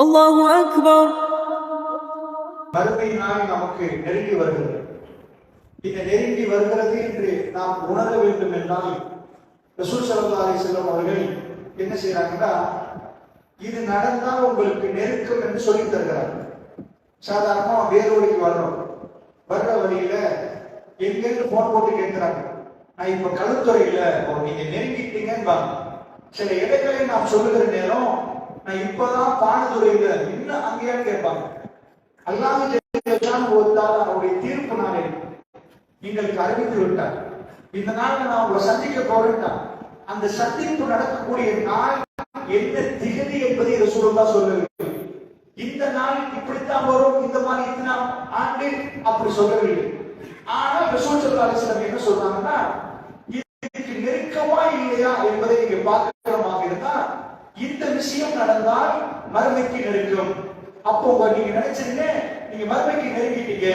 அல்லாஹு அக்பர். மறுமை நாள் நமக்கு நெருங்கி வருகிறது. இந்த நெருங்கி வருகிறது என்று நாம் உணர வேண்டும் என்றால் ரசூல் ஸல்லல்லாஹு அலைஹி வஸல்லம் அவர்கள் என்ன செய்யறாங்கன்னா, இது நடந்தால் உங்களுக்கு நெருக்கம் என்று சொல்லி தருகிறார்கள். சாதாரணமா வேரோடிக்கு வர்ற வழியில எங்கேருந்து போன் போட்டு கேட்கிறாங்க, நான் இப்ப களுத்துறையில நீங்க நெருங்கிட்டீங்கன்னு. சில இடங்களை நாம் சொல்லுகிற நேரம், நான் இப்பதான் பானதுறையில இன்னும் அங்கேயான்னு கேட்பாங்க. அல்லாஹ் அவருடைய தீர்ப்பு நாளை எங்களுக்கு அறிவித்து விட்டார். இந்த நாள் நான் உங்களை சந்திக்க போறேன். அந்த சந்திப்பு நடக்கக்கூடிய நாள் என்ன திகதி என்பதை ரசூலுல்லாஹ் சொல்லவில்லை. இந்த நாள் இப்படித்தான் வரும், இந்த மாதிரி இத்தனை ஆண்டு அப்படி சொல்லவில்லை. ஆனால் ரசூல் ஸல்லல்லாஹு அலைஹி வஸல்லம் என்ன சொல்றாங்கன்னா, இதுக்கு நெருக்கமா இல்லையா என்பதை நீங்க பார்க்கிறமாக இருந்தா, இந்த விஷயம் நடந்தால் மறுமைக்கு நெருக்கம். அப்போ நீங்க நினைச்சீங்க, நீங்க மறுமைக்கு நெருங்கிட்டீங்க.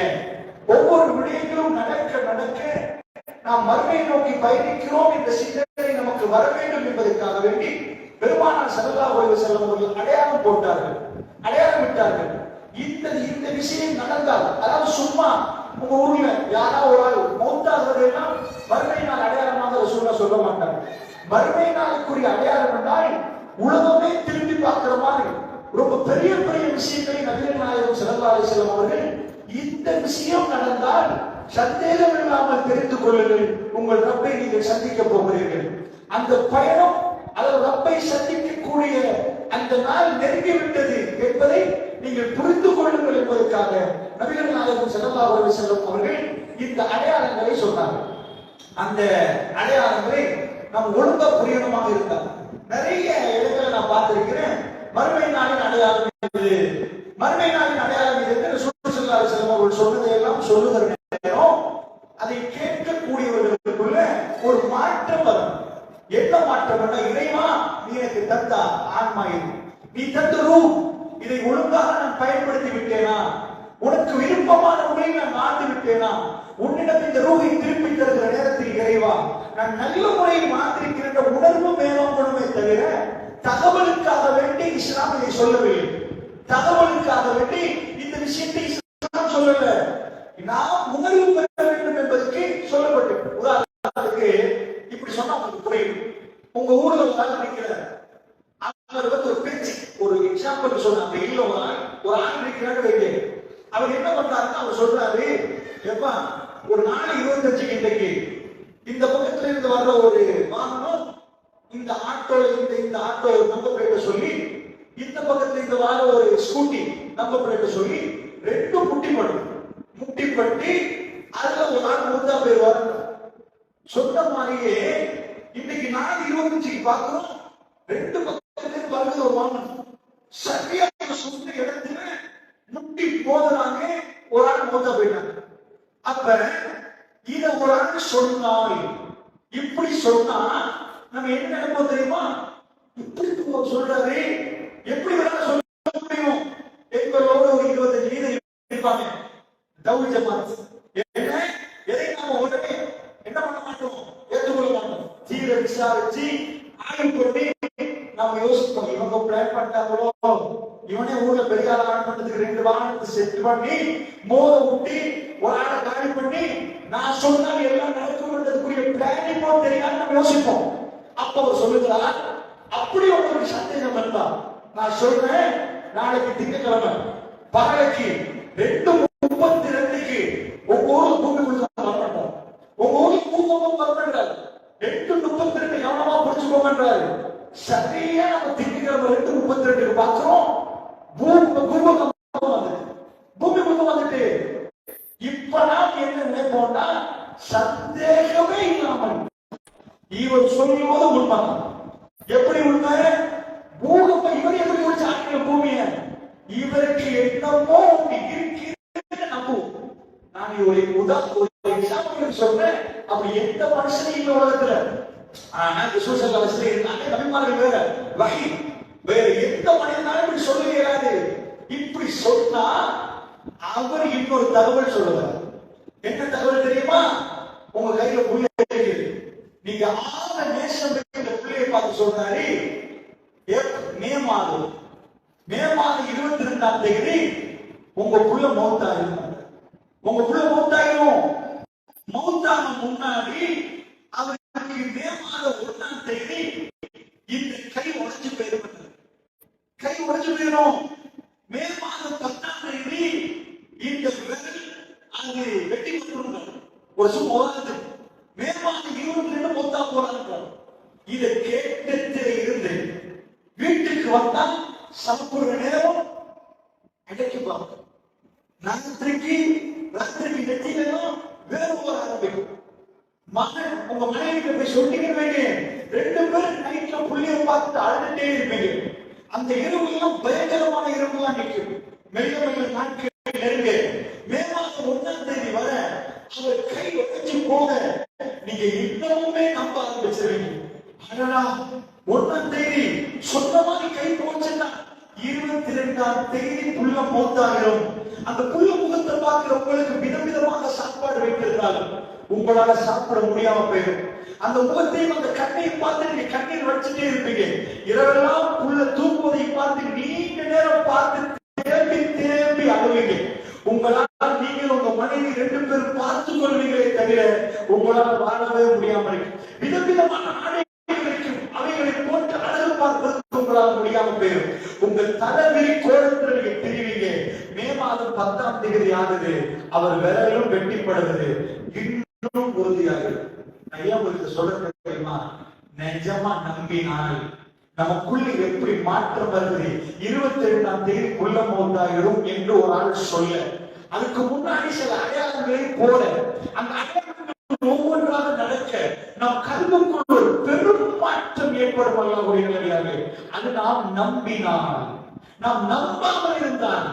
ஒவ்வொரு விடயங்களும் நடக்க நடக்க நாம் மறுமையை நோக்கி பயணிக்கிறோம் என்ற சிந்தனை நமக்கு வர வேண்டும் என்பதற்காக வேண்டி பெருமானார் ஸல்லல்லாஹு அலைஹி வஸல்லம் அவர்கள் அடையாளம் போட்டார்கள், அடையாளம் விட்டார்கள். இந்த விஷயம் நடந்தால், அதாவது சும்மா உங்க ஊர்ல யாராவது ஒரு ஆள் மௌத்தாகிறதெல்லாம் மறுமை நாள் அடையாளமாக ரசூலுல்லாஹ் சொல்ல மாட்டாங்க. மறுமை நாளுக்குரிய அடையாளம் என்றால் உலகமே திரும்பி பார்க்கிற மாதிரி ரொம்ப பெரிய பெரிய விஷயங்களை நபிகள் நாயகம் ஸல்லல்லாஹு அலைஹி வஸல்லம் அவர்கள், இந்த விஷயம் நடந்தால் சந்தேகம் இல்லாமல் தெரிந்து கொள்ளுங்கள், உங்கள் ரப்பை நீங்கள் சந்திக்க போகிறீர்கள். அந்த பயணம், அதாவது ரப்பை சந்திக்கக்கூடிய அந்த நாள் நெருங்கிவிட்டது என்பதை நீங்கள் புரிந்து கொள்ளுங்கள் என்பதற்காக நபிகள் நாயகம் ஸல்லல்லாஹு அலைஹி வஸல்லம் அவர்கள் இந்த அடையாளங்களை சொன்னார்கள். அந்த அடையாளங்களை நாம் ஒழுங்கா புரியணுமாக இருந்தார். நிறைய இடங்களை நான் பார்த்திருக்கிறேன். மறுமை நாளின் அடையாளம் இது, மறுமை நாளின் அடையாளம் இது என்று ரசூல் ஸல்லல்லாஹு அலைஹி வஸல்லம் அவர்கள் சொன்னதையெல்லாம் சொல்லுகிற நேரம் அதை கேட்கக்கூடியவர்களுக்குள்ள ஒரு மாற்றம் வரும். என்ன மாற்றம்? இறைவா, நீ எனக்கு தந்தா ஆன்மா இது, நீ தந்த ரூஹ், இதை ஒழுங்காக நான் பயன்படுத்தி விட்டேனா? உனக்கு விருப்பமான முறையில் நான் வாழ்ந்து விட்டேனா? உன்னிடம் இந்த ரூஹை திருப்பி தருகிற நேரத்தில் இறைவா, நான் நல்ல முறையில் மாற்றிருக்கின்ற உணர்வு மேலோங்கணுமே தவிர தகவலுக்காக வேண்டி இஸ்லாம் இதை சொல்லவில்லை. தகவலுக்காக வேண்டி இந்த விஷயத்தை இஸ்லாம் சொல்லல. நாம் உணர்வு பெற வேண்டும் என்பதற்கு சொல்லப்பட்டு. உதாரணத்துக்கு இப்படி சொன்னா உங்களுக்கு புரியும். உங்க ஊர்ல நினைக்கிறார், அவர் வந்து ஒரு பேச்சு, ஒரு எக்ஸாம்பிள் சொன்னாங்க. இல்ல ஒரு ஆள் இருக்கிறாங்க, அவர் என்ன பண்றாருன்னா, அவர் சொல்றாரு, எப்பா ஒரு நாள் 25 இன்றைக்கு இந்த பக்கத்துல இருந்து வர்ற ஒரு வாகனம் இந்த ஆட்டோ நம்பர் பிளேட்டை சொல்லி, இந்த பக்கத்துல இருந்து வர ஒரு ஸ்கூட்டி நம்பர் பிளேட்டை சொல்லி, ரெண்டும் முட்டி பட்டி அதுல ஒரு ஆள் மூத்தா போயிருவார். சொன்ன மாதிரியே இன்னைக்கு நாள் 25 பார்க்கிறோம், ரெண்டு பக்கத்துல இருந்து வருது ஒரு வாகனம், சரியான சொந்த இடத்துல முட்டி போதுறாங்க, ஒரு ஆள் மூத்தா போயிட்டாங்க. அப்ப இத ஒரு ஆள் சொன்னால், இப்படி சொன்னா நம்ம என்ன நினைப்போம் தெரியுமா? இப்படி சொல்றாரு, எப்படி வேணாலும் சொல்ல முடியும். எங்களோட ஒரு 25 வீதம் இருப்பாங்க தௌஹீத் ஜமாத். என்ன எதை நாம உடனே என்ன பண்ண மாட்டோம், ஏற்றுக்கொள்ள மாட்டோம். தீர விசாரிச்சு ஆய்வு பண்ணி நாம யோசிப்போம், இவங்க பிளான் பண்ணிட்டாங்களோ, இவனே ஊர்ல பெரிய ஆள் பண்றதுக்கு 2 வாகனத்தை செட் பண்ணி மோத ஊட்டி ஒரு ஆளை காலி பண்ணி நான் சொன்னால் எல்லாம் நடக்கும்ன்றதுக்குரிய பிளான் இப்போ தெரியாது நம்ம யோசிப்போம். அப்ப அவர் சொல்லுகிறார், அப்படி உங்களுக்கு சந்தேகம் இருந்தா நான் சொல்றேன், நாளைக்கு திங்கட்கிழமை பகலைக்கு 2:32 உங்க ஊருக்கு பூமி கொடுத்து வரணும், உங்க ஊருக்கு பூகம்பம் வரணுன்றாரு. 2:32 கவனமா புடிச்சுக்கோங்கன்றாரு. சரியா நம்ம திங்கட்கிழமை 2:32 பார்க்கிறோம், பூமி முகம் வந்துட்டு. இப்ப நாம் என்ன நினைப்போம்னா, சந்தேகமே இல்லாமல் இவர் சொல்லுவது உண்மை. எப்படி உண்மை? பூகம்பம் இவர் எப்படி முடிச்சாங்க பூமிய? இவருக்கு என்னமோ இருக்கிறது நம்புவோம். நான் ஒரு எக்ஸாம்பிள் சொல்றேன். அப்படி எந்த மனுஷனும் இந்த உலகத்துல, ஆனா சோசியல் அவசியம் இருந்தாங்க, நபிமார்கள் வேற, வகை வேற, எந்த மனிதனாலும் இப்படி சொல்ல இயலாது. இப்படி சொன்னா அவர் இன்னொரு தகவல் சொல்லுவார். என்ன தகவல் தெரியுமா? உங்க கையில புள்ள இருக்குது, நீங்க ஆக நேசம் இந்த பிள்ளையை பார்த்து சொல்றாரு, மே மாதம் 20 22ஆம் தேதி உங்க புள்ள மௌத்தாயிரும். உங்க புள்ள மௌத்தாயிரும். மௌத்தான முன்னாடி அவருக்கு மே மாதம் 1ஆம் தேதி இந்த கை உடைஞ்சு போயிடும். கை உடைஞ்சு போயிடும். மே மாதம் 10ஆம் தேதி இந்த விரல் அது வெட்டி கொடுத்துருங்க. ஒரு சும்மா மே மாதம் 22 மொத்தா போறாங்க. இதை கேட்டதில் இருந்து வீட்டுக்கு வந்தா சாப்பிடுற நேரம் அடைக்குவாங்க. ராத்திரிக்கு நெத்திலாம் வேற ஒரு ஆரம்பிக்கும். மகன் உங்க மனைவிக்கு போய் சொல்லிக்கிறீங்க, 2 பேரும் நைட்ல புள்ளிய பார்த்து அழுதுட்டே இருப்பீங்க. அந்த இரவு எல்லாம் பயங்கரமான இரவுலாம் நிற்கும். மெல்ல மெல்ல நாட்கள் நெருங்க. மே மாதம் 1ஆம் தேதி வர அவர் கை உடைச்சு போக நீங்க இன்னமுமே நம்ப ஆரம்பிச்சிருவீங்க. அடடா 1ஆம் தேதி சொன்ன மாதிரி கை போச்சுன்னா 22ஆம் தேதி புள்ள மௌத்தாயிரும். அந்த புள்ள முகத்தை பார்க்கிற உங்களுக்கு விதவிதமாக சாப்பாடு வைக்கிறதுனால உங்களால சாப்பிட முடியாம போயிடும். அந்த முகத்தையும் அந்த கண்ணையும் பார்த்து நீங்க கண்ணீர் வச்சுட்டே இருப்பீங்க. இரவெல்லாம் புள்ள தூக்குவதை பார்த்து நீண்ட நேரம் பார்த்து தேம்பி தேம்பி அழுவீங்க. உங்களால் நீங்கள் உங்க மனைவி 2 பேரும் பார்த்துக் கொள்வீங்களே தவிர உங்களால் வாழவே முடியாம இருக்கு. விதவிதமான அவைகளை போட்டு அழகு பார்ப்பதற்கு உங்களால் முடியாம போயிடும். உங்கள் தலைவிரி கோலத்தில் நீங்க தெரிவிங்க. மே மாதம் 10ஆம் தேதி ஆகுது, அவர் விரலும் வெட்டிப்படுவது இன்னும் உறுதியாக. ஐயா உங்களுக்கு சொல்ல தெரியுமா? நிஜமா நம்பினால் நமக்குள்ள எப்படி மாற்றம் வருது. 22ஆம் தேதி புள்ள மௌத்தாயிரும் என்று ஒரு ஆள் சொல்ல, அதுக்கு முன்னாடி சில அடையாளங்களை போல அந்த அடையாளங்கள் ஒவ்வொன்றாக நடக்க நம் கல்விக்குள் ஒரு பெரும் மாற்றம் ஏற்படும். அல்ல, அது நாம் நம்பினால். நாம் நம்பாமல் இருந்தால்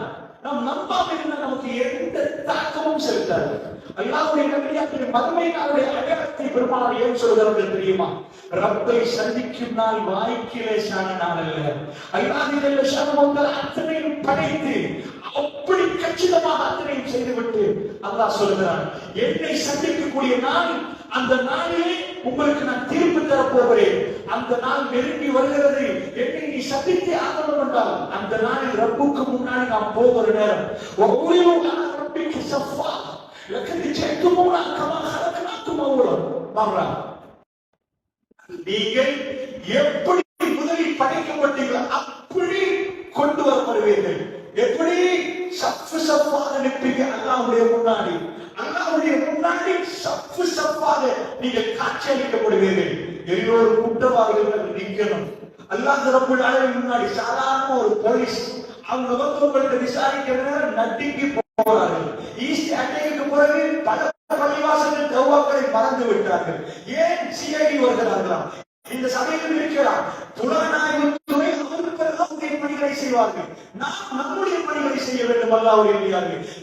நமக்கு எந்த தாக்கமும் செலுத்தாது. அல்லாஹ்வுடைய நபியாருடைய மறுமை நாளுடைய அடையாளத்தை பெருமானார் ஏன் சொல்கிறார்கள் தெரியுமா? ரப்பை சந்திக்கும் நாள் வாய்க்கு லேசான நாள் அல்ல. அல்லாஹ்வுடைய ஷானவுல் அத்தனையும் படைத்து அப்படி கச்சிதமாக அத்தனையும் செய்துவிட்டு அல்லாஹ் சொல்கிறான், என்னை சந்திக்கக்கூடிய நாள், அந்த நாளிலே உங்களுக்கு நான் தீர்ப்பு தரப்போகிறேன். அந்த நாள் நெருங்கி வருகிறது. என்னை நீ சந்தித்தே ஆகணும் என்றால் அந்த நாளில் ரப்புக்கு முன்னாடி நாம் போகிற நேரம் ரப்பிக்கு சஃபா நீங்கள் எப்படி முதலில் படைக்கப்பட்டீர்களோ அப்படி கொண்டு வரப்படுவீர்கள். எப்படி சஃப்பு சஃப்பாக நிற்பீங்க அல்லாஹ்வுடைய முன்னாடி. அல்லாஹ்வுடைய முன்னாடி சஃப்பு சஃப்பாக நீங்கள் காட்சியளிக்கப்படுவீர்கள். எல்லோரும் குற்றவாளிகள் நிற்கணும். அல்லாஹ் ரப்பல் ஆலமீன் முன்னாடி சாதாரண ஒரு போலீஸ் அவங்க உங்களை விசாரிக்க நட்டிக்கு போறார்கள். ஈஸ்ட் அட்டைக்கு பிறகு பல பள்ளிவாசல்கள் தௌபாக்களை மறந்து விட்டார்கள். ஏன் சிஐடி வருகிறார்களா? இந்த சபையில் இருக்கிறார் புலனாய்வு துறை அவர்களுடைய பணிகளை செய்வார்கள். நாம் நம்முடைய பணிகளை செய்ய வேண்டும். அல்லாஹ்வுடைய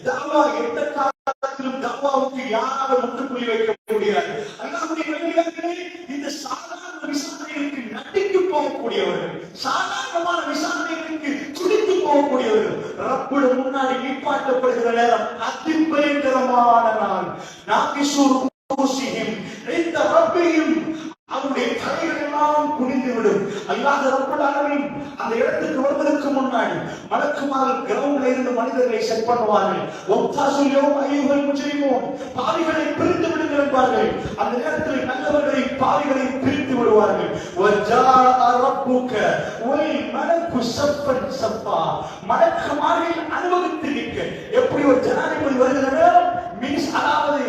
தஅவா எந்த காலத்திலும் தஅவாவுக்கு யாராலும் முற்றுப்புள்ளி வைக்க முடியாது. அல்லாஹ்வுடைய இந்த சாதாரண விசாரணைகளுக்கு நட்டிக்கு போகக்கூடியவர்கள், சாதாரணமான விசாரணைகளுக்கு துடித்து போகக்கூடியவர்கள் ரப்புடைய முன்னாடி நிப்பாட்டப்படுகிற நேரம் அதிபயங்கரமான நாள். இந்த ரப்பையும் அவருடைய தலைகள் எல்லாம் குனிந்துவிடும். அல்லாஹ் ரப்பல் ஆலமீன் அந்த இடத்துக்கு வருவதற்கு முன்னாடி மலக்குமார்கள் கிரவுண்ட்ல இருந்து மனிதர்களை செட் பண்ணுவார்கள். பாவிகளை பிரித்து விடுங்கள் என்பார்கள். அந்த நேரத்தில் நல்லவர்களை பாவிகளை பிரித்து விடுவார்கள். மலக்குமார்கள் அனுபவித்து நிற்க எப்படி ஒரு ஜனாதிபதி வருகிற நேரம் மீன்ஸ் அதாவது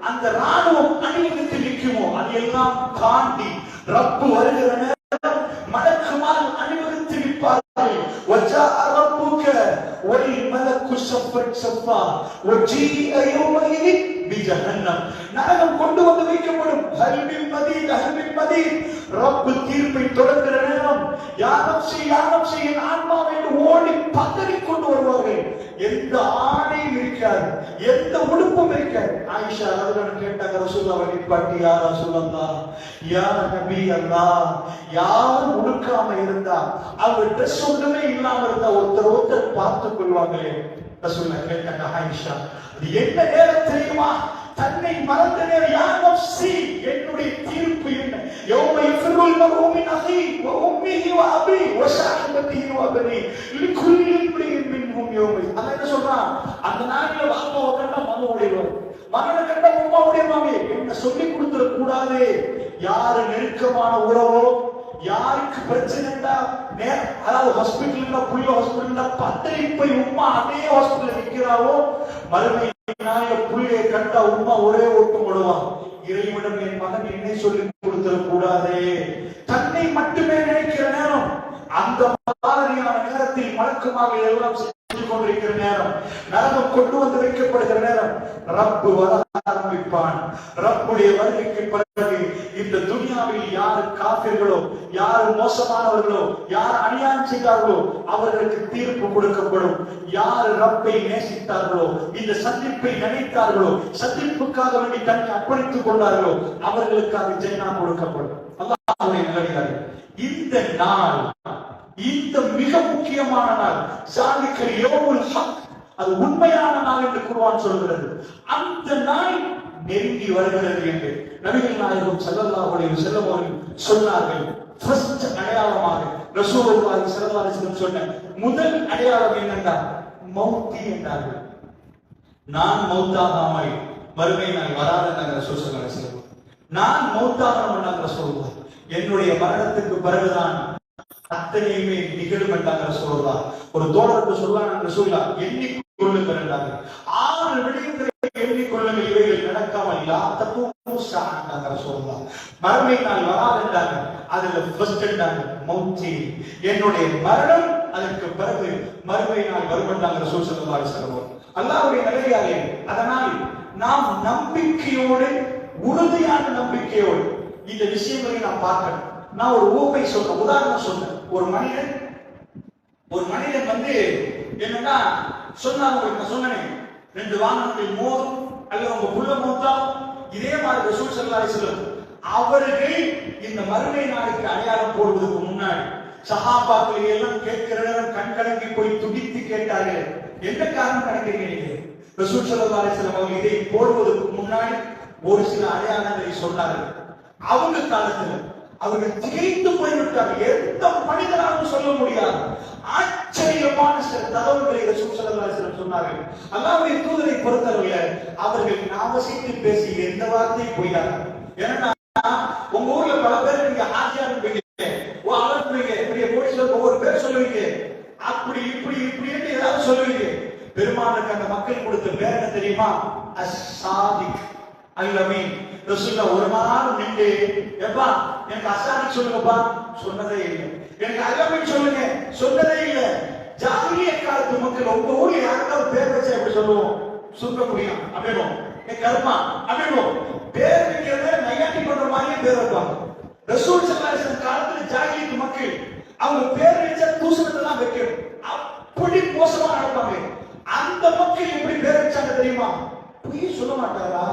அந்த ராணுவம் அணிவகுத்து நிற்குமோ அதையெல்லாம் தாண்டி ரப்பு வருகிற நேரம் மலக்குமார்கள் அணிவகுத்து நிற்பார்கள். நரகம் கொண்டு வந்து வைக்கப்படும். ரப்பு தீர்ப்பை தொடங்குகிற நேரம் யாரும் ஆன்மாவை ஓடி பதறி கொண்டு வருவார்கள். எந்த ஆணையும் இருக்காது, எந்த உடுப்பும் இருக்காது. ஆயிஷா ரலியல்லாஹு கேட்டாங்க, ரசூலுல்லாஹ் நிப்பாட்டி யா ரசூலல்லாஹ், யா நபி அல்லாஹ், யார் உடுக்காம இருந்தா அவங்க ட்ரெஸ் ஒன்றுமே இல்லாம இருந்தா ஒருத்தர் பார்த்துக் கொள்வாங்களே. ரசூலுல்லாஹ் கேட்டாங்க, ஆயிஷா அது என்ன நேரம் தெரியுமா? தன்னை மறந்த நேரம். யா நஃப்ஸி, என்னுடைய தீர்ப்பு என்ன? யௌம யஃபிருல் மர்உ மின் அஹீஹி வ உம்மிஹி வ அபீஹி வ ஸாஹிபத்திஹி வ பனீஹி லிகுல்லி இம்ரிஇன் மின்ஹும் கூடாது. யாரு நெருக்கமான உறவோ, யாருக்கு பிரச்சனைடா, அதாவது ஹாஸ்பிட்டல்ல புள்ள ஹாஸ்பிட்டல்ல பத்தரிப்பை உம்மா அதே ஹாஸ்பிட்டல்ல நிக்கிறாவோ, மறுமை நாளைய புள்ளையை கண்டா உம்மா ஒரே ஓட்டம் போடுவான். இறைவனிடம் என் மகன் என்னை சொல்லி கொடுத்துட கூடாதே. தன்னை மட்டுமே நினைக்கிற நேரம், அந்த மாதிரியான நேரத்தில் மலக்குமாக எல்லாம் செஞ்சு கொண்டிருக்கிற நேரம், நரகம் கொண்டு வந்து வைக்கப்படுகிற நேரம், ரப்பு வர ஆரம்பிப்பான். ரப்புடைய வருகைக்கு பிறகு இந்த துனியாவில் யாரு காபிர்களோ, யாரு மோசமானவர்களோ, யார் அநியாயம் செய்தார்களோ அவர்களுக்கு தீர்ப்பு கொடுக்கப்படும். யார் ரப்பை நேசித்தார்களோ, இந்த சந்திப்பை நினைத்தார்களோ, சந்திப்புக்காக வேண்டி தன்னை அர்ப்பணித்துக் கொண்டார்களோ அவர்களுக்காக ஜென்னா கொடுக்கப்படும். அல்லாஹ்வுடைய நல்லடியார்களே, இந்த நாள், இந்த மிக முக்கியமான நாள், ஸாலிகல் யௌமுல் ஹக், அது உண்மையான நாள் என்று குர்ஆன் சொல்கிறது. அந்த நாள் நெருங்கி வருகிறது என்று நபிகள் நாயகம் ஸல்லல்லாஹு அலைஹி வஸல்லம் அவர்கள் சொன்னார்கள். ஃபர்ஸ்ட் அடையாளமாக ரசூலுல்லாஹி ஸல்லல்லாஹு அலைஹி வஸல்லம் சொன்ன முதல் அடையாளம் என்னன்னா மௌத்தி என்றார்கள். நான் மௌத்தாகாமல் மறுமை நாள் வராதென்றாங்க ரசூல் ஸல்லல்லாஹு அலைஹி வஸல்லம். நான் மௌத்தாகணும்னாங்க ரசூலுல்லாஹ், என்னுடைய மரணத்துக்கு பிறகுதான் அத்தனையுமே நிகழும் என்றாங்க ரசூலுல்லாஹ். ஒரு தோழருக்கு சொல்லாங்க ரசூலுல்லாஹ், எண்ணிக்கொள்ளுங்கள் என்றாங்க. 6 விடயங்களை எண்ணிக்கொள்ளுங்கள், இவைகள் நடக்காமல் மறுமை நாள் வராதென்றாங்க. அதுல ஃபர்ஸ்ட் என்றாங்க மௌத்தி, என்னுடைய மரணம், அதற்கு பிறகு மறுமை நாள் வரும் என்றாங்க ரசூல் ஸல்லல்லாஹு அலைஹி வஸல்லம். அல்லாஹ்வுடைய நல்லடியார்களே, அதனால் நாம் நம்பிக்கையோடு, உறுதியான நம்பிக்கையோடு இந்த விஷயங்களை நாம் பார்க்கணும். நான் ஒரு ஊமை சொல்றேன், உதாரணம் சொன்னேன். ஒரு மனிதன் வந்து என்னன்னா சொன்னாங்க, நான் சொன்னேன் 2 வாகனங்கள் மோதும் அல்லது உங்க புள்ள மோத்தா, இதே மாதிரி ரசூல் ஸல்லல்லாஹு அலைஹி வஸல்லம் அவர்கள் இந்த மறுமை நாளுக்கு அடையாளம் போடுவதற்கு முன்னாடி சஹாபாக்கள் எல்லாம் கேட்கிற நேரம் கண் கலங்கி போய் துடித்து கேட்டார்கள். என்ன காரணம் நினைக்கிறீங்க? ரசூல் ஸல்லல்லாஹு அலைஹி வஸல்லம் அவர்கள் இதை போடுவதற்கு முன்னாடி ஒரு சில அடையாளங்களை சொன்னார்கள். அவங்க காலத்தில் அவர்கள் திகைத்து போய்விட்டார்கள். எந்த மனிதனாலும் சொல்ல முடியாது ஆச்சரியமான சில தகவல்களை ரசூல் ஸல்லல்லாஹு அலைஹி வஸல்லம் சொன்னார்கள். அல்லாஹ்வுடைய தூதரை பொறுத்தவரை அவர்கள் நாமசித்து பேசி எந்த வார்த்தையும் போய்டாங்க. ஏன்னா உங்க ஊர்ல பல பேர் நீங்க ஆசியான்னு பெரிய போலீஸ்ல ஒவ்வொரு பேர் சொல்லுவீங்க, அப்படி இப்படி இப்படி ஏதாவது சொல்லுவீங்க. பெருமானுக்கு அந்த மக்கள் கொடுத்த பேர் என்ன தெரியுமா? அஸ்ஸாதிக் அல்-அமீன். ரசூலுல்லா ஒரு நாள் நின்று, எப்பா எனக்கு அஸ்ஸாதிக் சொல்லுங்கப்பா, சொன்னதே இல்லை. எனக்கு அல்-அமீன் சொல்லுங்க, சொன்னதே இல்லை. ஜாஹிலியத் காலத்து மக்கள் உங்க ஊர்ல யாருக்காவது பேர் வச்சா எப்படி சொல்லுவோம்? சுருக்க முடியும் அப்படினும், கர்மா அப்படினும், பேர் வைக்கிறத நையாண்டி பண்ற மாதிரியே பேர் வைப்பாங்க. ரசூல் ஸல்லல்லாஹு அலைஹி வஸல்லம் காலத்துல ஜாஹிலியத் மக்கள் அவங்க பேர் வச்சா தூசணத்தெல்லாம் வைக்கணும், அப்படி மோசமா நடப்பாங்க. அந்த மக்கள் எப்படி பேர் வச்சாங்க தெரியுமா? பொய் சொல்ல மாட்டாரா?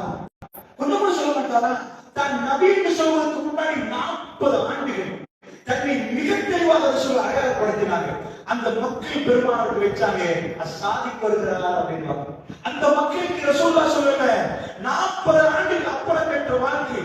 கொஞ்சம் கூட சொல்ல மாட்டாரா? தான் நபி என்று சொல்வதற்கு முன்னாடி 40 ஆண்டுகள் தன்னை மிக தெளிவாக ரசூல் அடையாளப்படுத்தினாங்க. அந்த மக்கள் பெருமானவர்கள் வச்சாங்க அஸ்ஸாதிக் வருகிறார் அப்படின்னு. அந்த மக்களுக்கு ரசூலுல்லாஹ் சொல்லல, 40 ஆண்டுகள் அப்பளம் பெற்ற வாழ்க்கை,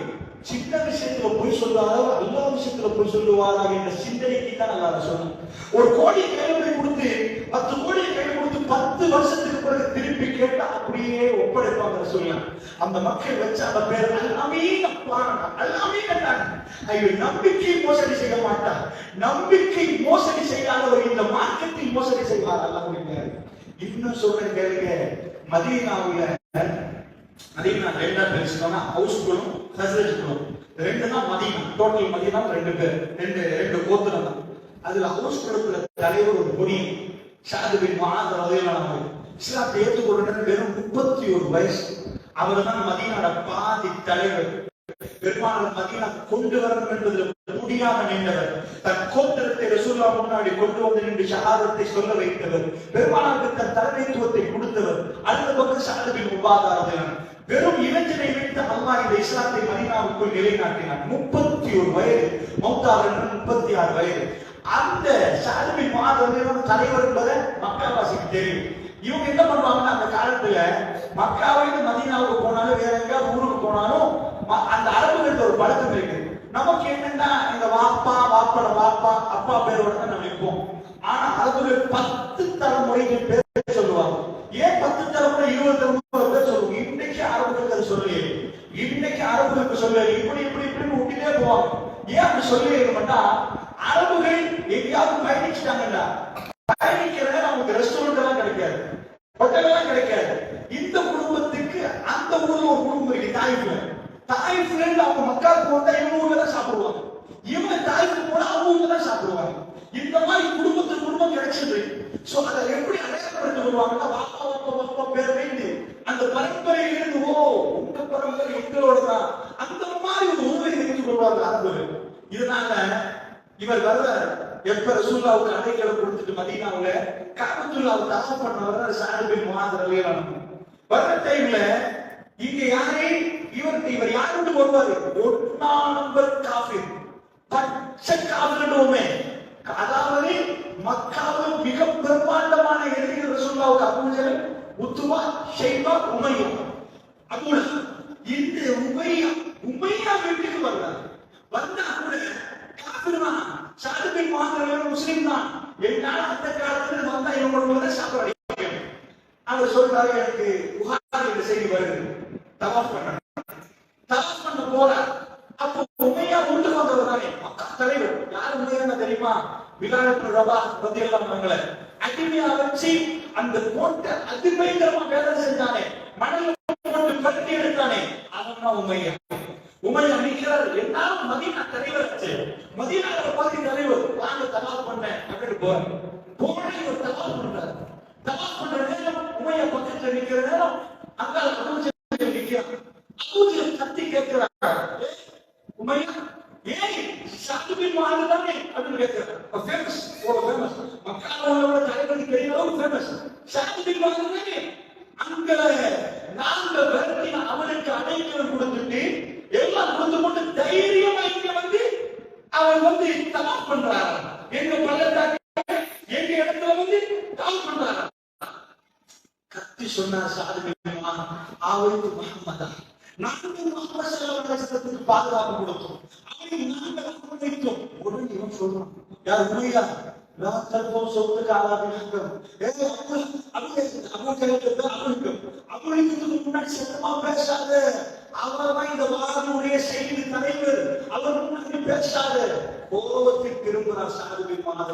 சின்ன விஷயத்துல போய் சொல்லுவாரோ அல்லாஹ் விஷயத்துல போய் சொல்லுவாரா என்ற சிந்தனைக்கு தான் அல்லாஹ் சொன்னான். 1 கோடி கையில கொடுத்து 10 கோடி கையில கொடுத்து 10 வருஷத்துக்கு பிறகு திருப்பி கேட்டா அப்படியே ஒப்படைப்பாங்க ரசூலுல்லாஹ். அந்த மக்கள் வச்ச அந்த பேர் அல்-அமீன். அல்-அமீன் என்றாங்க. ஐயோ, நம்பிக்கை மோசடி செய்ய மாட்டார், நம்பிக்கை மோசடி செய்யாதவர் இந்த மார்க்கத்தில் மோசடி செய்வார் அல்லாஹ்வுடைய பேர். இன்னும் சொல்றேன் கேளுங்க, மதீனாவுல மதீனா ரெண்டா பிரிச்சுட்டோம்னா ஹவுஸ் குழும் ஹஸ்ரஜ் குழும், 2 தான் மதீனா. டோட்டல் மதீனா 2 பேர், 2 கோத்திரம் தான். அதுல ஹவுஸ் குழுத்துல தலைவர் ஒரு பொடி ஷாது பின் முஆத் ரலியல்லாஹு அன்ஹு, இஸ்லாத்தை ஏற்றுக்கொண்ட வெறும் 31 வயசு. அவர் தான் மதீனாவோட பாதி தலைவர். பெருமானார் மதீனா கொண்டு வரணும் என்பதில் முடியாம நின்றவர். தன் கோத்திரத்தை ரசூலுல்லாஹ் முன்னாடி கொண்டு வந்து நின்று ஷஹாதத்தை சொல்ல வைத்தவர். பெருமானாருக்கு தன் தலைமைத்துவத்தை கொடுத்தவர். அடுத்த பக்கம் ஸஅத் பின் உபாதா ரலியல்லாஹு அன்ஹு வெறும் இளைஞனை வைத்து அல்லாஹ் இந்த இஸ்லாத்தை மதீனாவுக்குள் நிலைநாட்டினார். 31 வயது, மௌத்தார் 36 வயது. அந்த ஸஅத் பின் முஆத் ரலியல்லாஹு அன்ஹு தலைவர் என்பதை மக்காவாசிக்கு தெரியும். இவங்க என்ன பண்ணுவாங்கன்னா அந்த காலத்துல மக்காவிலிருந்து மதீனாவுக்கு போனாலும் வேற எங்கேயாவது ஊருக்கு போனாலும் அந்த அரபுகளுக்கு ஒரு பழக்கம் இருக்கு. நமக்கு என்னன்னா இந்த வாப்பா வாப்பட வாப்பா அப்பா பேரோட தான் நம்ம இருப்போம். ஆனா அரபுகள் 10 தலைமுறைக்கு பேர் சொல்லுவாங்க. ஏன் 10 தலைமுறை 20 தலைமுறை பேர் சொல்லுவாங்க? இன்னைக்கு அரபுகளுக்கு அது சொல்லலையே, இன்னைக்கு அரபுகளுக்கு சொல்லல, இப்படி இப்படி சொல்லி இருக்கமாட்டா, அரபுகள் எங்கேயாவது பயணிச்சுட்டாங்கன்னா பயணிக்கிற நமக்கு ரெஸ்டாரண்ட் எல்லாம் கிடைக்காது, ஹோட்டல் எல்லாம் கிடைக்காது. இந்த குடும்பத்துக்கு அந்த ஊர்ல ஒரு குடும்பம் இருக்கு தாயிஃப்ல. தாயிஃப்ல அவங்க மக்காவுக்கு போட்டா இவங்க ஊர்ல தான் சாப்பிடுவாங்க, இவங்க தாயிஃப்க்கு போனா அவங்க ஊர்ல தான் சாப்பிடுவாங்க. இந்த மாதிரி குடும்பத்துக்கு குடும்பம் கிடைச்சது. சோ அதை எப்படி அடையாளப்படுத்தி வருவாங்கன்னா, வாப்பா வாப்பா வாப்பா பேர் வைத்து அந்த பரம்பரையிலிருந்து ஓ உங்க பரம்பரை எங்களோட தான் அந்த மாதிரி ஒரு உண்மை தெரிந்து கொள்வாங்க அரபுகள். இதனால இவர் வர்றாரு. எப்ப ரசூலுல்லாஹ்வுக்கு அடைக்கலம் கொடுத்துட்டு மதீனாவுல கஅபத்துல்லாஹ் தவாஃப் பண்ண வர்றாரு சஅத் பின் முஆத் ரலியல்லாஹு அன்ஹு. வர்ற டைம்ல இங்க இவர் யாருன்னு வருவாரு? ஒன்னா நம்பர் காஃபிர், பச்சை காஃபிர்னு. அதாவது மக்காவில் மிக பிரம்மாண்டமான எதிரிகள் ரசூலுல்லாஹ்வுக்கு அபூ ஜஹல், உத்பா, ஷைபா, உமையா. அபூ இந்த உமையா வீட்டுக்கு வர்றாரு. வந்தா கூட காஃபிர் தான், சஅத் பின் முஆத் முஸ்லிம் தான். என்னால அந்த காலத்துல வந்தா இவங்களோட சாப்பிட அவர் சொல்றாரு, எனக்கு புகார் செய்தி வருது, தவாஃப் பண்ண போற. அப்போ உமையா வீட்டுக்கு வந்தவர் தானே மக்கா தலைவர். யார் உமையா தெரியுமா? பிலால் இப்னு ரபாஹ் ரலியல்லாஹு அன்ஹு அடிமையா வச்சு அந்த கோட்டை அதிபயங்கரமா வேலை செஞ்சானே, மணல் போட்டு கட்டி எடுத்தானே, அவன் உமையா. உமையா நிக்கிறார், என்னாலும் மதீனா தலைவர் ஆச்சு, மதீனாவுல பகுதி தலைவர், வாங்க தவாஃப் பண்ண அப்படின்னு போன இவர் தவாஃப் பண்றாரு. தவாஃப் பண்ற நேரம் உமையா பக்கத்துல நிக்கிற நேரம் அங்கால அபூ ஜஹல் நிக்கிறார். அபூ ஜஹல் கத்தி கேட்கிறார், உமையா ஏய் சஅத் பின் முஆத் தானே அப்படின்னு கேட்கிறார். ஃபேமஸ் மக்காவோட தலைவர் பெரிய ஃபேமஸ் சஅத் பின் முஆத் தானே. அங்க நாங்க விரட்டி அவனுக்கு அடைக்கலம் கொடுத்துட்டு எல்லாம் கொடுத்து தைரியமா இங்க வந்து அவன் வந்து தவாஃப் பண்றாரு. எங்க பள்ளத்தாக்கு எங்க இடத்துல வந்து தவாஃப் பண்றாரு. கத்தி சொன்னார் சஅத் பின் முஆத், ஆவது முஹம்மதா, நாங்கள் முஹம்மது ஸல்லல்லாஹு அலைஹி வஸல்லத்துக்கு பாதுகாப்பு கொடுத்தோம், அவரை நாங்கள் அனுமதித்தோம். உடனே இவன் சொல்றான், யார் உமையா, லா தல்ஃபு சௌத்துக அலா பிஹக்கம். அவருக்கு முன்னாடி சத்தமா பேசாத, அவர்தான் இந்த வாரனுடைய செய்தி தலைவர், அவர் முன்னாடி பேசாத. கோபத்தில் திரும்புகிறார் சஅத் பின் முஆத்.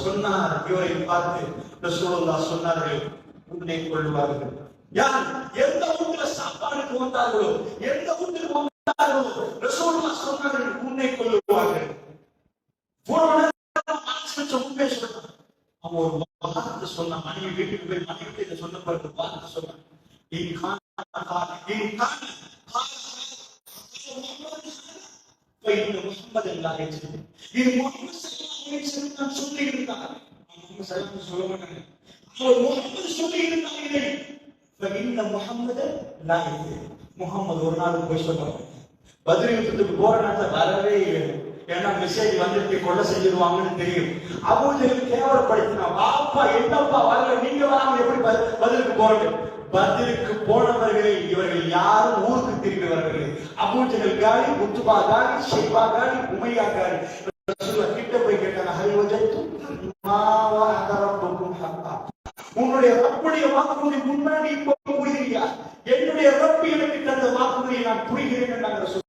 சொன்னார், இவரை பார்த்து ரசூலுல்லாஹ் சொன்னார்கள், உன்னை கொள்வார்கள். யார் எந்த வீட்டுல சாப்பாடுக்கு வந்தார்களோ, எந்த வீட்டுக்கு வந்தார்களோ ரசூலுல்லாஹ் சொன்னார்கள், உன்னை கொள்வார்கள். அவன் ஒரு வார்த்தை சொன்ன, மனைவி வீட்டுக்கு போய் மனைவி சொன்ன பிறகு வார்த்தை சொன்னான், முகமது அல்லாஹ் இது முகமது சொல்லி இருந்தார். சொல்ல மாட்டாங்க, அவர் முகமது சொல்லி இருந்தார்கள். முகமது ஒரு நாள் போய் சொல்றாங்க, பத்ர் யுத்தத்துக்கு போற நேரத்துல வரவே இல்லை. ஏன்னா மெசேஜ் வந்துட்டு கொலை செஞ்சிருவாங்கன்னு தெரியும். அபூ ஜஹல் கேவலப்படுத்தினா, வாப்பா என்னப்பா வரல, நீங்க வராம எப்படி பதிலுக்கு போறது? பதிலுக்கு போனவர்களை இவர்கள் யாரும் ஊருக்கு திரும்பி வரவில்லை. அபூ ஜஹல் காலி, உத்பா காலி, ஷைபா காலி, உமையா காலி. கிட்ட போய் கேட்டாங்க, ஹல் வஜத்து மா வஅத ரப்புக்கும் ஹக்கா, உன்னுடைய ரப்புடைய வாக்குறுதி முன்னாடி இப்போ புரியுறியா? என்னுடைய ரப்பு எனக்கு தந்த வாக்குறுதியை நான் புரிகிறேன் என்றாங்க ரசூலுல்லாஹ்.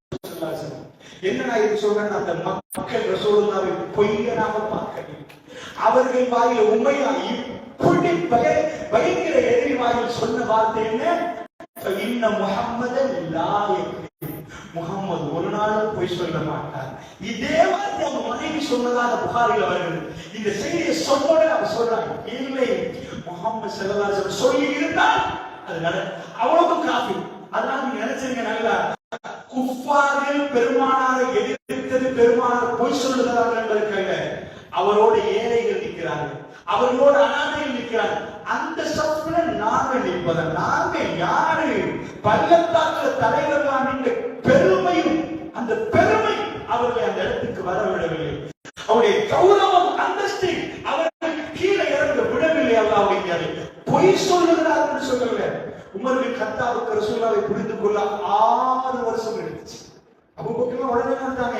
என்ன நான் இது சொல்றேன், அந்த மக்கள் ரசூலுல்லாஹ்வை பொய்யனாக பார்க்கவில்லை. அவர்கள் வாயில உமையா இப்படி பயங்கர எதிரி வாயில் சொன்ன வார்த்தை என்ன? இன்ன முஹம்மதன் லா யக்திப், முஹம்மது ஒரு நாளும் பொய் சொல்ல மாட்டார். இதே வார்த்தை அவங்க மனைவி சொன்னதாக புகாரில் வருகிறது. இந்த செய்தியை சொன்னோட அவர் சொல்றாங்க, இல்லை முஹம்மது ஸல்லல்லாஹு அலைஹி வஸல்லம் சொல்லி இருந்தால் அது அவ்வளவு காஃபி. அதனால நீங்க நினைச்சீங்க, நல்லா குஃபார்கள் பெருமானாரை எதிர்த்தது, பெருமானார் பொய் சொல்லுகிறார்கள் என்பதற்காக அவரோடு ஏழைகள் நிற்கிறார்கள், அவர்களோடு அனாதைகள் நிற்கிறார்கள். அந்த சப்ல நாங்கள் நிற்பதா? நாங்கள் யாரு? பள்ளத்தாக்குல தலைவர்களான இந்த பெருமையும், அந்த பெருமை அவர்களை அந்த இடத்துக்கு வரவிடவில்லை. அவருடைய கௌரவம், அந்தஸ்து அவர்களுக்கு கீழே இறங்க விடவில்லை. அல்லாஹ்வை பொய் சொல்லுகிறார்கள் சொல்லவில்லை. உமர் பின் கத்தாபுக்கு ரசூலுல்லாஹ்வை புரிந்து கொள்ள 6 வருஷம் எடுத்துச்சு. அபூபக்கர் உடனே வந்தாங்க.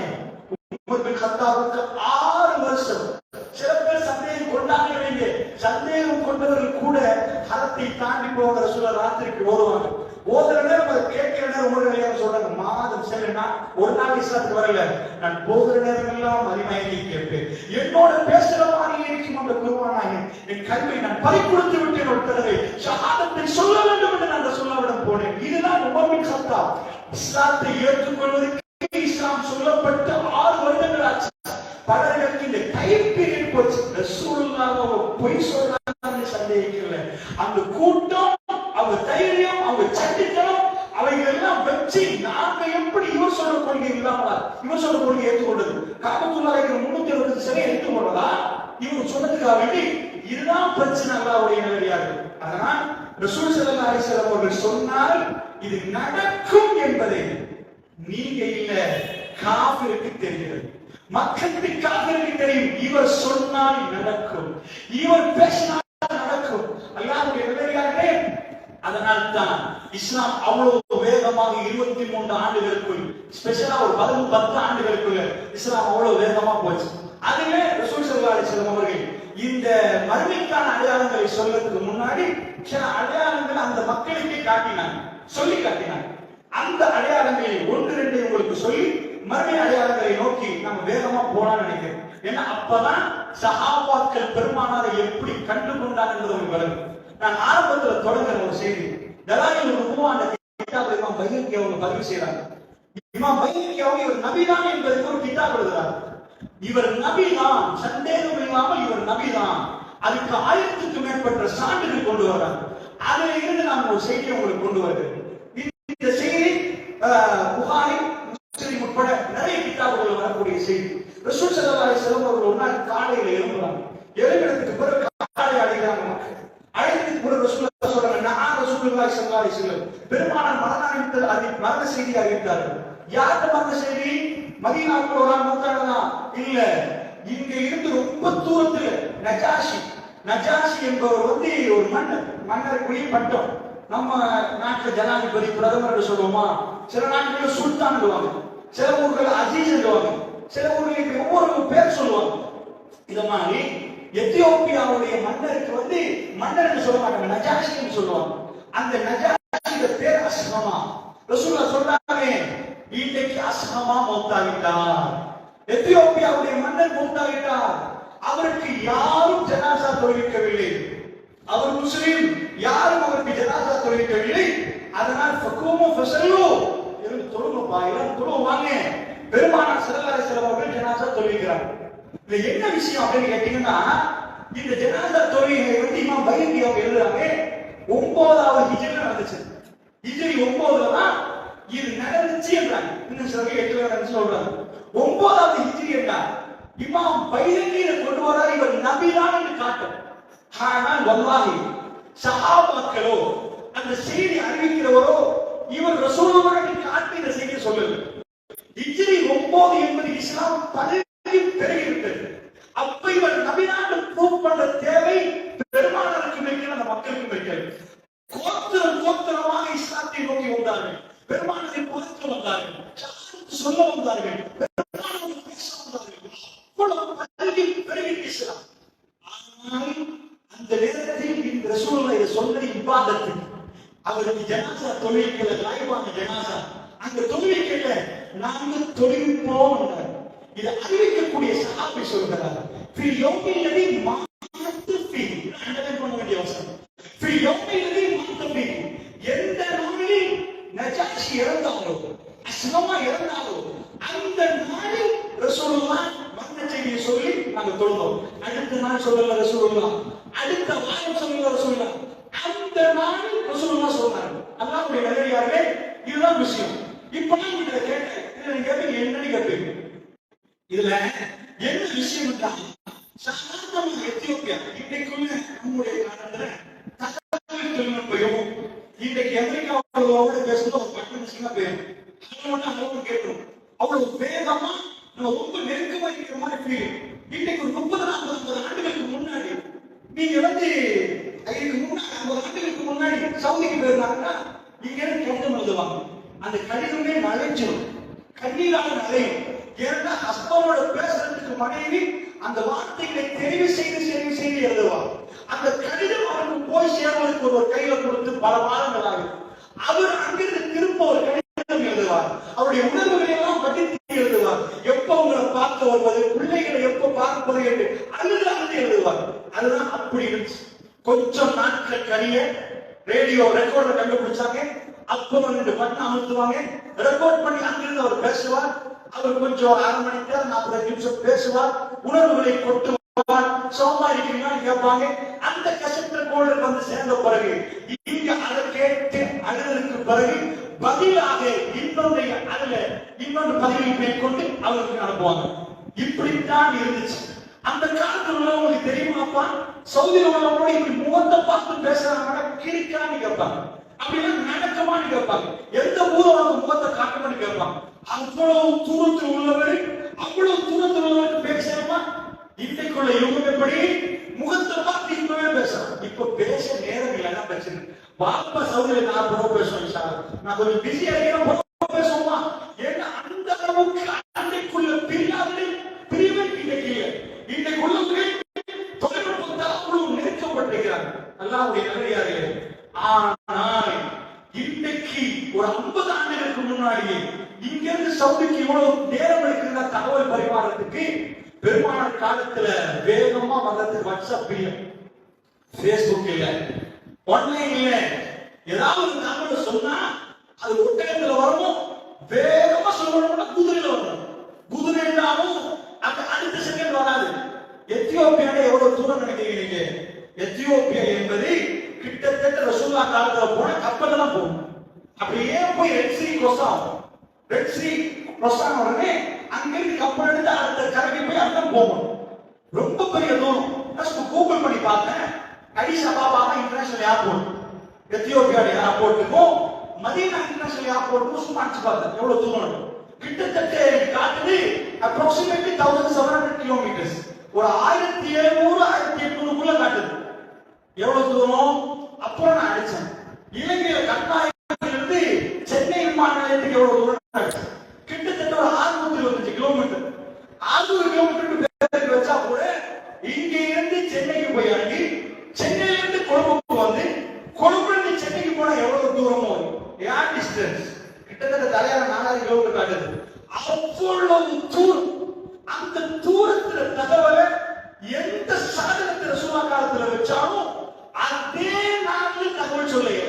உமர் பின் கத்தாபுக்கு 6 வருஷம். சில பேர் சந்தேகம் கொண்டாங்க. சந்தேகம் கொண்டவர்கள் கூட ஹரத்தை தாண்டி போக ரசூலுல்லாஹ் ராத்திரிக்கு ஓடுவாங்க. ஓதுற நேரம் அதை கேட்கிற நேரம் உமர் சொல்றாங்க, மாதம் செல்லுனா ஒரு நாள் இஸ்லாத்துக்கு வரல, நான் போகிற நேரம் எல்லாம் அறிமையை கேட்பேன், என்னோட பேசுற மாதிரி இருக்கும் அந்த குர்ஆனாக என் கல்வியை நான் பறிகொடுத்து விட்டேன், ஒரு தடவை ஷஹாதத்தை சொல்ல வேண்டும் என்று நான் ரசூலுல்லாஹ்விடம் போனேன். இதுதான் உமர் பின் கத்தாப் இஸ்லாத்தை ஏற்றுக்கொள்வதற்கு இஸ்லாம் சொல்லப்பட்ட 6 வருடங்கள் ஆச்சு. பலருக்கு இந்த கைப்பீரியட் போச்சு. ரசூலுல்லாஹ் பொய் சொல்றாங்கன்னு சந்தேகிக்கல. அந்த கூட்டம், அவங்க தைரியம், அவங்க சட்டித்தனம், அவைகள் எல்லாம் வச்சு நாங்க எப்படி இவர் சொல்ற கொள்கை இல்லாமலா இவர் சொல்ற கொள்கை ஏற்றுக்கொண்டது, காபத்துல்லாஹ் 360 சிலை ஏற்றுக்கொண்டதா இவர் சொன்னதுக்காக வேண்டி இதுதான் பிரச்சனை. அல்லாஹ்வுடைய நல்லடியார்கள். அதனால் ரசூல் ஸல்லல்லாஹு அலைஹி வஸல்லம் அவர்கள் சொன்னால் இது நடக்கும் என்பதை நீங்க இல்ல, காஃபிருக்கு தெரிகிறது, மக்களுக்கு காஃபிருக்கு தெரியும். இவர் சொன்னால் நடக்கும், இவர் பேசினால் நடக்கும். அல்லாஹ்வுடைய நல்லடியார்களே, அதனால் தான் இஸ்லாம் அவ்வளவு வேகமாக 23 ஆண்டுகளுக்குள், ஸ்பெஷலா ஒரு 10 ஆண்டுகளுக்குள்ள இஸ்லாம் அவ்வளவு வேகமா போச்சு. அதிலே ரசூல் ஸல்லல்லாஹு அலைஹி வஸல்லம் அவர்கள் இந்த மறுமைக்கான அடையாளங்களை சொல்றதுக்கு முன்னாடி சில அடையாளங்களை அந்த மக்களுக்கே காட்டினாங்க, சொல்லி காட்டினாங்க. அந்த அடையாளங்களை 1-2 உங்களுக்கு சொல்லி மறுமை அடையாளங்களை நோக்கி நம்ம வேகமா போலாம்னு நினைக்கிறேன். ஏன்னா அப்பதான் சஹாபாக்கள் பெருமானாரை எப்படி கண்டு கொண்டாங்க என்பது உங்களுக்கு. நான் ஆரம்பத்துல தொடங்குற ஒரு செய்தி, தலாயில் நுபுவா கிதாபை இமாம் பைஹக்கி அவங்க பதிவு செய்றாங்க. இமாம் பைஹக்கி அவங்க இவர் நபிதான் என்பதற்கு ஒரு கிதாப் எழுதுறாங்க. இவர் நபிதான், சந்தேகம் இல்லாமல் இவர் நபிதான். அதுக்கு 1000க்கும் மேற்பட்ட சான்றுகள் கொண்டு வர்றாங்க. அதுல இருந்து நான் ஒரு செய்தியை உங்களுக்கு கொண்டு வருகிறேன். இந்த செய்தி புகாரி, முஸ்லிம் உட்பட நிறைய கிதாபுகள் வரக்கூடிய செய்தி. ரசூல் ஸல்லல்லாஹு அலைஹி வஸல்லம் அவர்கள் ஒரு நாள் காலையில எழும்புறாங்க. எழும்பினதுக்கு பிறகு காலை அடைகிறாங்க மக்கள். அழைத்ததுக்கு பிறகு ரசூலுல்லாஹ் சொல்றாங்க, நான் ரசூலுல்லாஹி ஸல்லல்லாஹு அலைஹி வஸல்லம் பெருமானார் மரண செய்தி அறிவித்தார்கள். யாருக்கு மரண செய்தி? மதீனாவுக்கு ஒரு ஆள் மூத்தானதா இல்ல, இங்க இருந்து ரொம்ப தூரத்துல நஜாஷி என்பவர் வந்து ஒரு மன்னருக்குரிய பட்டம். நம்ம நாட்டுல ஜனாதிபதி, பிரதமர் சொல்லுவோமா, சில நாட்டுல சுல்தான் சொல்லுவாங்க, சில ஊர்கள் அஜீஸ் சொல்லுவாங்க, சில ஊர்களுக்கு ஒவ்வொரு பேர் சொல்லுவாங்க. இத மாதிரி எத்தியோப்பியாவுடைய மன்னருக்கு வந்து மன்னர் சொல்ல மாட்டாங்க, நஜாஷின்னு சொல்லுவாங்க. அந்த நஜாஷியோட பேர் அஸ்ஹமா. ரசூலுல்லாஹ் சொல்றாங்க, இன்றைக்கு அஸ்ஹமா மௌத்தாகிட்டார், எத்தியோப்பியாவுடைய மன்னர் மௌத்தாகிட்டார். அவருக்கு யாரும் ஜனாசா தொழுவிக்கவில்லை, அவர் முஸ்லிம், யாரும் அவருக்கு ஜனாசா தொழுவிக்கவில்லை. அதனால் ஃபகூமு ஃபஸல்லு, இருந்து தொழுங்கப்பா, எல்லாம் தொழுவாங்க. பெருமானார் ஸல்லல்லாஹு அலைஹி வஸல்லம் அவர்கள் ஜனாசா தொழுவிக்கிறாங்க. இது என்ன விஷயம் அப்படின்னு கேட்டீங்கன்னா, இந்த ஜனாசா தொழுகை வந்து இமாம் பைஹக்கி அவங்க எழுதுறாங்க, 9வது ஹிஜ்ரில நடந்துச்சு. ஹிஜ்ரி 9ல தான் இது நடந்துச்சு என்றாங்க. இன்னும் சில 8ல நடந்துச்சு சொல்றாங்க. 9வது ஹிஜ்ரி என்றாங்க. இமாம் பைஹக்கி கொண்டு வராரு, இவர் நபிதான் என்று காட்டும். ஆனால் வல்லாஹி சஹாபாக்களோ அந்த செய்தி அறிவிக்கிறவரோ இவர் ரசூலுல்லாஹ்வை காட்டி இந்த செய்தியை சொல்லல. ஹிஜ்ரி 9 என்பது இஸ்லாம் பல்கி பெருகிவிட்டது. அப்ப இவர் நபிதான் ப்ரூவ் பண்ற தேவை பெருமானாருக்கு வைக்கல, அந்த மக்களுக்கு வைக்கல. கோத்திரமாக இஸ்லாத்தை நோக்கி வந்தார்கள், பெருமானாரை புகழ்ந்து வந்தார்கள், சொல்ல வந்தார்கள், பெருமானாரை பேச வந்தார்கள். பெருகி இஸ்லாம். ஆனால் அந்த நேரத்தில் இந்த ரசூலுல்லாஹ் இதை சொன்னது இபாதத்து. அவருக்கு ஜனாசா தொழுவிக்கல, லாய்வான ஜனாசா அங்க தொழுவிக்கல, நாங்க தொழுவிப்போம். இதை அறிவிக்கக்கூடிய சஹாபி சொல்கிறார், ஃபி யௌமில்லதி மாத்து ஃபீ, அண்டர்லைன் பண்ண வேண்டிய அவசியம். ஃபி யௌமில்லதி மாத்து ஃபீ, எந்த நாளில் நஜாஷி இறந்தாரோ, அஸ்லமா இறந்தாரோ, அந்த நாளில் ரசூலுல்லாஹ் மரண செய்தியை சொல்லி நாங்க தொழுதோம். அடுத்த நாள் சொல்லல ரசூலுல்லாஹ், அடுத்த வாரம் சொல்லல ரசூலுல்லாஹ், அந்த நாளில் ரசூலுல்லாஹ் சொன்னாங்க. அல்லாஹ்வுடைய நல்லடியார்களே, இதுதான் விஷயம். இப்ப நான் இத கேட்டேன், நீங்க கேப்பீங்க என்னன்னு கேப்பீங்க. இதுல என்ன விஷயம் தான், சாதாரண எத்தியோப்பியா இன்றைக்குள்ள நம்முடைய காலத்துல தகவல் தொழில்நுட்பம் இன்றைக்கு அமெரிக்காவோட பேசுறது ஒரு 10 நிமிஷம் பேரும் அவ்வளவு கேட்கிறோம். அவ்வளவு வேகமா நம்ம ரொம்ப நெருக்கமா இருக்கிற மாதிரி ஃபீல். இன்னைக்கு ஒரு 30-40 ஆண்டுகளுக்கு முன்னாடி நீங்க வந்து 50 ஆண்டுகளுக்கு முன்னாடி சவுதிக்கு போயிருந்தாங்கன்னா இங்க இருந்து கடிதம் எழுதுவாங்க. அந்த கடிதமே நலைஞ்சிடும், கண்ணீராக நலையும். ஏன்னா ஹஸ்பண்டோட பேசுறதுக்கு மனைவி அந்த வார்த்தைகளை தெரிவு செய்து எழுதுவாங்க. அந்த கடிதம் அவருக்கு போய் சேர்வதற்கு ஒரு கையில கொடுத்து பல மாதங்கள் ஆகும். அவர் அங்கிருந்து திரும்ப ஒரு கடிதம் எழுதுவார். அவருடைய உணர்வுகளை எல்லாம் படித்து எழுதுவார். எப்ப உங்களை பார்க்க வருவது, பிள்ளைகளை எப்ப பார்ப்பது என்று அழுது எழுதுவார். அதுதான் அப்படி இருந்துச்சு. கொஞ்சம் நாட்கள் கழிய ரேடியோ ரெக்கார்டர் கண்டுபிடிச்சாங்க. அப்ப ரெண்டு பட்டன் அமுத்துவாங்க, ரெக்கார்ட் பண்ணி அங்கிருந்து அவர் பேசுவார். அவர் கொஞ்சம் அரை மணி நேரம் 40 நிமிஷம் பேசுவார். உணர்வுகளை கொட்டுவார். சோமா இருக்கீங்கன்னு கேட்பாங்க. அந்த கசெட் ரெக்கார்டர் வந்து சேர்ந்த பிறகு இங்க அதை கேட்டு அழுதலுக்கு பிறகு பதிலாக இன்னொரு பதிவை மேற்கொண்டு அவருக்கு அனுப்புவாங்க. இப்படித்தான் இருந்துச்சு. அந்த காலத்துல உள்ளவங்களுக்கு தெரியுமாப்பா, சவுதியில் உள்ளவங்களோட இப்படி முகத்தை பார்த்து பேசுறாங்க, கிரிக்கான்னு கேட்பாங்க. அப்படிலாம் நடக்கமான்னு கேட்பாங்க. எந்த ஊரோட முகத்தை காட்டமான்னு கேட்பாங்க. அவ்வளவு தூரத்தில் உள்ளவரை அவ்வளவு தூரத்தில் உள்ளவருக்கு பேசணுமா? இன்னைக்குள்ள யுகம் எப்படி முகத்தை பார்த்து இப்பவே பேசலாம். இப்ப பேச நேரம் இல்லைன்னா பிரச்சனை. பாப்பா சவுதியில நான் போக பேசுவேன் சார், நான் கொஞ்சம் பிஸியா இருக்கிறேன் பேசுவோமா? ஏன்னா அந்த அளவுக்கு அன்னைக்குள்ள பிரிவை இன்னைக்குள்ளவர்கள் தொழில்நுட்பத்தால் அவ்வளவு நெருக்கப்பட்டிருக்கிறாங்க. அல்லாஹ்வுடைய நல்லடியார்களே, ஆனால் இன்றைக்கு ஒரு 50 ஆண்டுகளுக்கு முன்னாடியே இங்கிருந்து சவுதிக்கு இவ்வளவு நேரம் எடுக்கிற தகவல் பரிமாறத்துக்கு பெருமானார் காலத்துல வேகமா வர்றதுக்கு வாட்ஸ்அப் இல்ல, பேஸ்புக் இல்ல, ஆன்லைன் இல்ல. ஏதாவது தகவல் சொன்னா அது ஒட்டகத்துல வரணும், வேகமா சொல்லணும்னா குதிரையில வரணும். குதிரை இல்லாமல் அந்த அடுத்த செகண்ட் வராது. எத்தியோப்பியால எவ்வளவு தூரம் நினைக்கிறீங்க? எத்தியோப்பியா என்பது கிட்டத்தட்ட ரசூலுல்லாஹ் காலத்துல போன கப்பல் தான் போகும். அப்படியே போய் ரெட் சி கிராஸ் ஆகும். ரெட் சி கிராஸ் ஆன உடனே அங்கிருந்து கப்பல் எடுத்து அடுத்த கரைக்கு போய் அங்க போகணும். ரொம்ப பெரிய தூரம். கூகுள் பண்ணி பார்த்தேன், அடிஸ் அபாபா இன்டர்நேஷனல் ஏர்போர்ட், எத்தியோப்பியாவுடைய ஏர்போர்ட்டுக்கும் மதீனா இன்டர்நேஷனல் ஏர்போர்ட்டுக்கும் சும்மா அடிச்சு பார்த்தேன் எவ்வளவு தூரம். கிட்டத்தட்ட காட்டுது approximately 1700 kilometers. ஒரு 1700 1800 காட்டுது. எவ்வளவு தூரம்? அப்புறம் நான் அடிச்சேன், இலங்கையில கட்டாயிலிருந்து சென்னை விமான நிலையத்துக்கு எவ்வளவு தூரம்? கிட்டத்தட்ட ஒரு 625 கிலோமீட்டர். 600 கிலோமீட்டர் வச்சா கூட இங்க இருந்து சென்னைக்கு போய் இறங்கி சென்னையில இருந்து கொழும்புக்கு வந்து கொழும்புல இருந்து சென்னைக்கு போனா எவ்வளவு தூரமோ ஏர் டிஸ்டன்ஸ் கிட்டத்தட்ட தலையால 4000 கிலோமீட்டர் காட்டுது. அவ்வளவு தூரம். அந்த தூரத்துல தகவலை எந்த சாதனத்துல சும்மா காலத்துல வச்சாலும் அதே நாளில் தகவல் சொல்லுங்க.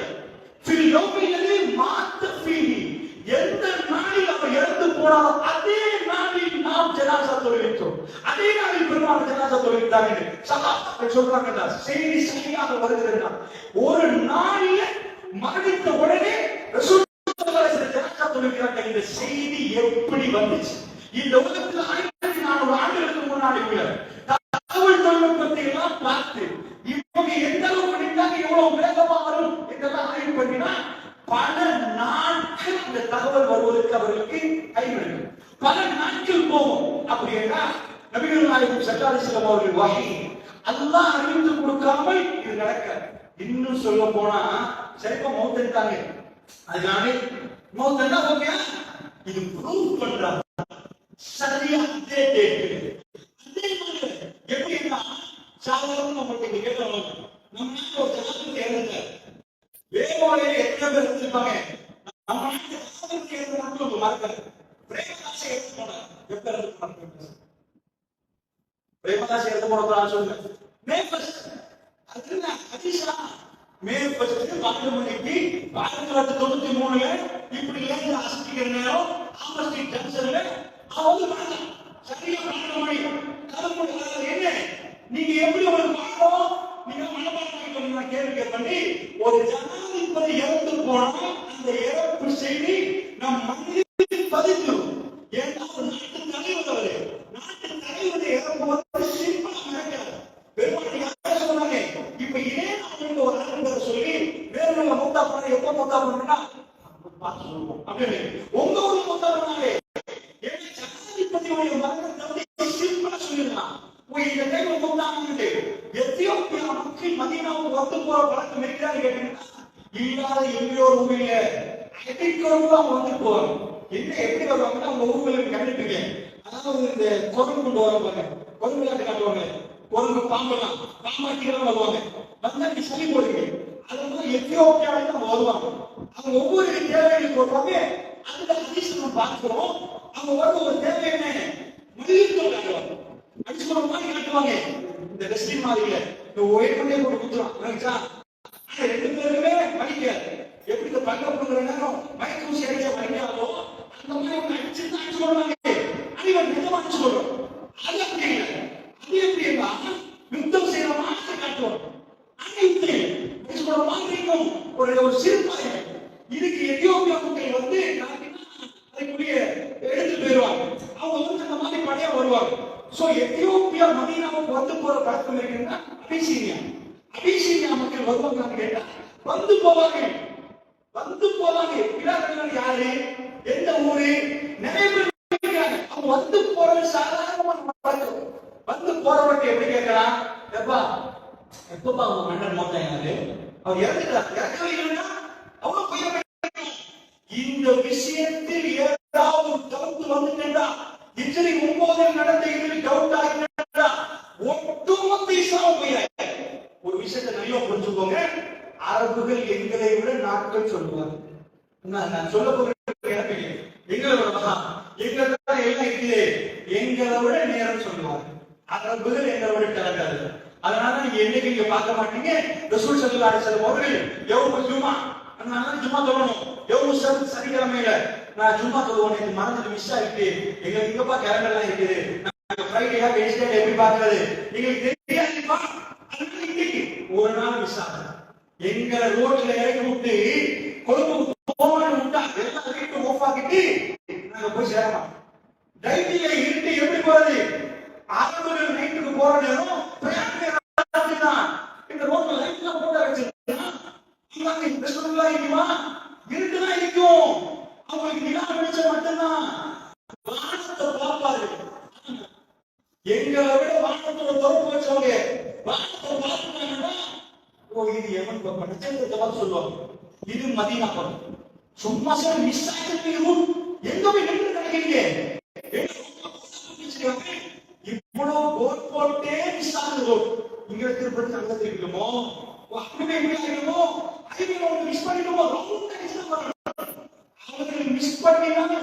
எந்த நாளில் அவர் இறந்து போனாலும் அதே நாளில் நாம் ஜனாசா தொழுகின்றோம். அதே நாளில் பெருமாள் ஜனாசா தொழுகின்றார்கள். சஹாபாக்கள் சொல்றாங்க, செய்தி சரியாக வருகிறது. ஒரு நாளில் மரணித்த உடனே இந்த செய்தி எப்படி வந்துச்சு? இந்த உலகத்தில் 1400 ஆண்டுகளுக்கு முன்னாடி உள்ள தகவல் தொழில்நுட்பத்தை எல்லாம் பார்த்து இவங்க எந்த அளவுக்கு நின்றாங்க, எவ்வளவு வேகமா வரும் இதெல்லாம் ஆய்வு பண்ணினா பல நாட்கள் இந்த தகவல் வருவதற்கு அவர்களுக்கு கைவிடுங்க. பல நாட்கள் போகும். அப்படின்னா நபிகள் நாயகம் ஸல்லல்லாஹு அலைஹி வஸல்லம் அவர்கள் வஹி அல்லாஹ் அறிவித்து கொடுக்காமல் இது நடக்காது. இன்னும் சொல்ல போனா சரிப்பா மௌத்தன்ட்டாங்க, அதனால மௌத்தன்னா ஓகே, இது ப்ரூவ் பண்றாங்க சரியா அதே டேட். அதே மாதிரி எப்படின்னா சாதாரண நம்மளுக்கு கேட்கலாம், நம்ம நாட்டில் ஒரு ஜனாதிபதி இறந்தார், வேகோலையில எத்தனை பேர் இருந்திருப்பாங்க? நம்ம நாட்டு ஜனாதிபதி இறந்த நாட்கள் மறக்காது. பிரேமதாஸ் இறந்து போனார், எப்ப இறந்து போனார்? பிரேமதாஸ் இறந்து போன சொல்லுங்க, மே 1 அது அதிசா மே 1 12 மணிக்கு 1993 இப்படி இருந்து அசத்திக்கிற நேரம் ஆமஸ்டி ஜங்ஷன்ல அவங்க வரலாம். சரியா 12 மணி கலமுடி. என்ன நீங்க எப்படி ஒரு பாடம் நீங்க மனப்பாடம் கேள்வி பண்ணி ஒரு ஜனாதிபதி இறந்து போனா அந்த இறப்பு செய்தி நம் மனதில் பதிந்துடும். ஏன்னா ஒரு நாட்டு தலைவர், நாட்டு தலைவர் இறப்புவது சிம்பிளா நடக்காது. பெருமாள் சொன்னாங்க, இப்ப ஏன் அவங்க ஒரு ஆளுநர் சொல்லி வேற மூத்தா பண்ண எப்ப மூத்தா பண்ணா அப்படின்னு உங்க ஊர் மூத்தா பண்ணாங்க. ஜனாதிபதியுடைய மரணத்தை சிம்பிளா சொல்லிடலாம். இந்த டைம் மூத்தாங்க. எத்தியோப்பியா மக்கள் மதீனாவுக்கு வந்து போற பழக்கம் இருக்கிறான்னு கேட்டீங்கன்னா இல்லாத எங்கேயோ ஒரு ஊரில் அடிக்கொருவா அவங்க வந்து போவாங்க. என்ன எப்படி வருவாங்கன்னா அவங்க ஊர்களுக்கு கண்டுபிடிக்க, அதாவது இந்த குரங்கு கொண்டு வருவாங்க, குரங்கு விளையாட்டு காட்டுவாங்க, குரங்கு பாம்பெல்லாம் பாம்பாட்டிகள் வருவாங்க. வந்தா நீ சளி போடுங்க. அது மாதிரி எத்தியோப்பியாவில தான் வருவாங்க. அவங்க ஒவ்வொரு தேவைகளுக்கு வருவாங்க. அந்த ஹதீஸ் நம்ம பார்க்கிறோம். அவங்க வர ஒரு தேவை என்ன, மல்லித்தூள் காட்டுவாங்க, அடிச்சுக்கிற மாதிரி காட்டுவாங்க. இந்த ரெஸ்லிங் மாதிரில இந்த ஒயிட் பண்ணே போட்டு குத்துறான். ரெண்டு பேருமே மலிக்காது. எப்படி இந்த பங்க போடுற நேரம் மயக்க ஊசி அடிச்சா மலிக்காதோ அந்த மாதிரி அவங்க அடிச்சு சொல்றாங்க. அடிவன் நிஜமா அடிச்சு சொல்றோம். அது அப்படி இல்லை. அது எப்படின்னா யுத்தம் செய்யற மாதிரி காட்டுவோம். ஒரு சிறுபாய் இதுக்கு எத்தியோப்பியா மக்கள் வந்து அதுக்குரிய எடுத்து போயிருவாங்க. அவங்க வந்து அந்த மாதிரி படையா வருவாங்க. சோ எத்தியோப்பியா மதீனாவுக்கு வந்து போற பழக்கம் இருக்குன்னா அபிசீனியா மக்கள் வருவாங்கன்னு கேட்டா வந்து போவாங்க. யாரு, எந்த ஊரு, நிறைய பேர் அவங்க வந்து போறது சாதாரணமான பழக்கம். வந்து போறவங்க எப்படி கேட்கலாம், எப்பப்பா அவங்க மன்னர் மோட்டாங்க, அவர் இறக்கவே அவ்வளவு. இந்த விஷயத்தில் ஏதாவது டவுட் வந்துட்டா, ஹிஜ்ரி 9 நடந்த இதில் டவுட் ஆகிட்டா ஒட்டுமொத்த இஸ்லாம் போயிடாது. ஒரு விஷயத்தை நல்லா புரிஞ்சுக்கோங்க. அரபுகள் எங்களை விட நாட்கள் சொல்லுவாங்க. நான் சொல்ல போறேன், எங்களை எல்லாம் இருக்குது, எங்களை விட நேரம் சொல்லுவாங்க. அரபுகள் எங்களை விட கலக்காது. அதனால நீங்க என்னைக்கு இங்க பார்க்க மாட்டீங்க. ரசூல் ஸல்லல்லாஹு அலைஹி வஸல்லம் அவர்கள் யௌமுல் ஜும்ஆ, அதனால ஜும்ஆ தொழணும். யௌமுல் சப்த், சனிக்கிழமையில நான் ஜும்ஆ தொழுவேன். எனக்கு மறந்துட்டு மிஸ் ஆயிட்டு, எங்களுக்கு இங்கப்பா கேலண்டர்லாம் இருக்குது, நாங்க ஃப்ரைடேயா வெட்னஸ்டே எப்படி பார்க்கிறது எங்களுக்கு தெரியாதுப்பா. அதனால இன்னைக்கு ஒரு நாள் மிஸ் ஆகுது. எங்க ரோட்ல இறக்கி விட்டு கொழும்புக்கு போகணும்னு விட்டா எல்லா வீட்டும் ஆஃப் ஆக்கிட்டு நாங்க போய் சேரலாம். டைட்டில இருட்டு எப்படி போறது? ஆரம்பத்தில் நைட்டுக்கு போற நேரம் இந்த ரோட்ல லைட்லாம் போட வச்சிருக்காங்க. இருட்டுதான் இருக்கும். அவங்களுக்கு நிலா வெளிச்சம் மட்டும்தான். வானத்தை பார்ப்பாரு. எங்களை விட வானத்தோட பொறுப்பு வச்சவங்க வானத்தை பார்த்துட்டாங்கன்னா, ஓ இது எவன் நட்சத்திரத்தை பார்த்து சொல்லுவாங்க, இது மதீனா படம். சும்மா சார் மிஸ் ஆகிட்டு எங்க போய் நின்று கிடைக்கிறீங்க? இவ்வளவு போட் போட்டே மிஸ் ஆகுது. இங்க திருப்பதி அங்க திருப்பிடுமோ, மிஸ் பண்ணிடுமோ, அவங்களுக்கு மிஸ் பண்ணினாலே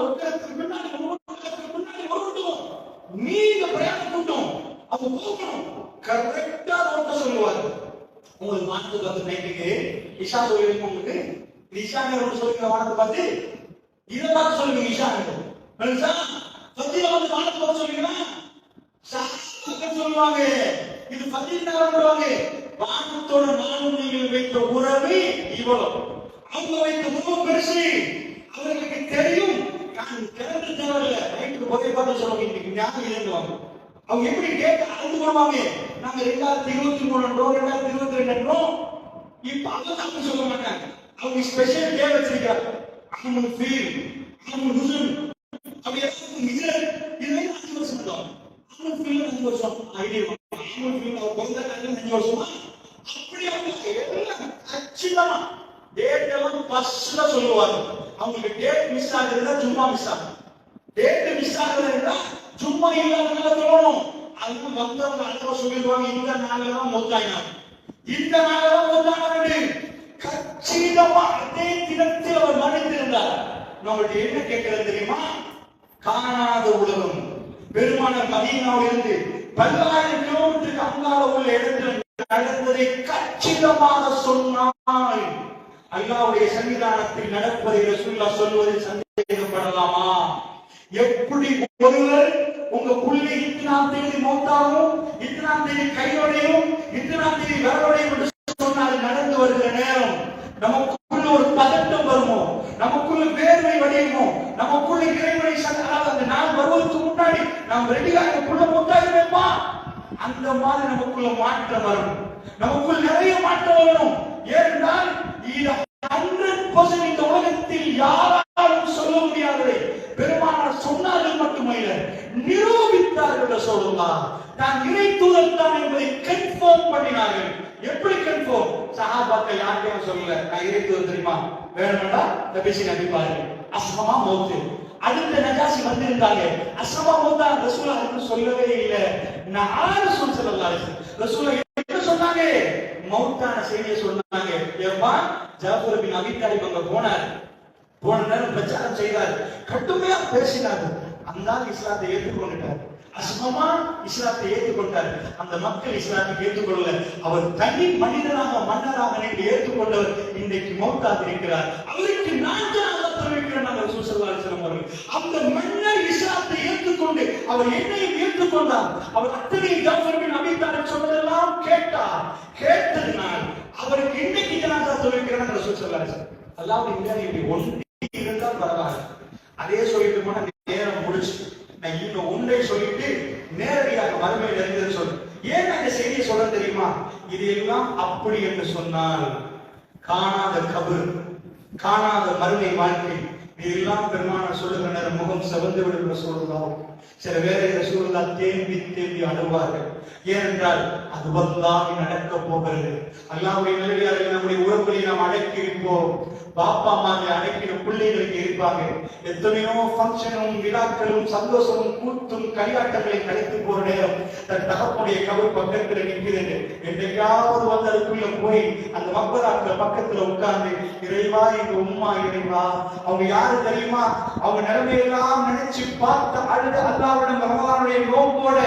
ஒருத்தருக்கு பின்னாடி வரட்டும். நீங்க பிரயாணம் கூட்டம் அவங்க போகணும். கரெக்டா ரோட்ட சொல்லுவாங்க. உங்களுக்கு வானத்தை பார்த்து நைட்டுக்கு இஷா சொல்லுவீங்க. உங்களுக்கு இஷா நேரம் சொல்லுங்க. வானத்தை பார்த்து இதை பார்த்து சொல்லுங்க. இஷா நேரம் பத்தியில வந்து வானத்தை பார்த்து சொல்லுவீங்கன்னா சொல்லுவாங்க. இது பத்தியில் நேரம். வானத்தோட நானும் நீங்கள் வைத்த உறவு இவ்வளவு, அவங்க வைத்த உறவு பெருசு. அவர்களுக்கு தெரியும். கிளம்பு தேவையில்ல. நைட்டுக்கு போதை பார்த்து சொல்லுவாங்க. இன்னைக்கு ஞாபகம் இழந்துவாங்க. அவங்க எப்படி கேட்டு அழைத்து கொள்வாங்க. நாங்க 2023 என்றோம் 2022 என்றோம். இப்ப அவங்க சொல்ல மாட்டாங்க. அவங்க ஸ்பெஷல் டே வச்சிருக்காங்க. அவங்க ஃபீல், அவங்க ஹுசன், அவங்க இதுல 5 வருஷம் தான். அவங்க ஃபீல் 5 வருஷம் ஐடியா. அவங்க ஃபீல் அவங்க பிறந்த காலம் 5 வருஷமா. அப்படி அவங்க கச்சிதமா டேட் எல்லாம் ஃபர்ஸ்ட்ல சொல்லுவாங்க. அவங்களுக்கு டேட் மிஸ் ஆகுதுன்னா ஜும்மா மிஸ் ஆகும். டேட் மிஸ் ஆகுதுன்னா ஜும்மா இல்லாதனால சொல்லணும். அதுக்கு வந்தவங்க அழகா சொல்லிடுவாங்க. இந்த நாளெல்லாம் மொத்தாயினாங்க, இந்த நாளெல்லாம் மொத்தானது கச்சிதமா அதே தினத்தில் அவர் மன்னித்திருந்தார். நம்மளுக்கு என்ன கேட்கிறது தெரியுமா? காணாத உலகம். பெருமானார் மதீனாவில் இருந்து 10,000 கிலோமீட்டருக்கு அங்கால உள்ள இடத்தில் நடந்ததை கச்சிதமாக சொன்னால் அல்லாஹ்வுடைய சன்னிதானத்தில் நடப்பதை ரசூலுல்லாஹ் சொல்வதில் சந்தேகப்படலாமா? எப்படி ஒருவர் உங்க புள்ளி இத்தனாம் தேதி மௌத்தாகும், இத்தனாம் தேதி கையோடையும், இத்தனாம் தேதி விரலோடையும் என்று சொன்னால் நடந்து வருகிற நேரம் நமக்குள்ள ஒரு பதட்டம் வருமோ, நமக்குள்ள வேர்வை வடியுமோ, நமக்குள்ள இறைவனை அந்த நாள் வருவதற்கு முன்னாடி நாம் ரெடியாக புள்ள மௌத்தாகிடுமா? அந்த மாதிரி நமக்குள்ள மாற்றம் வரும். நமக்குள் நிறைய மாற்றம் வரணும். ஏனென்றால் 100% இந்த உலகத்தில் யாராலும் சொல்ல முடியாததை பெருமானார் சொன்னார்கள் மட்டுமல்ல, நிரூபித்தார்கள். சொல்லலாம் நான் இறை தூதர் தான் என்பதை கன்ஃபார்ம் பண்ணினார்கள். எப்படி கன்ஃபார்ம்? சஹாபாக்கள் யாருக்கும் சொல்லல நான் இறை தூதர் தெரியுமா, வேணும்டா நபிசி நபி பாருங்க. அஸ்மா மௌத். அடுத்த நஜாசி வந்திருந்தாங்க. அஸ்மா மௌத்தா ரசூலுல்லாஹ் சொல்லவே இல்லை. நான் ரசூல் ஸல்லல்லாஹு அலைஹி வஸல்லம் ரசூலுல்லாஹ் என்ன சொன்னாங்க? மௌத்தான செய்தியை சொன்னாங்க. ஏப்பா ஜாஃபர் பின் அபி தாலிப் அங்க போனார், போன நேரம் பிரச்சாரம் செய்தார், கடுமையா பேசினார். அந்த இஸ்லாத்தை ஏற்றுக்கொண்டார், அசுமமா இஸ்லாத்தை ஏற்றுக்கொண்டார். அந்த மக்கள் இஸ்லாத்தை ஏற்றுக்கொள்ள அவர் தனி மனிதனாக மன்னராக நீங்கள் ஏற்றுக்கொண்டவர் இன்றைக்கு மௌத்தாக இருக்கிறார். அவருக்கு நான் தான் தெரிவிக்கிறேன். அந்த மன்னர் இஸ்லாத்தை ஏற்றுக்கொண்டு அவர் என்னையும் ஏற்றுக்கொண்டார். அவர் அத்தனை ஜாஃபர் பின் அபி தாலிப் சொன்னதெல்லாம் கேட்டார். கேட்டதினால் அவருக்கு இன்னைக்கு ஜனாஸா தெரிவிக்கிறேன் ரசூல் ஸல்லல்லாஹு அலைஹி வஸல்லம். அல்லாஹ் இப்படி ஒன்று இருந்தால் பரவாயில்லை. அதே சொல்லிட்டு போன நேரம் முடிச்சு நான் இன்னும் ஒன்றை சொல்லிட்டு நேரடியாக மறுமையில் இருந்தது சொல்லு. ஏன் அந்த செய்தியை சொல்ல தெரியுமா? இது எல்லாம் அப்படி என்று சொன்னால் காணாத கபர், காணாத மறுமை வாழ்க்கை, இதெல்லாம் பெருமானார் சொல்லுகிற நேரம் முகம் செவந்து விடுகிற சூழலாகும். சில வேற சூழலா தேம்பி தேம்பி அழுவார்கள். ஏனென்றால் அது வல்லாஹி நடக்க போகிறது. அல்லாஹ்வுடைய நல்லடியார்கள் நம்முடைய உறவுகளை நாம் அடக்கி இருப்போம். பாப்பா அம்மாவை அடக்கிற பிள்ளைகளுக்கு இருப்பாங்க. எத்தனையோ ஃபங்க்ஷனும் விழாக்களும் சந்தோஷமும் கூத்தும் களியாட்டங்களை கலைத்து போற நேரம் தன் தகப்பனுடைய கவர் பக்கத்துல நிற்கிறது. என்றைக்காவது வந்து அதுக்குள்ள போய் அந்த மக்களாக்கள் பக்கத்துல உட்கார்ந்து இறைவா எங்க உம்மா இறைவா, அவங்க யாரு தெரியுமா, அவங்க நிலைமையெல்லாம் நினைச்சு பார்த்து அழுத அல்லாஹ்விடம் ரமலானுடைய நோம்போட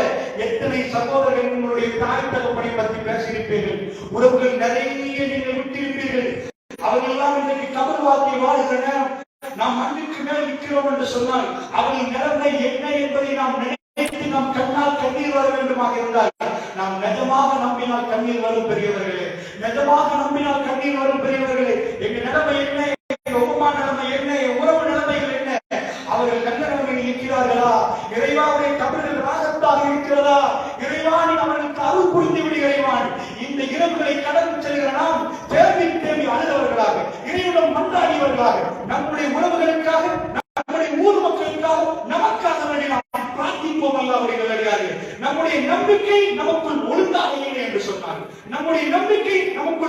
எத்தனை சகோதரர்கள் உங்களுடைய தாய் தகப்பனை பற்றி பேசியிருப்பீர்கள். உறவுகள் நிறைய நீங்கள் விட்டிருப்பீர்கள். அவர்களெல்லாம் இன்றைக்கு கபர் வாழ்க்கை வாழ்கிற நேரம் நாம் மண்ணுக்கு மேல் நிற்கிறோம் என்று சொன்னால் அவர்கள் நிலைமை என்ன என்பதை நாம் நினைத்து நாம் கண்ணால் கண்ணீர் வர வேண்டுமாக இருந்தால் நாம் நிஜமாக நம்பினால் கண்ணீர் வரும் பெரியவர்களே, நிஜமாக நம்பினால் கண்ணீர் வரும் பெரியவர்களே. எங்க நிலைமை என்ன, எங்க உமா நிலைமை என்ன, உறவு நிலைமைகள் என்ன, அவர்கள் கண்ண நிலைமையில் இருக்கிறார்களா, இறைவாவுடைய கபர்கள் ராகத்தாக இருக்கிறதா, இறைவான் அவர்களுக்கு அருள் புரிந்து விடுகிறான். இந்த இரவுகளை கடந்து செல்கிற நாம் தேவி தேவி அழுதவர்களாக, இறைவனும் மன்றாடியவர்களாக, நம்முடைய உறவுகளுக்காக, நம்முடைய ஊர் மக்களுக்காக, நமக்காக வேண்டி நாம் பிரார்த்திப்போம். அல்லாஹ்வுடைய நல்லடியார்களே, நம்முடைய நம்பிக்கை நமக்குள் ஒழுங்காக இல்லை என்று சொன்னார், நம்முடைய நம்பிக்கை நமக்குள்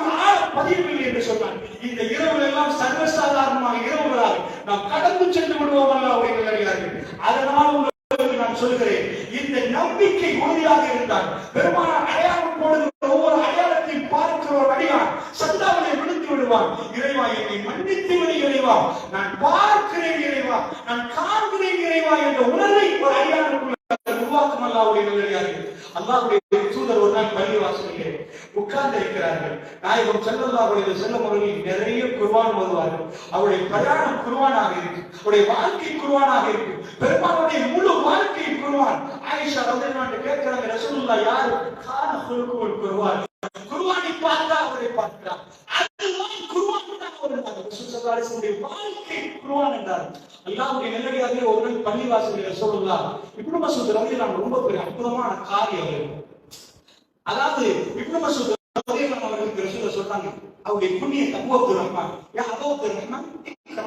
பதியவில்லை என்று சொன்னார். இந்த இரவுகள் எல்லாம் சர்வசாதாரணமாக இரவுகளாக நாம் கடந்து சென்று விடுவோம். அல்லாஹ்வுடைய நல்லடியார்களே, அதனால் நான் சொல்கிறேன், இந்த நம்பிக்கை உறுதியாக இருந்தால் பெருமானார் அடையாளம் போடுகிற ஒவ்வொரு அடையாளத்தையும் பார்க்கிற ஒரு அடியான் சந்தாவிலே விழுந்து விடுவான். இறைவா என்னை மன்னித்து விடு இறைவா, நான் பார்க்கிறேன் இறைவா, நான் காண்கிறேன் இறைவா என்ற உணர்வை ஒரு அடியானுக்குள்ள உருவாக்கும். அல்லாஹ்வுடைய நல்லடியார்களே, அல்லாஹ்வுடைய தூதர் ஒரு நாள் பள்ளிவாசலிலே உட்கார்ந்து இருக்கிறார்கள். நாயகம் ஸல்லல்லாஹு அலைஹி வஸல்லம் அவர்கள் நிறைய குர்ஆன் ஓதுவார்கள். அவருடைய பிரயாணம் குர்ஆனாக இருக்கு, அவருடைய வாழ்க்கை குர்ஆனாக இருக்கு, பெருமானுடைய முழு வாழ்க்கை குர்ஆன். ஆயிஷா ரலியல்லாஹு அன்ஹா கேட்கிறாங்க, ரசூலுல்லாஹ் யார் கான குல்குல் குர்ஆன், குர்ஆனை பார்த்தா அவரை பார்க்கிறார். அதுதான் குர்ஆன் தான் அவருடைய ரசூல் ஸல்லல்லாஹு அலைஹி வஸல்லம் வாழ்க்கை குர்ஆன் என்றார். அல்லாஹ்வுடைய நல்லடியார்களே, ஒரு நாள் பள்ளிவாசலில் ரசூலுல்லாஹ் இப்னு மஸ்ஊத் ரலியல்லாஹு ரொம்ப பெரிய அற்புதமான காரியம். அதாவது இப்னு மஸ்ஊத் ரலியல்லாஹு அவர்களுக்கு ரசூல் சொல்றாங்க, அவருடைய குனியத் அபூ அப்துர் ரஹ்மான், யா அபூ அப்துர் ரஹ்மான் இக்ரா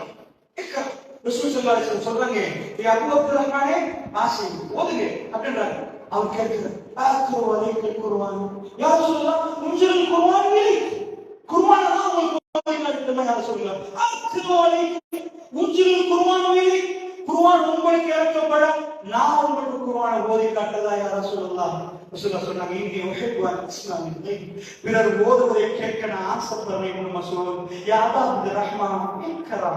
இக்ரா. ரசூல் ஸல்லல்லாஹு அலைஹி வஸல்லம் சொல்றாங்க, யா அபூ அப்துர் ரஹ்மானே வாசி ஓதுங்க அப்படின்றாங்க. அவர் கேட்கிறார், ஆக்ரோ அலைக்கல் குர்ஆன் யா ரசூலுல்லாஹ் முன்சில் குர்ஆன் இல்லை, குர்ஆன் தான் உங்களுக்கு ஓதுங்க யா ரசூலுல்லாஹ். ஆக்ரோ அலைக்கல் முன்சில் குர்ஆன் இல்லை, குர்ஆன் உங்களுக்கு இறக்கப்பட நான் உங்களுக்கு குர்ஆனை ஓதி காட்டதா யா ரசூலுல்லாஹ். ரசூலுல்லாஹ் சொன்னாங்க, இன்னி உஹிப்பு அன் இஸ்லாமி தைப், பிறர் ஓதுவதை கேட்க நான் ஆசைப்படுறேன். இப்னு மஸ்ஊத், யா அபூ அப்துர் ரஹ்மான் இக்ரா,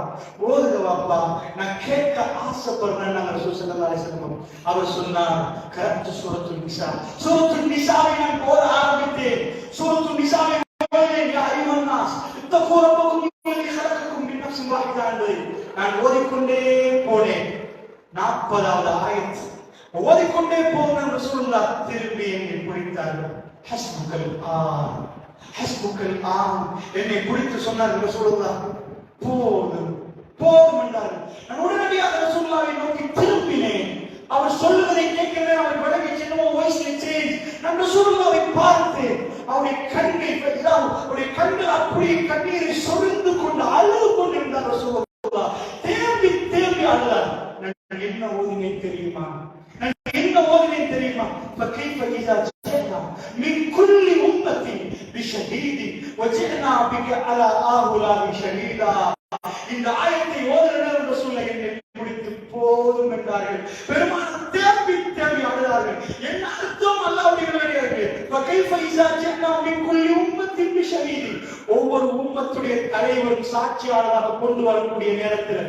ஓதுங்க வாப்பா, நான் கேட்க ஆசைப்படுறேன். ரசூல் ஸல்லல்லாஹு அலைஹி வஸல்லம் அவர் சொன்னார், கரத்து சூரத்துல் நிசா, சூரத்துல் நிசாவை நான் ஓத ஆரம்பித்தேன். சூரத்துல் நிசாவை ஓதினேன், யா அய்யுஹன் நாஸ் இத்தகூ ரப்பக்கும் அல்லதி ஹலகக்கும் மின் நஃப்ஸின் வாஹிதா என்பதை நான் ஓதிக்கொண்டே போனேன். 40வது ஆயத் ஓதிக்கொண்டே போனேன். ரசூலுல்லாஹ் திரும்பி என்னை பிடித்தார்கள். ஹஸ்புக்கல் ஆன், ஹஸ்புக்கல் ஆன், என்னை பிடித்து சொன்னார் ரசூலுல்லாஹ், போதும் போதும் என்றார்கள். நான் உடனடியாக ரசூலுல்லாஹை நோக்கி திரும்பினேன். அவர் சொல்லுவதை கேட்கிறேன். அவர் விலகி சென்னோ வாய்ஸ்ல சேஞ்ச். நான் ரசூலுல்லாஹை பார்த்தேன். அவருடைய கண்கள் அப்படியே கண்ணீரை சொரிந்து கொண்டு அழுது கொண்டிருந்தார். ரசூலுல்லாஹ் தேம்பி தேம்பி அழுதார். நான் என்ன ஓதினேன் தெரியுமா, நான் என்ன ஓதினேன் தெரியுமா, فكيف إذا جئنا من كل أمة بشهيد وجئنا بك على هؤلاء شهيدا. இந்த ஆயத்தை ஓதுகிற ரசூலுல்லாஹ் என்னை பிடித்து போதும் என்றார்கள். பெருமானார் தேம்பி அழுதார்கள். என்ன அர்த்தம்? அல்லாஹ்வுடைய நல்லடியார்களே, فكيف إذا جئنا من كل أمة உம்மத்தின் ஷஹீத், ஒவ்வொரு உம்மத்துடைய தலைவரும் சாட்சியாளராக கொண்டு வரக்கூடிய நேரத்தில்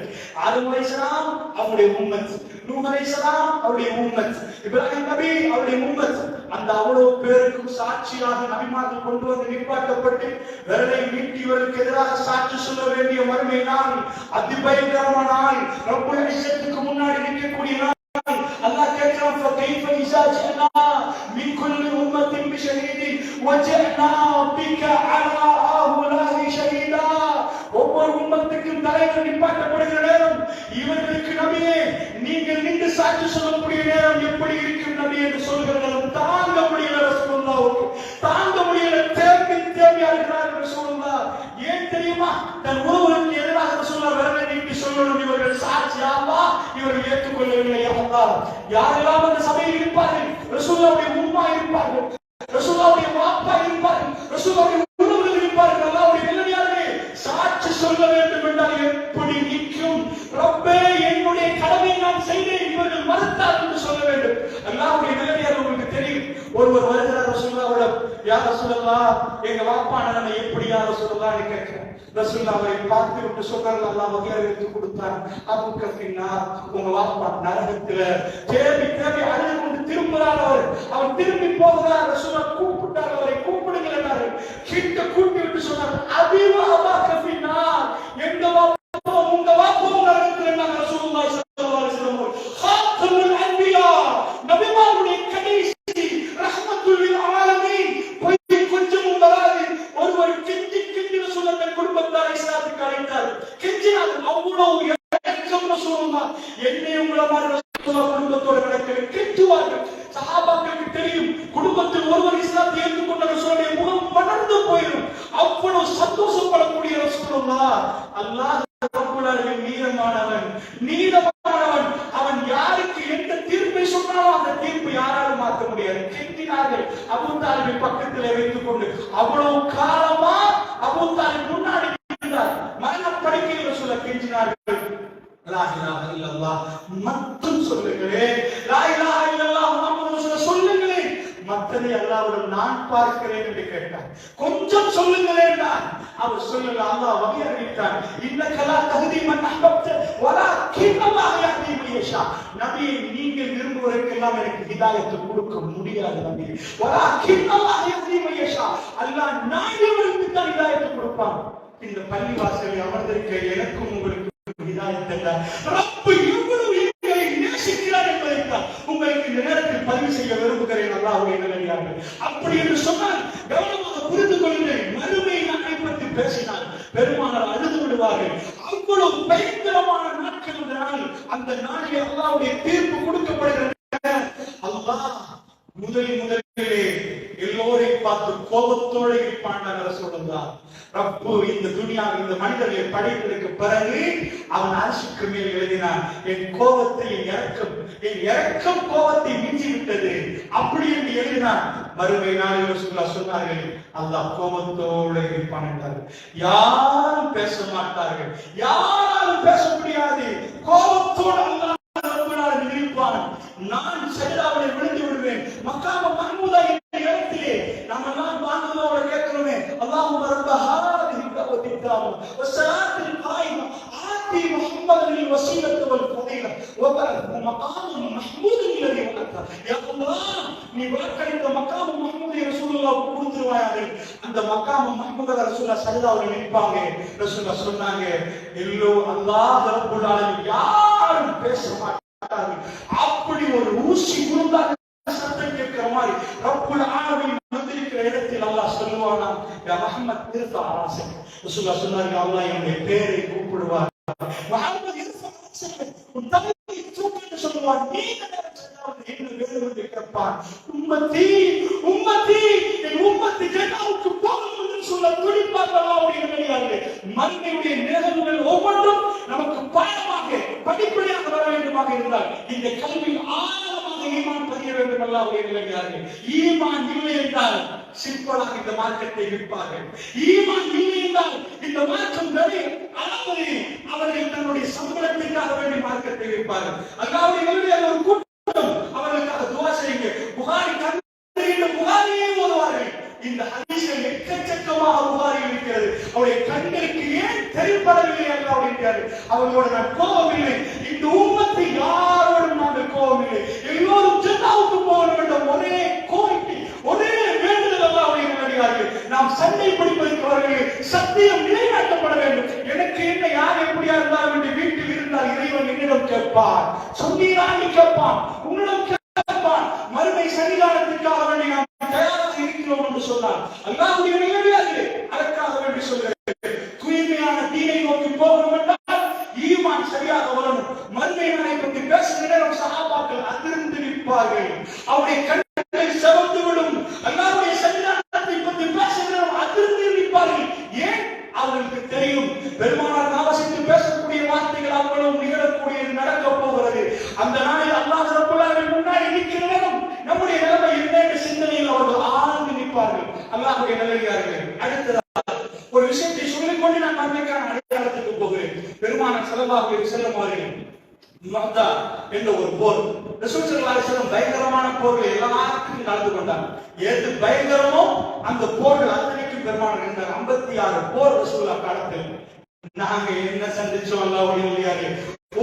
ஆதம் அலைஹிஸ்ஸலாம் அவருடைய உம்மத், நூஹ் அலைஹிஸ்ஸலாம் அவருடைய உம்மத், இப்ராஹிம் நபி அவருடைய உம்மத், அந்த அவ்வளவு பேருக்கும் சாட்சியாக நபிமார்கள் கொண்டு வந்து நிப்பாட்டப்பட்டு விரலை நீட்டி இவருக்கு எதிராக சாட்சி சொல்ல வேண்டிய மறுமை நாள், அதிபயங்கரமான நாள், ரப்புல் இஸ்ஸத்துக்கு முன்னாடி நிற்கக்கூடிய நாள். அல்லாஹ் கேட்கிறான், فكيف إذا جئنا من كل أمة بشهيد وجئنا بك على هؤلاء شهيدا. ஒவ்வொரு உம்மத்துக்கும் தலைவர் நிப்பாட்டப்படுகிற நேரம், இவர்களுக்கு நபியே நீங்கள் நின்று சாட்சி சொல்லக்கூடிய நேரம் எப்படி இருக்கும் நபி என்று சொல்கிறார்கள். தாங்க முடியல ரசூலுல்லாஹ்வுக்கு, தாங்க முடியல, தேவையா இருக்கிறார் ரசூலுல்லாஹ். ஏன் தெரியுமா? தன் ஒருவருக்கு எதிராக ரசூலுல்லாஹ் விரலை நீட்டி சொல்லணும், இவர்கள் சாட்சி அல்லாஹ் இவர்கள் ஏற்றுக்கொள்ளவில்லை அல்லாஹ். யாரெல்லாம் அந்த சபையில் இருப்பார்கள்? ரசூலுல்லாஹ்வுடைய உம்மா இருப்பார்கள், ரசூலுல்லாஹ்வுடைய வாப்பா இருப்பார்கள், ரசூலுல்லாஹ்வுடைய உறவுகள் இருப்பார்கள். அல்லாஹ்வுடைய நல்லடியார்களே, சாட்சி சொல்ல வேண்டும் என்றால் எப்படி நிற்கும்? ரப்பே என்னுடைய கடமையை நான் செய்தேன், இவர்கள் மறுத்தார் என்று சொல்ல வேண்டும். அல்லாஹ்வுடைய நல்லடியார்கள், உங்களுக்கு தெரியும், ஒருவர் வருகிறார் ரசூலுல்லாஹ்விடம், யா ரசூலுல்லாஹ் எங்க வாப்பா நிலைமை எப்படி யா ரசூலுல்லாஹ்னு கேட்கிறார். ரசூலுல்லாஹ் அவரை பார்த்து விட்டு சொல்றாங்க, அல்லாஹ் வகையை எடுத்து கொடுத்தார், அபூக்க ஃபின்னார், உங்க வாப்பா நரகத்துல. தேவி தேவி அழுது கொண்டு திரும்புகிறார். அவர் திரும்பி போகிறார். ரசூலுல்லாஹ் கூப்பிட்டார், அவரை கூப்பிடுங்கள் என்றார்கள். கிட்ட கூட்டி விட்டு சொன்னார், அபீவா அபாக்க ஃபின்னார், எங்க வாப்பா உங்க வாப்பா நரகத்துல இருந்தாங்க. ரசூலுல்லாஹ் ஸல்லல்லாஹு அலைஹி வஸல்லம் ஹாத்தமுல் அன்பியா, நபிமாருடைய கடைசி ரஹ்மத்துல் லில் ஆலமீன், கொஞ்சம் வராது. ஒருவர் கெஞ்சி கெஞ்சி ரசூலுல்லாஹ் தன் குடும்பத்தாரை இஸ்லாத்துக்கு அழைத்தார். கெஞ்சினார், அவ்வளவு இரக்கம் ரசூலுல்லாஹ். என்னை உங்களை மாதிரி ரசூலுல்லாஹ் குடும்பத்தோட நடக்கல, கெஞ்சுவார்கள். சஹாபாக்களுக்கு தெரியும், குடும்பத்தில் ஒருவர் இஸ்லாத்தை ஏற்றுக்கொண்ட ரசூலுடைய முகம் மலர்ந்து போயிடும். அவ்வளவு சந்தோஷப்படக்கூடிய ரசூலுல்லாஹ். அல்லாஹ் ரப்புல் ஆலமீன் நீதமானவன், நீதமானவன். அவன் யாருக்கு எந்த தீர்ப்பை சொன்னாலும் அந்த தீர்ப்பை யாராலும் மாற்ற முடியாது. கெஞ்சினார்கள் அபூ தாலிபை பக்கத்தில் வைத்துக் கொண்டு. அவ்வளவு காலமா அபூ தாலிப் முன்னாடி இருந்தார். மரணப்படுக்கையில் ரசூலுல்லாஹ் கெஞ்சினார்கள், லா இலாஹ இல்லல்லாஹ் மட்டும் சொல்லுங்களே, லா இலாஹ இல்லல்லாஹ் முஹம்மது ரசூலுல்லாஹ் சொல்லுங்களே, மற்றதை அல்லாஹ்விடம் நான் பார்க்கிறேன் என்று கேட்டார். கொஞ்சம் சொல்லுங்களே என்றார். அவர் சொல்லல, அல்லாஹ் வகை அறிவித்தார், இன்னக லா தஹ்தி மன் அஹ்பப்த வலாக்கின் அல்லாஹ் யஹ்தி மன் யஷா. நபி, நீங்கள் விரும்புவதற்கெல்லாம் எனக்கு ஹிதாயத்தை கொடுக்க முடியாது நபி. வலாக்கின் அல்லாஹ் யஹ்தி மன் யஷா, அல்லாஹ் நாடியவருக்கு தான் ஹிதாயத்தை கொடுப்பான். இந்த பள்ளிவாசலில் அமர்ந்திருக்க எனக்கும் உங்களுக்கு ஹிதாயத் அல்ல, ரப் எவ்வளவு எங்களை நேசிக்கிறார் என்பதைத்தான் உங்களுக்கு இந்த நேரத்தில் பதிவு செய்ய விரும்புகிறேன். அல்லாஹ்வுடைய நல்லடியார்களே, அப்படி என்று சொன்னால் கவனமாக புரிந்து கொள்ளுங்கள். மறுமை நாளை பற்றி பேசினால் பெருமானார் அழுது விடுவார்கள். அவ்வளவு பயங்கரமான நாட்கள் இந்த நாள். அந்த நாளில் அல்லாஹ்வுடைய தீர்ப்பு கொடுக்கப்படுகிறது. அல்லாஹ் முதலிலே எல்லோரையும் பார்த்து கோபத்தோடு இருப்பான். ரசூலுல்லாஹ் ரப்பு இந்த துனியாவில் இந்த மனிதர்களை படைத்ததற்கு பிறகு அவன் அரசுக்கு மேல் எழுதினான், என் கோபத்தை என் இரக்கம் கோபத்தை மிஞ்சி விட்டது அப்படி என்று எழுதினான். மறுமை நாளில் ரசூலுல்லாஹ் சொன்னார்கள், அல்லாஹ் கோபத்தோடு இருப்பான் என்றார்கள். யாரும் பேச மாட்டார்கள், யாராலும் பேச முடியாது. கோபத்தோடு அல்லாஹ் இருப்பான். நான் சஜதாவிலே விழுந்து விடுவேன். மக்காம மஹ்மூதா என்ற இடத்திலே நாம் எல்லாம் வாங்குவதோட கேட்கிறோமே, அல்லாஹும்ம ரப்ப ஹாதிஹி தஅவத்தி தாம்ம வஸ்ஸலாத்தில் காயிமா ஆதி முஹம்மதில் வஸீலத்து வல் ஃபதீல வபஅத்ஹு மகாமன் மஹ்மூதன் அல்லதி வஅதா. யா அல்லாஹ், நீ வாக்களித்த மகாம மஹ்மூதை ரசூலுல்லாஹ் கொடுத்துருவாயாக. அந்த மகாம மஹ்மூத ரசூலுல்லாஹ் சஜதாவிலே நிற்பாங்க. ரசூலுல்லாஹ் சொன்னாங்க, எல்லோ அல்லாஹ் ரப்புல் ஆலமீன் யாரும் பேச மாட்டாங்க. அப்படி ஒரு ஊசி குருந்தாக சத்தம் கேட்கிற மாதிரி ரப்புல் ஆலமீன் வந்திருக்கிற இடத்தில் அல்லாஹ் சொல்லுவானா, யா முஹம்மத் இர்ஃபா ராஸக். ரசூலுல்லாஹ் சொன்னாங்க, அல்லாஹ் என்னுடைய பேரை கூப்பிடுவார். முஹம்மத் இர்ஃபா ராஸக், உன் தலையை தூக்கி சொல்லுவான். நீங்க என்ன வேணும் என்று கேட்பான். உம்மத்தி உம்மத்தி, என் உம்மத்தி ஜன்னாவுக்கு போகும் என்று சொல்ல துடிப்பார்கள். அல்லாஹ்வுடைய நல்லடியார்களே, மறுமையுடைய நிகழ்வுகள் ஒவ்வொன்றும் நமக்கு பாடமாக படிப்படியாக வர வேண்டுமாக இருந்தால் இந்த கல்வி ஆழமாக ஈமான் பதிய வேண்டும். அல்லாஹ்வுடைய நல்லடியார்களே, ஈமான் இல்லை என்றால் சிம்பிளாக இந்த மார்க்கத்தை விற்பார்கள். ஈமான் இல்லை என்றால் இந்த மார்க்கம் அதாவது அவர்கள் தன்னுடைய சம்பளத்திற்காக வேண்டி மார்க்கத்தை விற்பார்கள். அல்லாஹ்வுடைய நல்லடியார்களே, ஒரு கூட்டம் அவர்களுக்காக துஆ செய்யுங்க. புகாரி கண்டிருந்த புகாரியே ஓதுவார்கள். இந்த ஹதீஸில் எக்கச்சக்க சுருக்கமாக புகாரில் இருக்கிறது. அவருடைய கண்களுக்கு ஏன் தெரியப்படவில்லை அல்ல அப்படின்றாரு. அவர்களோட நான் கோபம் இல்லை, இந்த உம்மத்தை யாரோடும் நாங்கள் கோபம் இல்லை, எல்லோரும் ஜன்னாவுக்கு போகணும் என்ற ஒரே கோரிக்கை, ஒரே வேண்டுதல் அல்லாஹ்வுடைய நல்லடியார்கள். நாம் சண்டை பிடிப்பதற்கு அவர்கள் சத்தியம் நிலைநாட்டப்பட வேண்டும். எனக்கு என்ன யார் எப்படியா இருந்தாலும் என்று வீட்டில் இருந்தால் இறைவன் என்னிடம் கேட்பார், சொன்னீரான்னு கேட்பான், உன்னிடம் கேட்பான். மறுமை சன்னிதானத்திற்காக வேண்டி நாம் தயாராக இருக்கிறோம் என்று சொன்னார். அல்லாஹ்வுடைய நல்லடியார்களே, அதற்காக வேண்டி சொல்கிறேன், தூய்மையான தீனை நோக்கி போகணும் என்றால் ஈமான் சரியாக வரணும். மறுமை நாளை பற்றி பேசுகிற நேரம் சஹாபாக்கள் அதிர்ந்து நிற்பார்கள், அவருடைய கண்கள் சிவந்து விடும். அல்லாஹ்வுடைய சன்னிதானத்தை பற்றி பேசுகிற நேரம் அதிர்ந்து நிற்பார்கள். ஏன்? அவர்களுக்கு தெரியும் பெருமானார் நாவசித்து பேசக்கூடிய வார்த்தைகள் அவ்வளவு நிகழக்கூடியது, நடக்க போகிறது. அந்த நாளில் அல்லாஹ் ரப்பல் ஆலமீன் முன்னாடி நிற்கிற நேரம் நம்முடைய நிலைமை என்ன என்ற சிந்தனையில் அவர்கள் ஆழ்ந்து நிற்பார்கள். அல்லாஹ்வுடைய நல்லடியார்களே, அடுத்ததாக ஒரு விஷயத்தை சொல்லிக் கொண்டு நான் மறுமைக்கான அடையாளத்துக்கு போகிறேன். பெருமானார் ஸல்லல்லாஹு அலைஹி வஸல்லம் அவர்கள் முஅத்தா என்ற ஒரு போர், ரசூல் ஸல்லல்லாஹு அலைஹி வஸல்லம் பயங்கரமான போர்கள் எல்லாத்துக்கும் கலந்து கொண்டார். எது பயங்கரமோ அந்த போர்கள் அத்தனைக்கும் பெருமானார் இருந்தார். 56 போர் ரசூலுல்லாஹ் காலத்தில். நாங்க என்ன சந்திச்சோம் அல்லாஹ்வுடைய நல்லடியார்களே,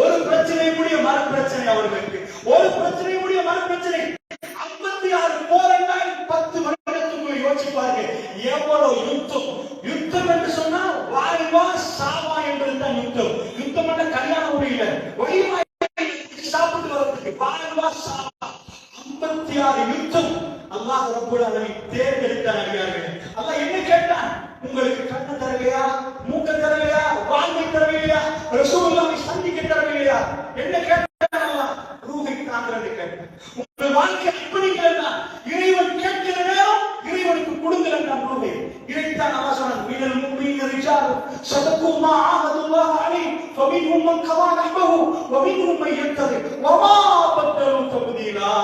ஒரு பிரச்சனை முடிய மறு பிரச்சனை அவர்களுக்கு, ஒரு பிரச்சனை முடிய மறு பிரச்சனை. 56 போர் என்றால் 10 வருடத்துக்குள்ள யோசிப்பாங்க எவ்வளவு யுத்தம். யுத்தம் என்று சொன்னா வாழ்வா சாவா என்பதுதான் யுத்தம். யுத்தம் என்ற கல்யாணம் முடியல, ஒளிவாய் சாப்பிட்டு வரதுக்கு வாழ்வா சாவா. 56 யுத்தம். அல்லாஹ் ரப்பல் ஆலமீன் தேர்ந்தெடுத்த நபியார்கள். அல்லாஹ் என்ன கேட்டான்? உங்களுக்கு கண்ணு தரலையா, மூக்க தரலையா, வாழ்வை தரலையா, ரசூலுல்லாஹை சந்திக்க தரலையா? என்ன கேட்டான்? அல்லாஹ் ரூஹை தாங்கிறது கேட்டான். உங்கள் வாழ்க்கை அர்ப்பணிக்கிறதா? இறைவன் கேட்கிற நேரம் இறைவனுக்கு கொடுங்கள் என்றான் ரூஹை. இறைத்தான் அல்லாஹ் சொன்னான், மினல் முஃமினீன ரிஜால் ஸதகு மா ஆஹதுல்லாஹ் அலைஹி ஃபமின்ஹும் மன் கதா நஹ்பஹு வமின்ஹும் மன் யன்தஸிர் வமா பத்தலு தப்தீலா.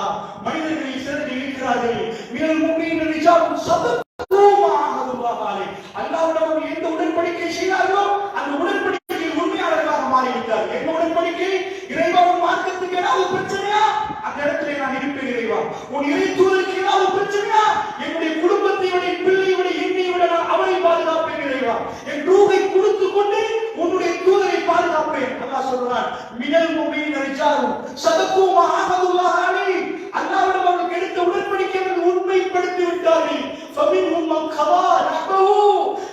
மனிதர்களில் சிலர் இருக்கிறார்கள், மினல் முஃமினீன ரிஜால் ஸதகு மா ஆஹதுல்லாஹ் அலைஹி, அல்லாஹ்வுடன் எந்த உடன்படிக்கை செய்தார்களோ அந்த உடன்படிக்கையில் உண்மையாளர்களாக மாறிவிட்டார்கள். என்ன உடன்படிக்கை? இறைவன் மார்க்கத்துக்கு ஏதாவது பிரச்சனையா அந்த இடத்துல நான் இருப்பேன் இறைவா. உன் இறை தூதருக்கு ஏதாவது பிரச்சனையா என்னுடைய குடும்பத்தை விட, பிள்ளையை விட, என்னை விட நான் அவரை பாதுகாப்பேன் இறைவா. என் ரூஹை கொடுத்து கொண்டு உன்னுடைய தூதரை பாதுகாப்பேன். அல்லாஹ் சொல்றான், மினல் முஃமினீன ரிஜால் ஸதகு மா ஆஹதுல்லாஹ் அலைஹி, அல்லாஹ்வுடன் அவர்கள் எடுத்த உடன்படிக்கையை உண்மைப்படுத்தி விட்டார்கள். ஃபமின்ஹும் மன் கதா நஹ்பஹு,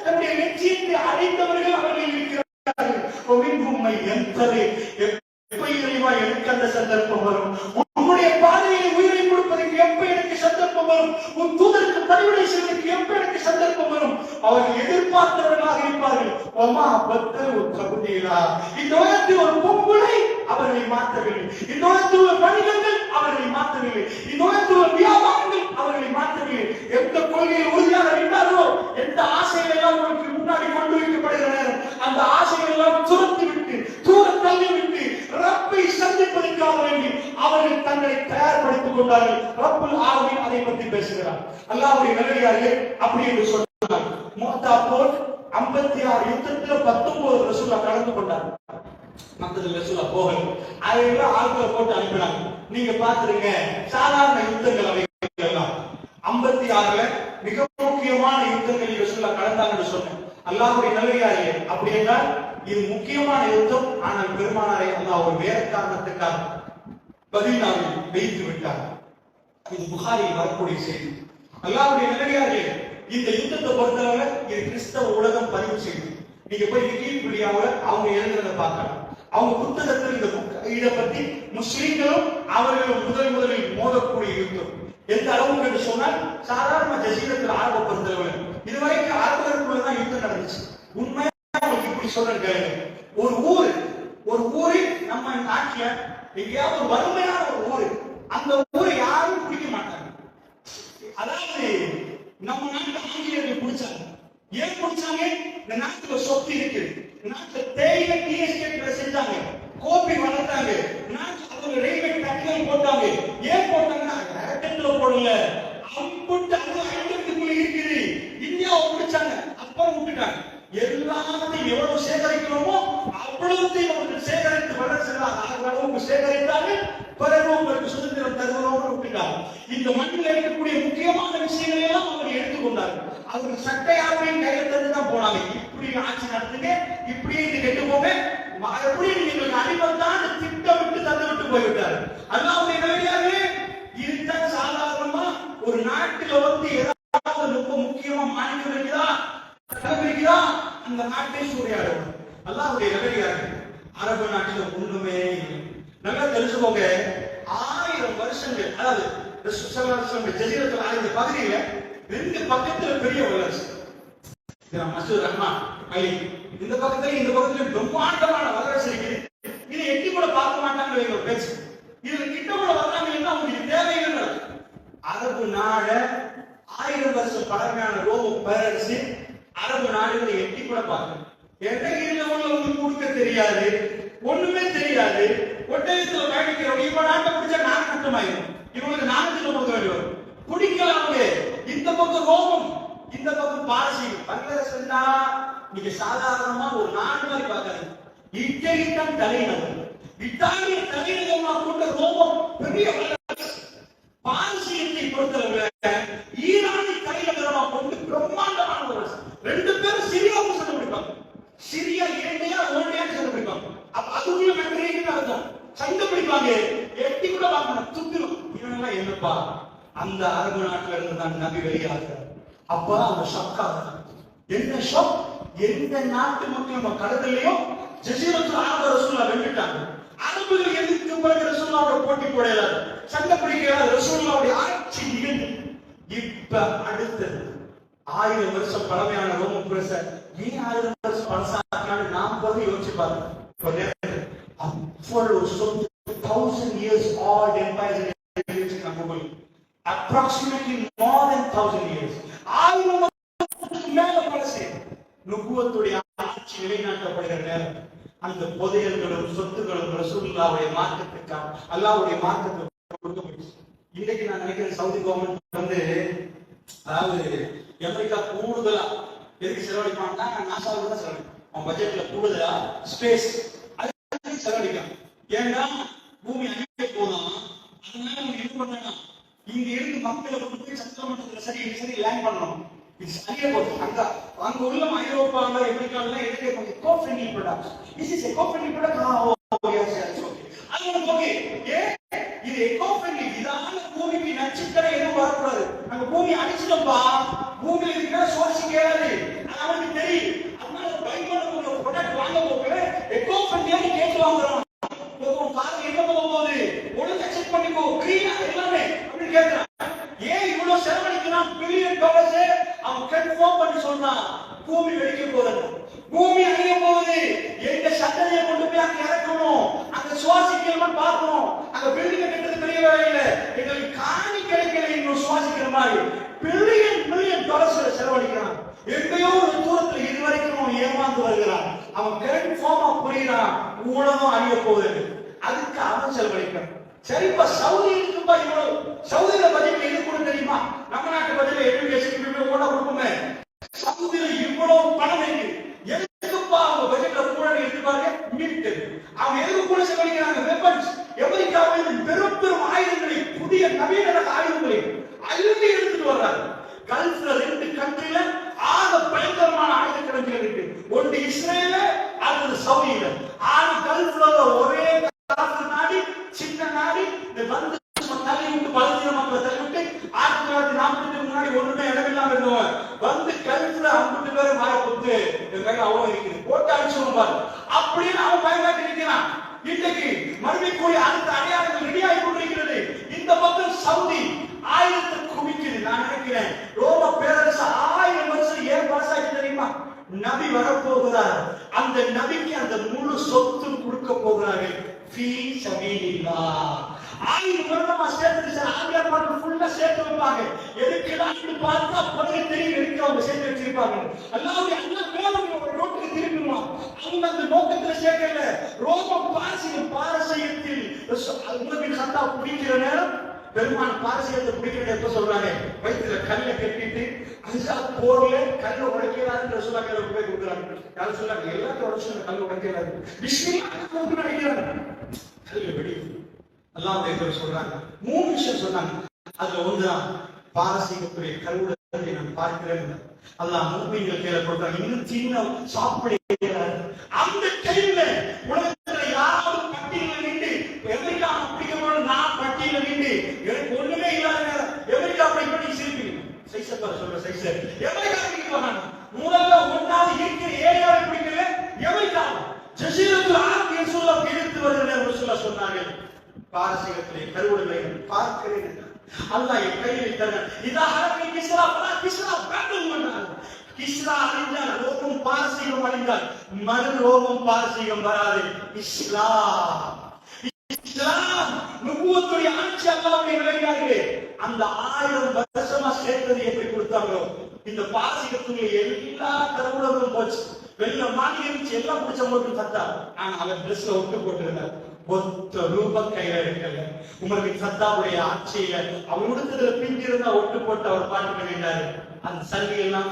தன்னுடைய லட்சியத்தை அடைந்தவர்கள் அவர்கள் இருக்கிறார்கள். ஃபமின்ஹும் மன் யன்தஸிர், எப்ப இறைவா எனக்கு அந்த சந்தர்ப்பம் வரும்? உன்னுடைய பாதையில் உயிரை கொடுப்பதற்கு எப்ப எனக்கு சந்தர்ப்பம் வரும்? உன் தூதருக்கு பணிவிடை செய்வதற்கு எப்ப எனக்கு சந்தர்ப்பம் வரும்? அவர்கள் எதிர்பார்த்தவர்களாக இருப்பார்கள். ஒமா பத்தல் தப்தீலா. இந்த உலகத்தில் ஒரு பொம்பளை அவர்களை மாற்றவில்லை, இந்த உலகத்தில் உள்ள வணிகர்கள் அவர்களை மாற்றவில்லை, இந்த உலகத்தில் உள்ள வியாபாரங்கள் அவர்களை மாற்றவில்லை. எந்த கொள்கையில் உறுதியாக இருந்தார்களோ, எந்த ஆசைகள் எல்லாம் உங்களுக்கு முன்னாடி கொண்டு வைக்கப்படுகிற நேரம் அந்த ஆசைகள் எல்லாம் துரத்தி விட்டு, தூர தள்ளி விட்டு ரப்பை சந்திப்பதற்காக வேண்டி அவர்கள் தங்களை தயார்படுத்திக் கொண்டார்கள். ரப்புல் ஆலமீன் அதை பற்றி பேசுகிறார். அல்லாஹ்வுடைய நல்லடியார்களே, அப்படி என்று சொன்னார். முஅத்தா போர் 56 யுத்தத்துல 19 ரசூலுல்லாஹ் கலந்து கொண்டார். மத்தது ரசூலுல்லாஹ் போகல. அதெல்லாம் ஆட்களை போட்டு அனுப்பினாங்க. நீங்க பாத்துருங்க, சாதாரண யுத்தங்கள் அவை எல்லாம் 56ல மிக முக்கியமான யுத்தங்களில் ரசூலுல்லாஹ் கலந்தாங்கன்னு சொன்னேன். அல்லாஹ்வுடைய நல்லடியார்களே, அப்படி என்றால் இது முக்கியமான யுத்தம். ஆனால் பெருமானாரை அல்லாஹ் ஒரு வேற காரணத்துக்காக மதீனாவில் வைத்து விட்டார். இது புகாரியில் வரக்கூடிய செய்தி. அல்லாஹ்வுடைய நல்லடியார்களே, இந்த யுத்தத்தை பொறுத்தவரை இது கிறிஸ்தவ உலகம் பதிவு செய்து, நீங்க போய் விக்கிபீடியாவுல அவங்க எழுதுறதை பார்க்கலாம். அவங்க புத்தகத்தில் இதை பத்தி முஸ்லிம்களும் அவர்களும் முதலில் மோதக்கூடிய யுத்தம் எந்த அளவுக்கு என்று சொன்னால், சாதாரண ஜசீரத்தில் அரபை பொறுத்தவரை இதுவரைக்கும் அரபர்களுக்குள்ளதான் யுத்தம் நடந்துச்சு. உண்மையா இப்படி சொல்றேன், ஒரு ஊரில் நம்ம நாட்டுல எங்கேயாவது ஒரு வறுமையான ஒரு ஊரு, அந்த ஊரை யாரும் பிடிக்க மாட்டாங்க. அதாவது நம்ம நாட்டுல ஆங்கிலேயர்கள் பிடிச்சாங்க. ஏன் பிடிச்சாங்க? இந்த நாட்டுல சொத்து இருக்கு, நாட்டுல தேயிலை டீ எஸ்டேட் செஞ்சாங்க, கோபி வளர்த்தாங்க, நாட்டுல அவங்க ரயில்வே ட்ராக்குகள் போட்டாங்க. ஏன் போட்டாங்கன்னா அரக்கத்துல போடல, அம்புட்டு ஐம்பத்துக்குள்ள இருக்குது. இந்தியாவை பிடிச்சாங்க, அப்புறம் விட்டுட்டாங்க. எல்லாத்தையும் எவ்வளவு சேகரிக்கிறோமோ அவ்வளவுத்தையும் அவர்கள் சேகரித்து அளவுக்கு சேகரித்தார்கள். பிறகு உங்களுக்கு சுதந்திரம் தருவதோடு விட்டுட்டாங்க. இந்த மண்ணில் இருக்கக்கூடிய முக்கியமான விஷயங்களை எல்லாம் அவர்கள் எடுத்துக்கொண்டார்கள். அவருக்கு சட்டையாவையும் கையில தந்துதான் போனாங்க. இப்படி ஆட்சி நடத்துங்க, இப்படியே இது கெட்டு போங்க, எப்படி நீங்களுக்கு அடிபட்டான்னு திட்டமிட்டு தந்து விட்டு போய்விட்டாரு. அல்லாஹ்வுடைய நல்லடியார்களே, இதுதான் சாதாரணமா ஒரு நாட்டில் வந்து ஏதாவது ரொம்ப முக்கியமா மாநிலம் இருக்குதா இருக்குதா அந்த நாட்டை சூறையாடும். அல்லாஹ்வுடைய நல்லடியார்களே, அரபு நாட்டில் ஒண்ணுமே நல்லா தெரிஞ்சுக்கோங்க. 1000 வருஷங்கள், அதாவது ஜசீரத்துல் அரபு பகுதியில 2 பக்கத்துல பெரிய வளர்ச்சி. மசூத் ரஹ்மான் அலி இந்த பக்கத்துல இந்த பக்கத்துல பிரம்மாண்டமான வளர்ச்சி இருக்குது. இதை எட்டி கூட பார்க்க மாட்டாங்க ஒரு பேச்சு. இதுல கிட்ட கூட வர்றாங்கன்னா உங்களுக்கு தேவையில்லை. அரபு நாட 1000 வருஷம் பழமையான ரோம பேரரசு அரபு நாடுகளை எட்டி கூட பார்க்கணும். எல்லையில் உங்களுக்கு கொடுக்க தெரியாது, ஒண்ணுமே தெரியாது. ஒட்டகத்துல பயணிக்கிறவங்க இப்ப நாட்டை பிடிச்சா நாடு நட்டமாயிரும். இவங்களுக்கு நாணயத்துல கொடுக்க வேண்டி வரும். பிடிக்கலாங்க. இந்த பக்கம் ரோமம், இந்த பக்கம் பாரசீகம். பங்களாதேஷ் நீங்க சாதாரணமா ஒரு நாடு மாதிரி பார்க்காது. இட்டலி தான் தலைநகர். இத்தாலிய தலைநகரமா கொண்ட ரோமம் பெரிய பாரசீகத்தை பொறுத்தவரை ஈரானை தலைநகரமா கொண்டு பிரம்மாண்டமான ஒரு 2 பேரும் சிரியாவுக்கு சண்டை பிடிப்பாங்க. சிரியா ஏழையா ஓடையான்னு சண்டை பிடிப்பாங்க. அப்ப அதுக்குள்ள மெட்ரேன்னு அர்த்தம். சண்டை பிடிப்பாங்க, எட்டி கூட பார்க்கணும், துப்பிடும். இவனெல்லாம் என்னப்பா அந்த அரபு நாட்டுல இருந்து தான் நபி வெளியாகிறார். அப்ப அவங்க ஷாக்காக என்ன ஷாக், எந்த நாட்டு மக்கள் நம்ம கடற்கரையிலையும் ஜசீரத்துல் அரபு ரசூலுல்லாஹ் வென்றுட்டாங்க. அரபுகள் எதுக்கு பிறகு ரசூலுல்லாஹ்வோட போட்டி போடலாது, சண்டை பிடிக்கிறார். ரசூலுல்லாஹ்வுடைய ஆட்சி நிகழ்ந்து இப்ப அடுத்தது 1000 வருஷம் பழமையான ரோம பிரச ஏன் 1000 வருஷம் பழசாக்கான்னு நாம் போய் யோசிச்சு பாருங்க. அவ்வளவு சொத்து 1000 years old empires approximately more than 1000 years. 1000 வருஷத்துக்கு மேல பழசு நுபுவத்துடைய ஆட்சி நிலைநாட்டப்படுகிற நேரம் அந்த புதையல்களும் சொத்துக்களும் ரசூலுல்லாஹ்வுடைய மார்க்கத்துக்காக அல்லாஹ்வுடைய மார்க்கத்துக்கு கொடுக்கப்பட்டுச்சு. இன்னைக்கு நான் நினைக்கிறேன் சவுதி கவர்மெண்ட் வந்து, அதாவது அமெரிக்கா கூடுதலா எதுக்கு செலவழிப்பான்னா நாசாவுக்கு தான் செலவழிக்கும். அவன் பட்ஜெட்ல கூடுதலா ஸ்பேஸ் அதுக்கு செலவழிக்கும். ஏன்னா பூமி அழிக்க போதும். அதனால அவங்க என்ன பண்ணணும், இங்க இருந்து மக்களை கொண்டு போய் சந்திரமண்டலத்துல சரி லேண்ட் பண்ணணும். இது சரியா போகுது. அங்க உள்ள ஐரோப்பால அமெரிக்கால எடுக்க echo friendly products. This is echo friendly product. அது ஓகே. இது எக்கோ ஃப்ரெண்ட்லி. இதால பூமிக்கு நச்சுத்தர எதுவும் வரக்கூடாது. அங்க பூமி அடிச்சிட்டோம்பா, பூமியில இருக்கிற சோர்ஸ் கேளாது, அது அவனுக்கு தெரியும். அதனால பைபிள் ஒரு ப்ராடக்ட் வாங்க போகல எக்கோ ஃப்ரெண்ட்லியா கேட்டு வாங்குறோம். காரணம் என்ன போகும்போது ஒழுங்கா செக் பண்ணிக்கோ, கிளீனா எல்லாமே அப்படின்னு கேட்கிறான். ஏன் இவ்வளவு செலவழிக்கிறான்? $1 பில்லியன் அவன் கன்ஃபார்ம் பண்ணி சொன்னான். பூமி வெடிக்க போகுது, பூமி அழிய போகுது. எங்க சட்டத்தையை கொண்டு போய் அங்க இறக்கணும், அங்க சுவாசிக்கணும் பார்க்கணும். அங்க பில்டிங் கட்டுறது பெரிய வேலை இல்லை, எங்களுக்கு காணி கிடைக்கல. இன்னும் சுவாசிக்கிற மாதிரி பில்லியன் டாலர்ஸ் செலவழிக்கிறான். எங்கேயோ ஒரு தூரத்துல இதுவரைக்கும் ஏமாந்து வருகிறான். அவன் கன்ஃபார்மா புரிகிறான் உலகம் அழிய போகுது. அதுக்கு அவன் செலவழிக்கிறான். சரிப்பா சவுதி இருக்குப்பா, இவ்வளவு சவுதியில பட்ஜெட்ல எது கூட தெரியுமா? நம்ம நாட்டு பட்ஜெட்ல எஜுகேஷன் ஓட கொடுப்போமே. சவுதியில இவ்வளவு பணம் இருக்கு. எதுக்குப்பா அவங்க பட்ஜெட்ல கூட எடுத்துப்பாங்க? மிலிட்டரி. அவங்க எதுக்கு கூட செலவழிக்கிறாங்க? வெப்பன்ஸ். அமெரிக்காவில் பெரும் ஆயுதங்களை, புதிய நவீன ஆயுதங்களை அள்ளி எடுத்துட்டு வர்றாங்க. கல்ஃப்ல 2 கண்ட்ரில ஆக பயங்கரமான ஆயுத கிடங்குகள் இருக்கு. ஒன்று இஸ்ரேல, அடுத்து சவுதியில. கல்ஃப்ல ஒரே நாடு, சின்ன நாடு. இந்த வந்து தள்ளி விட்டு பலஸ்தீன மக்களை தள்ளி விட்டு 1940 முன்னாடி ஒண்ணுமே இடமில்லாம இருந்தவங்க வந்து கல்ஃப்ல 50 பேரை வாய கொடுத்து கையில அவ்வளவு இருக்குது போட்டு அடிச்சுவோம் பாரு அப்படின்னு அவன் பயங்காட்டி நிற்கிறான். இன்னைக்கு மறுபடியும் அடுத்த அடையாளங்கள் ரெடியாகி கொண்டிருக்கிறது. இந்த பக்கம் சவுதி ஆயுதத்தை குவிக்குது. நான் நினைக்கிறேன் ரோம பேரரசு 1000 வருஷம் ஏன் பாசாக்கி தெரியுமா? நபி வரப்போகிறார். அந்த நபிக்கு அந்த முழு சொத்து கொடுக்க போகிறார்கள். ஃபீ சபீலில்லாஹ். 1000 வருடமா சேர்த்து ஆங்கில பாட்டு ஃபுல்லா சேர்த்து வைப்பாங்க. எதுக்குடான்னு பார்த்தா பிறகு தெரியும் எதுக்கு அவங்க சேர்த்து வச்சிருப்பாங்க. அல்லாஹ்வுடைய அல்லாஹ் வேணும் ஒரு நோட்டுக்கு திருப்பிடுவான். அவங்க அந்த நோக்கத்துல சேர்க்கல. ரோம பாரசீகத்தில் உலகின் சத்தா பிடிக்கிற நேரம் பெருமான் பாரசீகத்தை பிடிக்கிற எப்ப சொல்றாங்க? வயிற்றுல கல்லை கட்டிட்டு அஞ்சா போர்ல கல்லை உடைக்கிறாருன்னு சொல்ல கல்லை போய் கொடுக்குறாங்க. யாரும் சொல்லாங்க எல்லாத்தையும் உடச்சு கல்லை உடைக்கிறாரு. நினைக்கிறாங்க கல்ல வெடி. அல்லாஹ் சொல்றாங்க 3 விஷயம் சொன்னாங்க. அதுல ஒன்றுதான் பாரசீகத்துடைய கருவுல நான் பார்க்கிறேன். அல்லாஹ் முஃமின்கள் கையில கொடுத்தாங்க. இன்னும் சின்ன சாப்பிட அந்த டைம்ல உலகத்துல யாராவது பட்டியல நின்று அமெரிக்கா பிடிக்கணும், நான் பட்டியல நின்று எனக்கு ஒண்ணுமே இல்லாத நேரம் அமெரிக்கா அப்படி பண்ணி சிரிப்பீங்க. சைசப்பா சொல்ற சைச அமெரிக்கா பிடிக்க முதல்ல ஒன்னாவது இருக்கிற ஏரியாவை பிடிக்கல அமெரிக்கா ஜசீரத்துல் அரப் என்று சொல்ல எதிர்த்து வருகிற சொல்ல சொன்னார்கள். பாரசீகத்திலே கருவுடலை பார்க்கிறேன். அல்லாஹ் என் கையில் தர இதா ஹரபி கிஸ்ரா பலா கிஸ்ரா பேட்டல் பண்ணார். கிஸ்ரா அழிந்தால் ரோமம் பாரசீகம் அழிந்தால் மறு ரோமம் பாரசீகம் வராது. இஸ்லாம் இஸ்லாம் நுபுவத்துடைய ஆட்சி அல்லாஹ்வுடைய விளையாடுகளே. அந்த 1000 வருஷமா சேர்த்தது எப்படி கொடுத்தாங்களோ இந்த பாரசீகத்துடைய எல்லா கருவுடலும் போச்சு. வெளில மாட்டி இருந்துச்சு, எல்லாம் பிடிச்ச போட்டு சத்தா. ஆனா அவர் ட்ரெஸ்ல ஒட்டு போட்டிருந்தார். ஒத்த ரூபம் கையில இருக்கல. உமர் பின் கத்தாவுடைய ஆட்சியில அவர் உடுத்ததுல பிஞ்சு இருந்தா ஒட்டு போட்டு அவர் பாட்டு வேண்டாரு. அந்த சல்லி எல்லாம்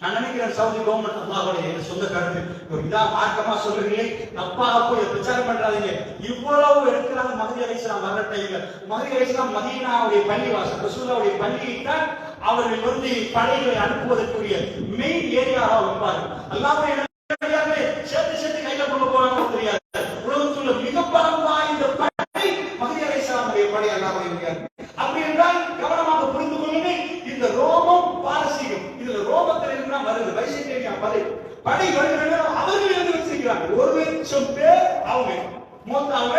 நான் நினைக்கிறேன் சவுதி கவர்மெண்ட் அல்லாஹ்வுடைய சொந்த கருத்து இதா மார்க்கமா சொல்றீங்களே, தப்பாக போய் பிரச்சாரம் பண்றாதீங்க. இவ்வளவு இருக்கிறாங்க மஹதி அலைஹிஸ்ஸலாம் வர்ற டைம்ல. மஹதி அலைஹிஸ்ஸலாம் மதீனாவுடைய பள்ளிவாசல் ரசூலுல்லாஹ்வுடைய பள்ளியில்தான் அவர்கள் படைகளை அனுப்புவதற்குரிய மெயின் ஏரியாவாக வைப்பார். அல்லாஹ்வுடைய சேர்த்து சேர்த்து கையில கொண்டு போறாங்க தெரியாது. உலகத்துள்ள மிக பலம் வாய்ந்த படை மஹதி அலைஹிஸ்ஸலாமுடைய படை அல்லாஹ்வுடைய. அப்படி என்றால் கவனமாக புரிந்து கொள்ளுங்கள். இந்த ரோமம் பாரசீகம் இதுல ரோமத்தில் இருந்தா வருது பைசேண்டியன் படை வருகிற அவர்கள் எழுதி வச்சிருக்கிறாங்க. 1,00,000 பேர் அவங்க மொத்தம்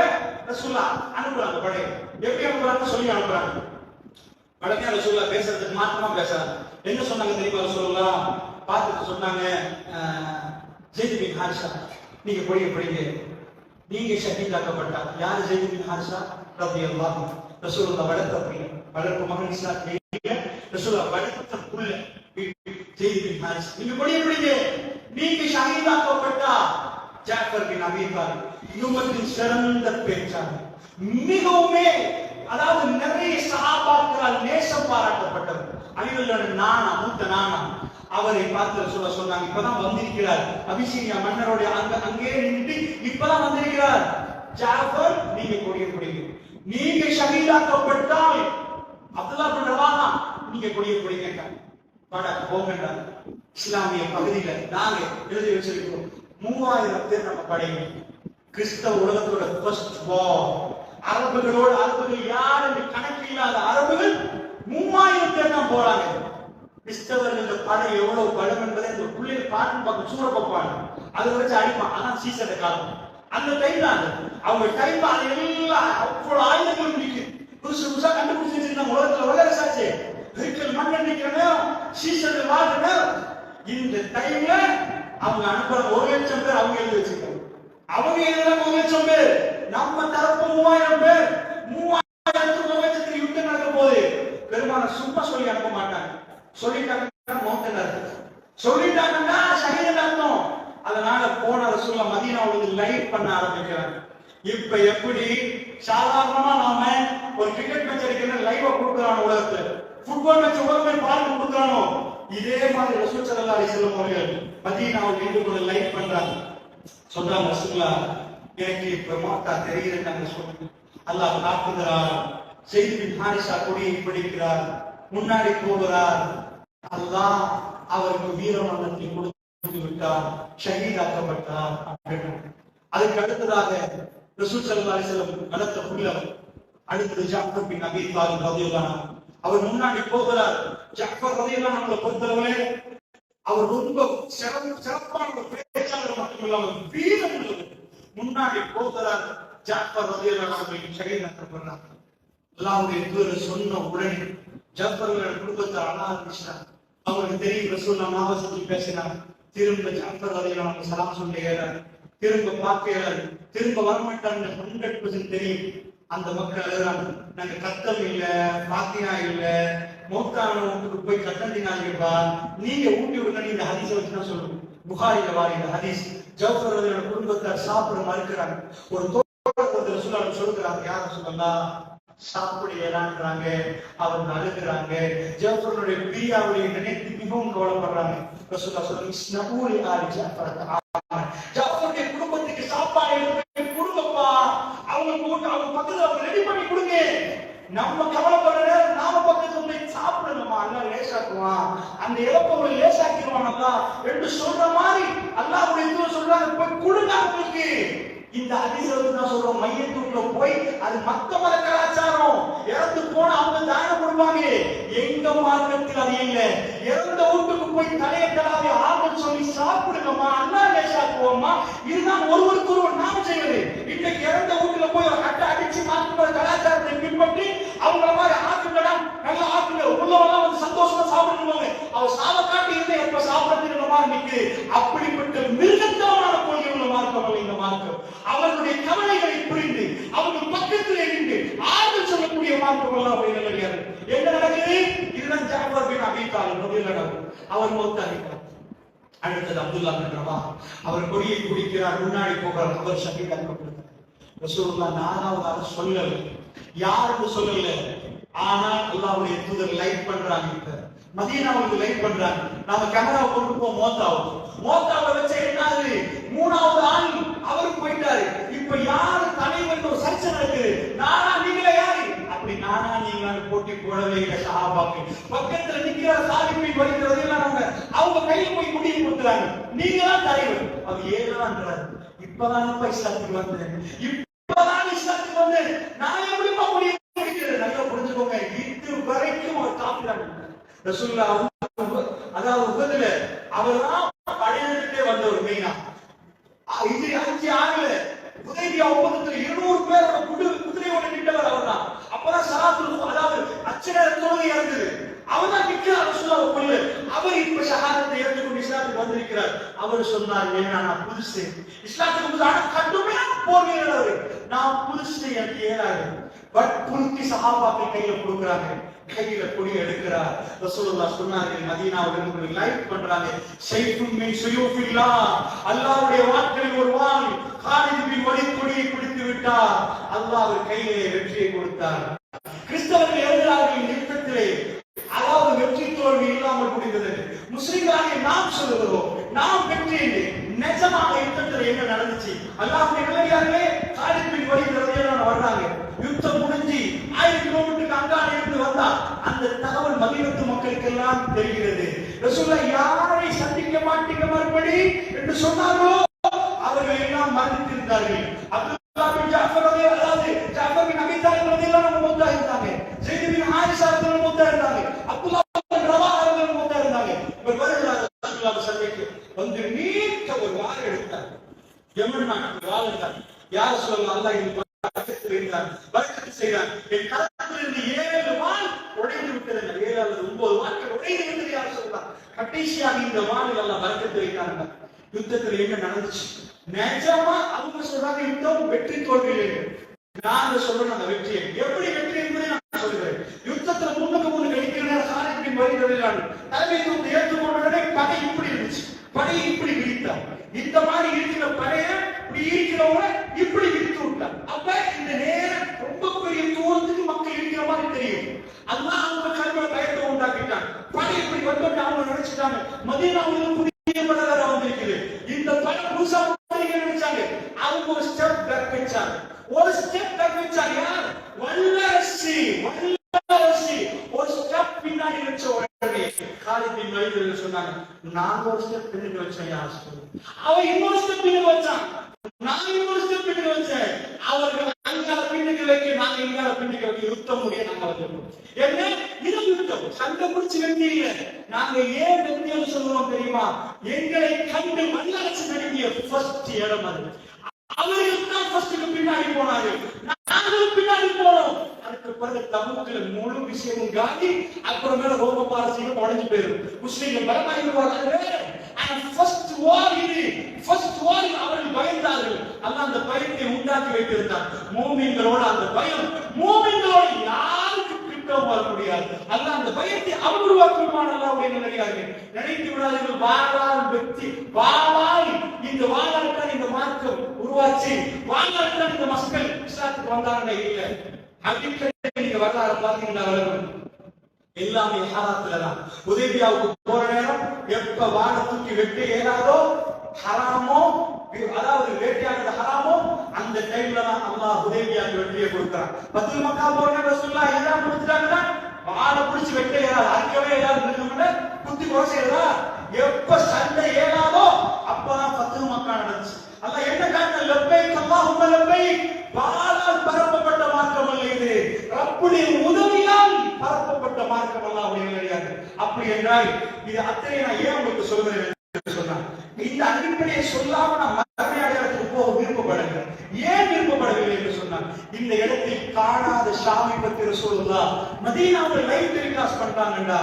ரசூலுல்லாஹ் அனுப்புறாங்க. படை எப்படி அனுப்புறாங்க சொல்லி அனுப்புறாங்க. வடக்கே ரசூலுல்லாஹ் பேசுறதுக்கு மாத்திரமா பேசுறாங்க. என்ன சொன்னாங்க தெரியுமா? ரசூலுல்லாஹ் பார்த்துட்டு சொன்னாங்க, ஸைத் பின் ஹாரிஸா நீங்க படிங்க, நீங்க ஷஹீதாக்கப்பட்டா. யாரு ஸைத் பின் ஹாரிஸா ரலியல்லாஹு அன்ஹு? ரசூலுல்லாஹ் வளர்ப்பு மகன் இஸ்லாத்திலே ரசூலுல்லாஹ் வளர்த்த புள்ள ஸைத் பின் ஹாரிஸ். நீங்க படிங்க, நீங்க ஷஹீதாக்கப்பட்டா ஜாஃபர் பின் அபீ தாலிப் யுமத்தின் சிறந்த பேச்சாளர், மிகவுமே அதாவது நிறைய சஹாபாக்களால் நேசம் பாராட்டப்பட்டவர். அலியுல்லாஹ் நானா மூத்த நானா அவரை பார்த்து சொன்னாங்க, இப்பதான் வந்திருக்கிறார் அபிசீனியா மன்னரோட அங்கே நின்று இப்பதான் வந்திருக்கிறார் ஜாஃபர், நீங்க கொடிய நீங்க ஷஹீதாக்கப்பட்டால் அப்துல்லாஹ் பின் ரவாஹா நீங்க கொடிய போங்கன்றார். இஸ்லாமிய பகுதியில நாங்க எழுதி வச்சிருக்கிறோம் 3000 பேர் நம்ம படைகள். கிறிஸ்தவ உலகத்தோட ஃபர்ஸ்ட் வார். அரபுகள் யார் என்று கணக்கு இல்லாத அரபுகள் 3000 பேர் தான் போறாங்க. கிறிஸ்தவர்கள் இந்த படை எவ்வளவு பலம் என்பதை இந்த பிள்ளைகள் பாட்டு பார்க்க சூற பார்ப்பாங்க. அதை வச்சு அடிப்பான். ஆனா சீசன காலம் அந்த டைம் தான் அவங்க டைம் எல்லாம் அவ்வளவு ஆயுதங்களும் இருக்கு. புதுசா கண்டுபிடிச்சு வச்சிருந்தாங்க. உலகத்துல உலக சாட்சி பெருக்கல் மண் நிற்கிற சீசன் வாழ்ற நேரம் இந்த டைம்ல அவங்க அனுப்புற 1,00,000 பேர் அவங்க எழுதி வச்சிருக்காங்க. அவங்க எழுதுறாங்க 1,00,000 பேர், நம்ம தரப்பு 3000 பேர். 3000 யுத்தம் நடக்க போது பெருமான சும்மா சொல்லி அனுப்ப மாட்டாங்க. சொல்லிட்டாங்கன்னா மௌத்தன் சொல்லிட்டாங்கன்னா ஷஹீத் அர்த்தம். அதனால போன ரசூலுல்லாஹ் மதீனாவுல லைவ் பண்ண ஆரம்பிக்கிறாங்க. இப்ப எப்படி சாதாரணமா நாம ஒரு கிரிக்கெட் மேட்ச் அடிக்கிற லைவா கொடுக்கறானோ, உலகத்துல ஃபுட்பால் மேட்ச் உலகமே பார்த்து கொடுக்கறானோ, இதே மாதிரி ரசூல் ஸல்லல்லாஹு அலைஹி வஸல்லம் அவர்கள் மதீனாவுல நின்று கொண்டு லைவ் பண்றாங்க. சொல்றாங்க, ரசூலுல்லாஹ் எனக்கு இப்ப மாத்தா தெரியுதுன்னு சொல்லுங்க. அல்லாஹ் காக்குகிறார். ஸைத் பின் ஹாரிஸா கொடியை பிடிக்கிறார், முன்னாடி போகிறார். அல்லாஹ் அவருக்கு வீரமரணத்தை கொடுத்து விட்டார், ஷஹீதாக்கப்பட்டார். அதுக்கு அடுத்ததாக ரசூல் ஸல்லல்லாஹு அலைஹி வஸல்லம் நடத்த புள்ள அடுத்தது ஜாஃபர் பின் அபீ தாலிப் ரலியல்லாஹு அன்ஹு. அவர் முன்னாடி போகிறார். ஜாஃபர் ரலியல்லாஹு அன்ஹு பொறுத்தவரை அவர் ரொம்ப சிறப்பான பேச்சாளர் மட்டுமில்லாமல் வீரம் உள்ளவர். முன்னாடி போகிறார். ஜாஃபர் ரலியல்லாஹு அன்ஹு ஷஹீதாக்கப்படுறார். அல்லாஹ்வுடைய தூதர் சொன்ன உடனே ஜாஃபர் குடும்பத்தை ஆரம்பிச்சார். அவருக்கு தெரியும் ரசூலுல்லாஹ் மாவசத்தி பேசினார். திரும்ப ஜாஃபர் ரலியல்லாஹு அன்ஹு சலாம் சொல்லுகிறார். திரும்ப பார்க்கிறார். திரும்ப வரமாட்டாங்க 100% தெரியும். அந்த மக்கள் எழுதுறாங்க, நாங்க கத்தம் இல்ல, பாத்தியா இல்ல, மௌத்தானவங்களுக்கு போய் கத்தண்டினாங்கப்பா, நீங்க ஊட்டி விடுங்க. இந்த ஹதீஸை வச்சுதான் சொல்லுவோம். புகாரில வாரி இந்த ஹதீஸ். ஜாஃபர் ரலியல்லாஹு குடும்பத்தார் சாப்பிட மறுக்கிறாங்க. ஒரு தோட்டத்தை ரசூலுல்லாஹ் சொல்லுகிறாங்க, யார் சொல்லலாம் சாப்பிடலான்றாங்க. அவங்க அழுகிறாங்க. ஜாஃபருடைய பிரியாவுடைய நினைத்து மிகவும் கவலைப்படுறாங்க. ரசூலுல்லாஹ் சொல்றாங்க, இஸ்னபூலி ஆலி ஜாஃபர், ஜாஃபருடைய குடும்பத்துக்கு சாப்பாடு கொடுங்கப்பா, அவங்க பக்கத்துல அவங்க ரெடி பண்ணி கொடுங்க. நம்ம கவலைப்படுற நாம பக்கத்துல போய் சாப்பிடணுமா, அல்லாஹ் லேசாக்குவான், அந்த இழப்பை லேசாக்கிடுவான் அல்லாஹ் என்று சொல்ற மாதிரி அல்லாஹ்வுடைய தூதர் சொல்றாங்க, போய் கொடுங்க அவங்களுக்கு. இந்த ஹதீஸ்ல நான் சொல்றோம், மையத்துக்குள்ள போய் அது மத்த மத கலாச்சாரம், இறந்து போனா அவங்க தானம் கொடுப்பாங்க. எங்க மார்க்கத்தில் அது இல்ல. இறந்த வீட்டுக்கு போய் தலையை தடாவி ஆர்வம் சொல்லி சாப்பிடுங்கம்மா, அல்லாஹ் லேசாக்குவோம்மா, இதுதான் ஒருவருக்கு ஒருவர் நாம செய்வது. இன்னைக்கு இறந்த வீட்டுல போய் ஒரு கட்டை அடிச்சு மாற்று கலாச்சாரத்தை பின்பற்றி அவங்கள மாதிரி ஆக்குங்கடா, நல்லா ஆக்குங்க, உள்ளவெல்லாம் வந்து சந்தோஷமா சாப்பிடுவாங்க. அவர் சாவ காட்டி இருந்த எப்ப சாப்பிடுற மாதிரி நிக்கு. அப்படிப்பட்ட மிருகத்தனமான கொள்கை உள்ள மார்க்கம் அல்ல இந்த மார்க்கம். அவர்களுடைய கவலைகளை புரிந்து அவர்கள் பக்கத்தில் நின்று ஆறுதல் சொல்லக்கூடிய மார்க்கம் எல்லாம் கிடையாது. என்ன நடக்குது? இதுதான் ஜாஃபர் பின் அபீ தாலிப் ரலியல்லாஹு அன்ஹு. அவர் மௌத்தாகிட்டார். அடுத்தது அப்துல்லா பின் ரவாஹ், அவர் கொடியை பிடிக்கிறார், முன்னாடி போகிறார், அவர் ஷஹீதாக்கப்பட்டார். ரசூலுல்லாஹ் நானாவது சொல்லல, யாருக்கு சொல்லல, ஆனா அல்லாஹ்வுடைய தூதர் லைட் பண்றாங்க. மதீனாவுக்கு லைட் பண்றாங்க. நாம கேமரா கொண்டு போ மோத்தாவை வச்ச என்னாது, மூணாவது ஆள் அவரு போயிட்டாரு. இப்ப யாரு தலைவர் ஒரு சர்ச்சை நடக்குது, நானா நீங்களே யாரு, அப்படி நானா நீங்க போட்டி போடவே இல்லை. சஹாபாக்கள் பக்கத்துல நிக்கிற சாலிபின் வருகிறது, அவங்க கையில் போய் முடிவு கொடுக்குறாங்க, நீங்க தான் தலைவர். அவர் ஏறான்றாரு, இப்பதான் இஸ்லாத்துக்கு வந்தேன், இப்பதான் இஸ்லாத்துக்கு வந்தேன், நான் எப்படி முடிவு முடிக்கிறது. நல்லா புரிஞ்சுக்கோங்க, இது வரைக்கும் அவர் காப்பிடாங்க. ரசூலுல்லாஹ் அதாவது உகதுல அவர்தான் படையெடுத்தே வந்தவர். மெயினா இது 5-6 உதைபியா ஒப்பந்தத்துல 200 பேரோட குதிரையோட நின்றவர் அவர்தான். அப்பதான் ஸலாத்துல் அதாவது அச்சர தொழுகை நடந்தது. அவர்தான் நிக்கிறார் ரசூலுல்லாஹ் கொல்ல. அவர் இப்ப ஷஹாதத்தை ஏற்றுக்கொண்டு இஸ்லாத்துக்கு வந்திருக்கிறார். அவர் சொன்னார், நான் புதுசு இஸ்லாத்துக்கு வந்து கடுமையான போர் வீரர், நான் புதுசு, எனக்கு ஏறாது. வற்புறுத்தி சஹாபாக்கள் கையில கொடுக்குறாங்க, கையில கொடி எடுக்கிறார். ரசூலுல்லாஹ் சொன்னார்கள், மதீனாவுல இருந்து லைட் பண்றாங்க, ஸைஃபுன் மின் ஸுயூஃபில்லாஹ், அல்லாஹ்வுடைய வாட்களில் ஒரு வாள், காலித் பின் வலீத் கொடியை பிடித்து விட்டார். அல்லாஹ் அவர் கையிலே வெற்றியை கொடுத்தார். கிறிஸ்தவர்கள் எழுதுகிறார்கள் இந்த யுத்தத்திலே, அதாவது வெற்றி தோல்வி இல்லாமல் முடிந்தது. முஸ்லிம்களாகிய நாம் சொல்லுகிறோம், நாம் வெற்றி. நிஜமாக யுத்தத்தில் என்ன நடந்துச்சு? அல்லாஹ்வுடைய நல்லடியார்களே, காலித் பின் வலீத் ரலியல்லாஹு வர்றாங்க. யுத்தம் முடிஞ்சு 1000 கிலோமீட்டருக்கு அங்கால இருந்து வந்தா அந்த தகவல் மதீனத்து மக்களுக்கு எல்லாம் தெரிகிறது. ரசூலுல்லாஹ் யாரை சந்திக்க மாட்டீங்க மறுபடி என்று சொன்னார்களோ அவர்கள் எல்லாம் மறந்திருந்தார்கள். அப்துல்லா பின் ஜாஃபர் அதாவது ஜாஃபர் பின் அபீ தாலிப் ரலியல்லாஹு அன்ஹு மௌத்தா இருந்தாங்க. ஸைத் பின் ஹாரிஸா ரலியல்லாஹு மௌத்தா இருந்தாங்க. அப்துல்லா பின் ரவாஹ் ரலியல்லாஹு மௌத்தா இருந்தாங்க. இவர் வருகிறார் ரசூலுல்லாஹ் சல்லைக்கு வந்து நீட்ட ஒரு வாள் எடுத்தார். யமன் நாட்டு வாள் எடுத்தார். யா ரசூலுல்லாஹ், அல்லாஹ் இந்த பரக்கத்து செய்கிறார். என் கரத்திலிருந்து 7 வாள் உடைந்து விட்டது. 7 அல்லது 9 வாள்கள் உடைந்து விட்டது. யார் சொல்றார்? கடைசியாக இந்த வாளில் அல்லாஹ் பரக்கத்து வைத்தாங்க. யுத்தத்தில் என்ன நடந்துச்சு? நிஜமா அவங்க சொல்றாங்க யுத்தம் வெற்றி தோல்வியில் இருக்கு. நாங்க சொல்றோம் அந்த வெற்றியை எப்படி வெற்றி என்பதை நான் சொல்கிறேன். யுத்தத்துல முன்னுக்கு கழிக்கிற காலித் பின் வலீத் தலைமைத்துவத்தை ஏற்றுக்கொண்டவுடனே படை இப்படி இருந்துச்சு, படை இப்படி விரித்தார். இந்த மாதிரி இருக்கிற படைய இப்படி இருக்கிறவங்க இப்படி விரித்து விட்டார். அப்ப இந்த நேரம் ரொம்ப பெரிய தூரத்துக்கு மக்கள் இருக்கிற மாதிரி தெரியும். அல்லாஹ் அவங்க கல்வியில பயத்தை உண்டாக்கிட்டாங்க. படை இப்படி வந்து அவங்க நினைச்சிட்டாங்க மதீனாவுல புதிய படை வந்திருக்குது, இந்த படை புதுசா நினைச்சாங்க. அவங்க ஒரு ஸ்டெப் பேக் வச்சாங்க, ஒரு ஸ்டெப் பேக் வச்சாங்க. யார்? வல்லரசி ஒரு ஸ்டெப் பின்னாடி வச்ச உடனே காலித் பின் வலீத் சொன்னாங்க, நான் ஒரு ஸ்டெப் பின்னாடி வச்சேன். யார் சொல்லுங்க? அவன் இன்னொரு ஸ்டெப் பின்னாடி வச்சான், நான் இன்னொரு ஸ்டெப் பின்னாடி வச்சேன். அவர்கள் அங்கால பின்னுக்கு வைக்க, நாங்க இங்கால பின்னுக்கு வைக்க, யுத்தம் முடிய நாங்க வச்சிருக்கோம். என்ன இது யுத்தம்? சண்டை முடிச்சு வெற்றி இல்லை. நாங்க ஏன் வெற்றின்னு சொல்லுவோம் தெரியுமா? எங்களை கண்டு வல்லரசு நடுங்கிய ஃபர்ஸ்ட் இடம் அது. அவர்கள் தான் ஃபர்ஸ்ட்க்கு பின்னாடி போனாங்க, நாங்களும் பின்னாடி போனோம். அதுக்கு பிறகு தபூக்ல முழு விஷயமும் காட்டி அப்புறமேல ரோம பாரசீகம் உடைஞ்சு போயிடும். முஸ்லிம்கள் பலமாயிருவார்கள். ஆனா ஃபர்ஸ்ட் வார் இது, ஃபர்ஸ்ட் வார் அவர்கள் பயந்தார்கள். அல்லாஹ் அந்த பயத்தை உண்டாக்கி வைத்திருந்தார். மூமின்களோட அந்த பயம், மூமின்களோட யாருக்கு கிட்ட வர முடியாது. அல்லாஹ் அந்த பயத்தை அவர் உருவாக்குவான். அல்லாஹ்வுடைய நல்லடியார்களே, நினைத்து விடாதீர்கள் வாளால் வெற்றி, வாளால் இந்த வாளால் தான் இந்த மார்க்கம் உருவாச்சு, வாளால் தான் இந்த மக்கள் இஸ்லாத்துக்கு வந்தாங்க. இல்ல, அடிக்கடி நீங்க வரலாறு பார்த்தீங்கன்னா வளரும் எல்லாமே ஹராத்துல தான். உதைபியாவுக்கு போற நேரம் எப்ப வாழை தூக்கி வெட்ட ஏறாதோ, ஹராமோ அதாவது வேட்டையாடுறது ஹராமோ அந்த டைம்ல தான் அல்லாஹ் ஹுதைபியாக்கு வெற்றியை கொடுக்கிறான். பத்ருல் மக்கா போன ரசூலுல்லாஹ் இஹ்ராம் முடிச்சிட்டாங்கன்னா வாளை பிடிச்சு வெட்ட ஏறாது, அறுக்கவே ஏறாது, நின்னுட்டு குத்தி குறைச்சா எப்ப சண்டை ஏறாதோ அப்பதான் பத்ருல் மக்கா நடந்துச்சு. அல்லாஹ் என்ன காரணம்? லப்பைக் அல்லாஹும்ம லப்பைக், வாளால் பரப்பப்பட்ட மார்க்கம் அல்ல இது, ரப்புடைய உதவியால் பரப்பப்பட்ட மார்க்கம் அல்லாஹ்வுடைய நிலையாக. அப்படி என்றால் இது அத்தனை நான் ஏன் உங்களுக்கு சொல்கிறேன் சொன்னான், இந்த அடிப்படையை சொல்லாம நான் மறுமை அடையாளத்துக்கு போக விருப்பப்படவில்லை. ஏன் விருப்பப்படவில்லை என்று சொன்னான், இந்த இடத்தில் காணாத ஷாமை பத்தி ரசூலுல்லாஹ் மதீனாவில் லைவ் டெலிகாஸ்ட் பண்றாங்கடா.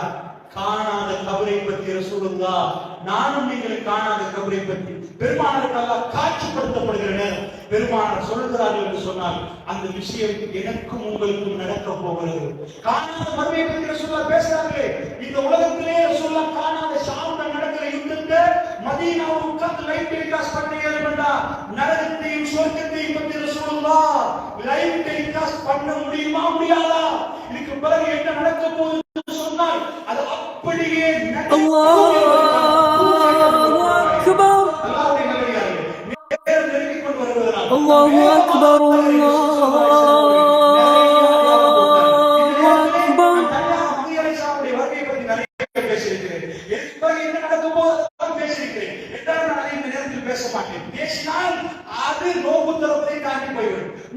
காணாத கபரை பத்தி ரசூலுல்லாஹ் நானும் நீங்கள் காணாத கபரை பற்றி பெருமானாருக்கு அல்லாஹ் காட்சிப்படுத்தப்படுகிற நேரம் பெருமானார் சொல்கிறார்கள் என்று சொன்னால் அந்த விஷயம் எனக்கும் உங்களுக்கும் நடக்க போகிறது. காணாத மறுமையை பற்றி ரசூலுல்லாஹ் பேசுறாங்களே, இந்த உலகத்திலே ரசூலுல்லாஹ் காணாத ஷாம்ல நடக்கிற யுத்தத்தை மதீனாவில் உட்கார்ந்து லைவ் டெலிகாஸ்ட் பண்ணீங்கன்னா நரகத்தையும் சொர்க்கத்தையும் பற்றி ரசூலுல்லாஹ் லைவ் டெலிகாஸ்ட் பண்ண முடியுமா முடியாதா? இதுக்கு பிறகு என்ன நடக்க போகுது சொன்னால் அது அப்படியே அல்லாஹ் அக்பர், அல்லாஹ் அக்பர்,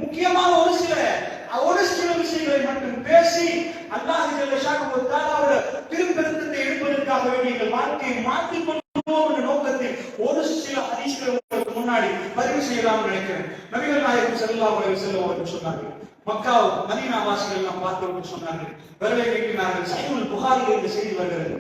முக்கியமான ஒரு சில விஷயங்களை மட்டும் பேசி அல்லாஹ் திருப்பெருத்தத்தை எடுப்பதற்காக வேண்டிய வாழ்க்கையை மாற்றிக் கொள்வோம் என்ற நோக்கத்தில் ஒரு சில ஹதீஸ்களுக்கு முன்னாடி பதிவு செய்யலாம் நினைக்கிறேன். நபிகள் நாயகம் ஸல்லல்லாஹு அலைஹி வஸல்லம் அவர்கள் சொன்னார்கள், மக்கா மதீனா வாசிகள் எல்லாம் பார்த்தவர்கள் சொன்னார்கள், வரலை கேட்கிறார்கள். சஹீஹுல் புகாரியில் இந்த செய்தி வருகிறது.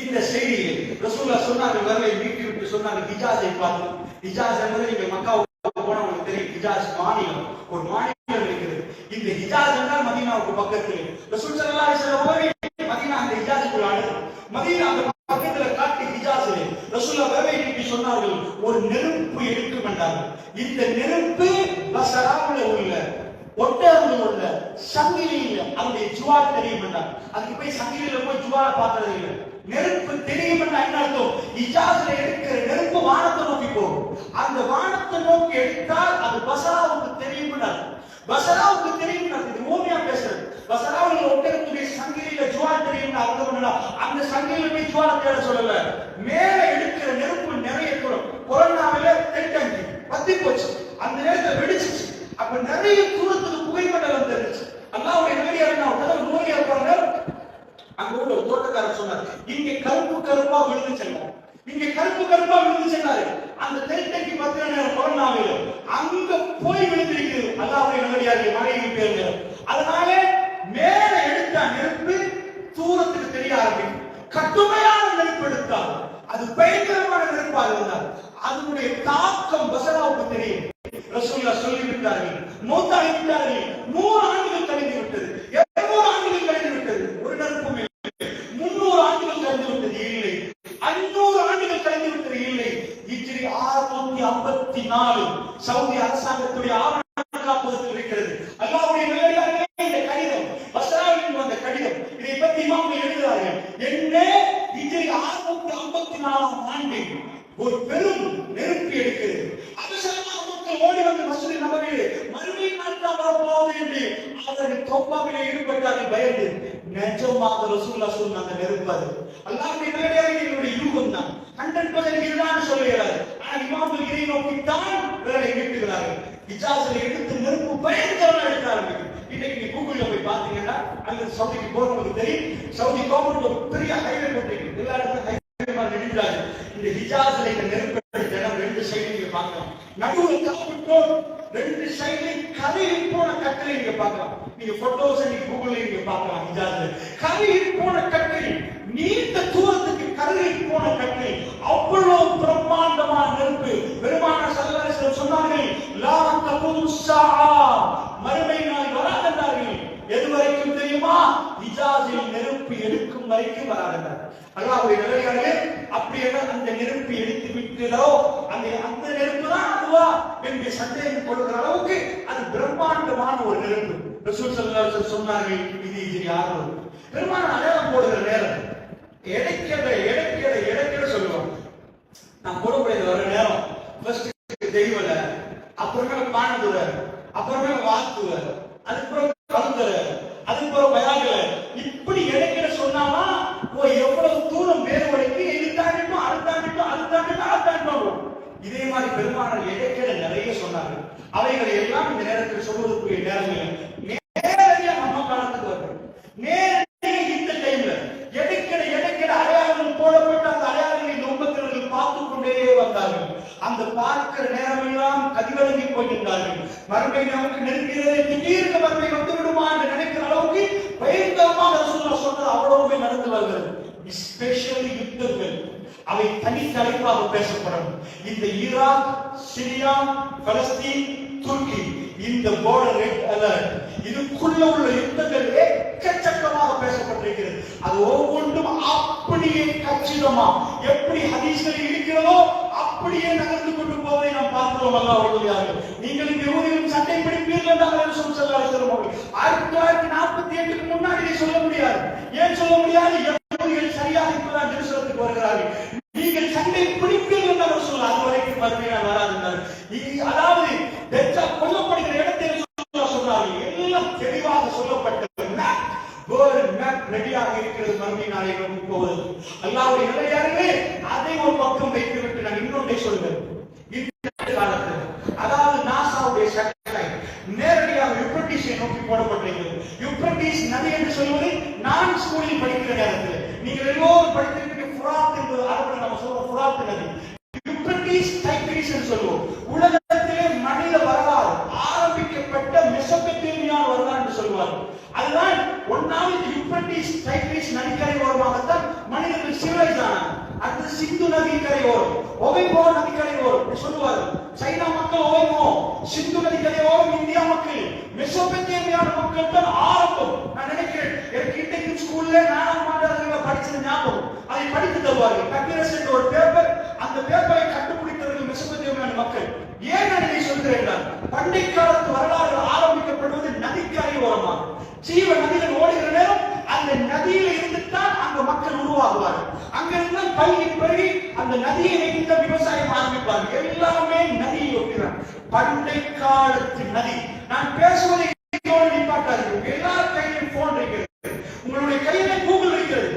இந்த செய்தியில் ரசூலுல்லாஹ் சொன்னார்கள், வரலை மீட்டி விட்டு சொன்னார்கள், ஹிஜாஸை பார்த்தோம். ஹிஜாஸ் என்பது நீங்கள் மக்காவுக்கு போனவங்களுக்கு தெரியும், ஹிஜாஸ் மாநிலம், ஒரு மாநிலம் இருக்கிறது. இந்த ஹிஜாஸ் என்றால் மதீனாவுக்கு பக்கத்தில். ரசூல் ஸல்லல்லாஹு அலைஹி வஸல்லம் அவர்கள் மதீனா அந்த ஹிஜாஸுக்குள் ஆடுது. மதீனா அந்த பக்கத்துல காட்டி ஹிஜாஸிலே ரசூலுல்லாஹ் வரலை மீட்டி சொன்னார்கள், ஒரு நெருப்பு எடுக்கும் என்றார்கள். இந்த நெருப்பு பஸராவுல உள்ள ஒட்டகங்கள் உள்ள சங்கிலியில அவருடைய ஜுவால் தெரியும் என்றார். அதுக்கு போய் சங்கிலியில போய் ஜுவால பார்த்தது இல்லை. நெருப்பு தெரியும் என்ற அர்த்தம், ஹிஜாஸ்ல இருக்கிற நெருப்பு வானத்தை நோக்கி போகும். அந்த வானத்தை நோக்கி எடுத்தால் அது பஸராவுக்கு தெரியும் என்றார். பஸராவுக்கு தெரியும் என்றார். இது ஓமியா பேசுறது. பஸராவுல ஒட்டகத்துடைய சங்கிலியில ஜுவால் தெரியும் அர்த்தம். அந்த சங்கிலியில போய் ஜுவால தேட சொல்லல, மேல எடுக்கிற நெருப்பு நிறைய தூரம். கொரோனாவில தென்டங்கி பத்தி போச்சு, அந்த நேரத்தில் வெடிச்சிச்சு. அப்ப நிறைய தூரத்துக்கு புகைப்படம் தெரிஞ்சு அல்லாஹ்வுடைய நபியார் நோயா இருப்பாங்க. அங்க ஒரு தோட்டக்காரர் சொன்னார், இங்க கருப்பு கருப்பா விழுந்து செல்லும், இங்க கருப்பு கருப்பா விழுந்து செல்லாரு. அந்த தென்டங்கி 10 நேரம் கொரோனாவில் அங்க போய் விழுந்திருக்கிறது அல்லாஹ்வுடைய நபியார் மனைவி பேருங்க. அதனால மேல எடுத்த நெருப்பு தூரத்துக்கு தெரிய ஆரம்பிக்கும். கடுமையான நெருப்பு எடுத்தால் அது பயங்கரமான நெருப்பாக இருந்தால் அதனுடைய தாக்கம் பஸராவுக்கு தெரியும். ரசூலுல்லாஹ் சொல்லிவிட்டார்கள், மௌத்தாகி விட்டார்கள். 100 ஆண்டுகள் கழிந்து விட்டது, 200 ஆண்டுகள் கழிந்து விட்டது, ஒரு நெருப்பும் இல்லை. 300 ஆண்டுகள் கழிந்து விட்டது இல்லை, 500 ஆண்டுகள் கழிந்து விட்டது இல்லை. ஹிஜ்ரி 654 சவுதி அரசாங்கத்துடைய ஆவண காப்பகத்தில் இருக்கிறது. அல்லாஹ்வுடைய நல்லடியார்களே, இந்த கடிதம் பஸராவில் வந்த கடிதம், இதை பற்றி இமாம்கள் எழுதுகிறார்கள். என்ன ஹிஜ்ரி 654 ஆண்டில் ஒரு பெரும் நெருப்பு எடுக்கிறது. அவசரமாக மக்கள் ஓடி வந்து மஸ்ஜித் நபவியிலே மறுமை நாட்கள் வரப்போகுது என்று அவர்கள் தௌபாவிலே ஈடுபட்டார்கள். பயந்து நிஜமாக ரசூலுல்லாஹ் சொன்ன அந்த நெருப்பு அது அல்லாஹ்வுடைய நேரடியாக யூகம் தான். 100% இதுதான் சொல்லுகிறார். ஆனால் இமாம்கள் இதை நோக்கித்தான் வேலை நீட்டுகிறார்கள். ஹிஜாஸில் எடுத்து நெருப்பு பயங்கரமாக எடுக்க ஆரம்பிக்கும். இன்னைக்கு நீ கூகுள்ல போய் பாத்தீங்கன்னா அங்க சவுதிக்கு போறவங்களுக்கு தெரியும், சவுதி கவர்மெண்ட் ஒரு பெரிய ஹைவே போட்டிருக்கு, எல்லா இடத்துலையும் இந்த ஹிஜாஸ்ல இந்த நெருப்பு தினம் 2 சைடு நீங்க பார்க்கலாம். நடுவில் காப்பிட்டோம், 2 சைடு கரையில் போன கற்களை நீங்க பார்க்கலாம். நீங்க போட்டோஸ் நீங்க கூகுள்ல நீங்க பார்க்கலாம். ஹிஜாஸ்ல கரையில் போன கற்கள், நீண்ட தூரத்துக்கு கரையில் போன கற்கள், அவ்வளவு பிரம்மாண்டமான நெருப்பு. பெருமானார் ஸல்லல்லாஹு அலைஹி வஸல்லம் சொன்னார்கள், லா தகுமு ஸஆ, மறுமை நாள் வராதென்றார்கள். எது வரைக்கும் தெரியுமா? ஹிஜாஸில் நெருப்பு எடுக்கும் வரைக்கும் வராதென்றார். அல்லாஹ்வுடைய நல்லடியார்களே, அப்படியே அந்த நெருப்பு எடுத்து விட்டதோ அந்த நெருப்பு தான் அதுவா என்று சந்தேகம் கொள்கிற அளவுக்கு அது பிரம்மாண்டமான ஒரு நெருப்பு. ரசூல் ஸல்லல்லாஹு அலைஹி வஸல்லம் சொன்னார்கள், இது ஹிஜ்ரி 6. பெருமானார் அடையாளம் போடுகிற நேரம் இடைக்கிட சொல்லுவாங்க. நான் போடக்கூடியது வர நேரம் ஃபர்ஸ்ட் தெய்வல, அப்புறமேல பாண்டதுர, அப்புறமேல வாத்துவ, அதுக்கப்புறம் கவுந்தர, அதுக்கப்புறம் வயாகல. இப்படி இடைக்கிட சொன்னாமா எவ்வளவு தூரம் வேறுபடுத்தி எதிர்த்தாண்டிட்டும் அடுத்தாண்டிட்டும் அடுத்தாண்டிட்டும் அடுத்தாண்டிட்டும். இதே மாதிரி பெருமானார் இடைக்கிட நிறைய சொன்னார்கள். அவைகளை எல்லாம் இந்த நேரத்தில் சொல்வதற்குரிய நேரங்கள் நேரடியாக நம்ம காலத்துக்கு வருது. நேரடியாக இந்த டைம்ல இடைக்கிட அடையாளங்கள் போடப்பட்ட அந்த அடையாளங்களை இந்த உம்மத்தினர்கள் பார்த்துக் கொண்டே வந்தார்கள். அந்த பார்க்கிற நேரமெல்லாம் கதிவழங்கி போகின்றார்கள். மறுமை நமக்கு நெருங்கிறது, திடீர்னு மறுமை வந்து விடுமா என்று நினைக்கிற அளவுக்கு பயங்கரமாக ரசூலுல்லாஹ் சொன்னது அவ்வளவுமே நடந்து வருகிறது. ஸ்பெஷலி யுத்தங்கள் அவை தனித்தலைப்பாக பேசப்படும். இந்த ஈராக், சிரியா, பலஸ்தீன், துருக்கி, இந்த பார்டர் ரெட் அலர்ட், இதுக்குள்ள உள்ள யுத்தங்கள் எக்கச்சக்கமாக பேசப்பட்டிருக்கிறது. அது ஒவ்வொன்றும் அப்படியே கச்சிதமா எப்படி ஹதீஸ்களில் இருக்கிறதோ அப்படியே நகர்ந்து கொண்டு போவதை நாம் பார்க்கிறோம். அல்லாஹ் வழியாக நீங்கள் இந்த யூதர்களும் சட்டை பிடிப்பீர்கள் என்று ரசூல் ஸல்லல்லாஹு அலைஹி வஸல்லம் 1948க்கு முன்னாடி சொல்ல முடியாது. ஏன் சொல்ல முடியாது? யூதர்கள் சரியாக இப்பதான் ஜெருசலத்துக்கு வருகிறார்கள். நீங்கள் சண்டை பிடிப்பீர்கள் என்று ரசூல் அதுவரைக்கும் மறுமையினால் வராதுன்னார். அதாவது தெச்சா கொல்லப்படுகிற இடத்தில் சொன்னார்கள். எல்லாம் தெளிவாக சொல்லப்பட்டது. ரெடியாக இருக்கிறது மறுமை நாளை நோக்கி போவது. அல்லாஹ்வுடைய நல்லடியார்களே, அதை ஒரு பக்கம் வைத்துவிட்டு நான் இன்னொன்றை சொல்வேன். இந்த காலத்தில் அதாவது நாசாவுடைய சேட்டலைட் நேரடியாக யூப்ரட்டிஸை நோக்கி போடப்பட்டிருக்கிறது. யூப்ரட்டிஸ் நதி என்று சொல்வது நான் ஸ்கூலில் படிக்கிற நேரத்தில் நீங்கள் எல்லோரும் படித்திருக்கிற ஃபுராத் என்பது அரபில் நம்ம சொல்ற ஃபுராத் நதி. யூப்ரட்டிஸ் டைக்ரீஸ் என்று சொல்லுவோம். உலகத்திலே மனித வரலாறு ஆரம்பிக்கப்பட்ட மெசொப்பொத்தேமியா வரலாறு என்று சொல்வார்கள். அதுதான் ஒன்னாவது யூப்ரட்டிஸ் டைக்ரீஸ் நதிக்கரை ஓரமாகத்தான் மனிதர்கள் சிவிலைஸ் ஆனாங்க. அடுத்து சிந்து நதிக்கரை ஓரம், ஒவைமோ நதிக்கரை ஓரம் சொல்லுவார்கள். சைனா மக்கள் ஒவைமோ, சிந்து நதிக்கரை ஓரம் இந்தியா மக்கள், மெசொப்பொத்தேமியான மக்கள் தான் ஆரம்பம். நான் நினைக்கிறேன் எனக்கு இன்றைக்கு ஸ்கூல்ல 4ஆம் ஆண்டு படிச்சது ஞாபகம். அதை படித்து தருவார்கள். கபிரஸ் என்ற ஒரு பேப்பர், அந்த பேப்பரை கண்டுபிடித்தவர்கள் மெசொப்பொத்தேமியான மக்கள். ஏன் நான் இதை சொல்கிறேன்? பண்டை காலத்து வரலாறு ஆரம்பிக்கப்படுவது நதிக்கரை ஓரமாக. ஜீவ நதிகள் ஓடுகிற நேரம் அந்த நதியில இருந்துதான் அந்த மக்கள் உருவாகுவார்கள். அங்கிருந்து பள்ளி பெருகி அந்த நதியை வைத்த விவசாயம் ஆரம்பிப்பார்கள். எல்லாமே நதியை ஒட்டுகிறார். பண்டை காலத்து நதி. நான் பேசுவதை நிப்பாட்டார்கள். எல்லார் கையிலும் போன் இருக்கிறது. உங்களுடைய கையில கூகுள் இருக்கிறது.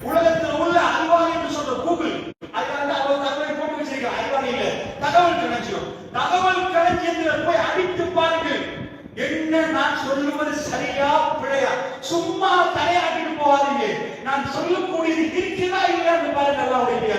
உலகத்தில் உள்ள அறிவாளி என்று சொல்ற கூகுள், அதுல அவர் தகவலை போட்டு வச்சிருக்க அறிவாளி இல்ல, தகவல் களஞ்சியம். தகவல் களஞ்சியத்தில் போய் அடித்து பாருங்கள். என்ன நான் சொல்லுவது சரியா பிழையா? சும்மா தலையாட்டிட்டு போவாதீங்க. நான் சொல்லக்கூடியது இருக்கிறதா இல்லையான்னு பாருங்க. அல்லாஹ்வுடைய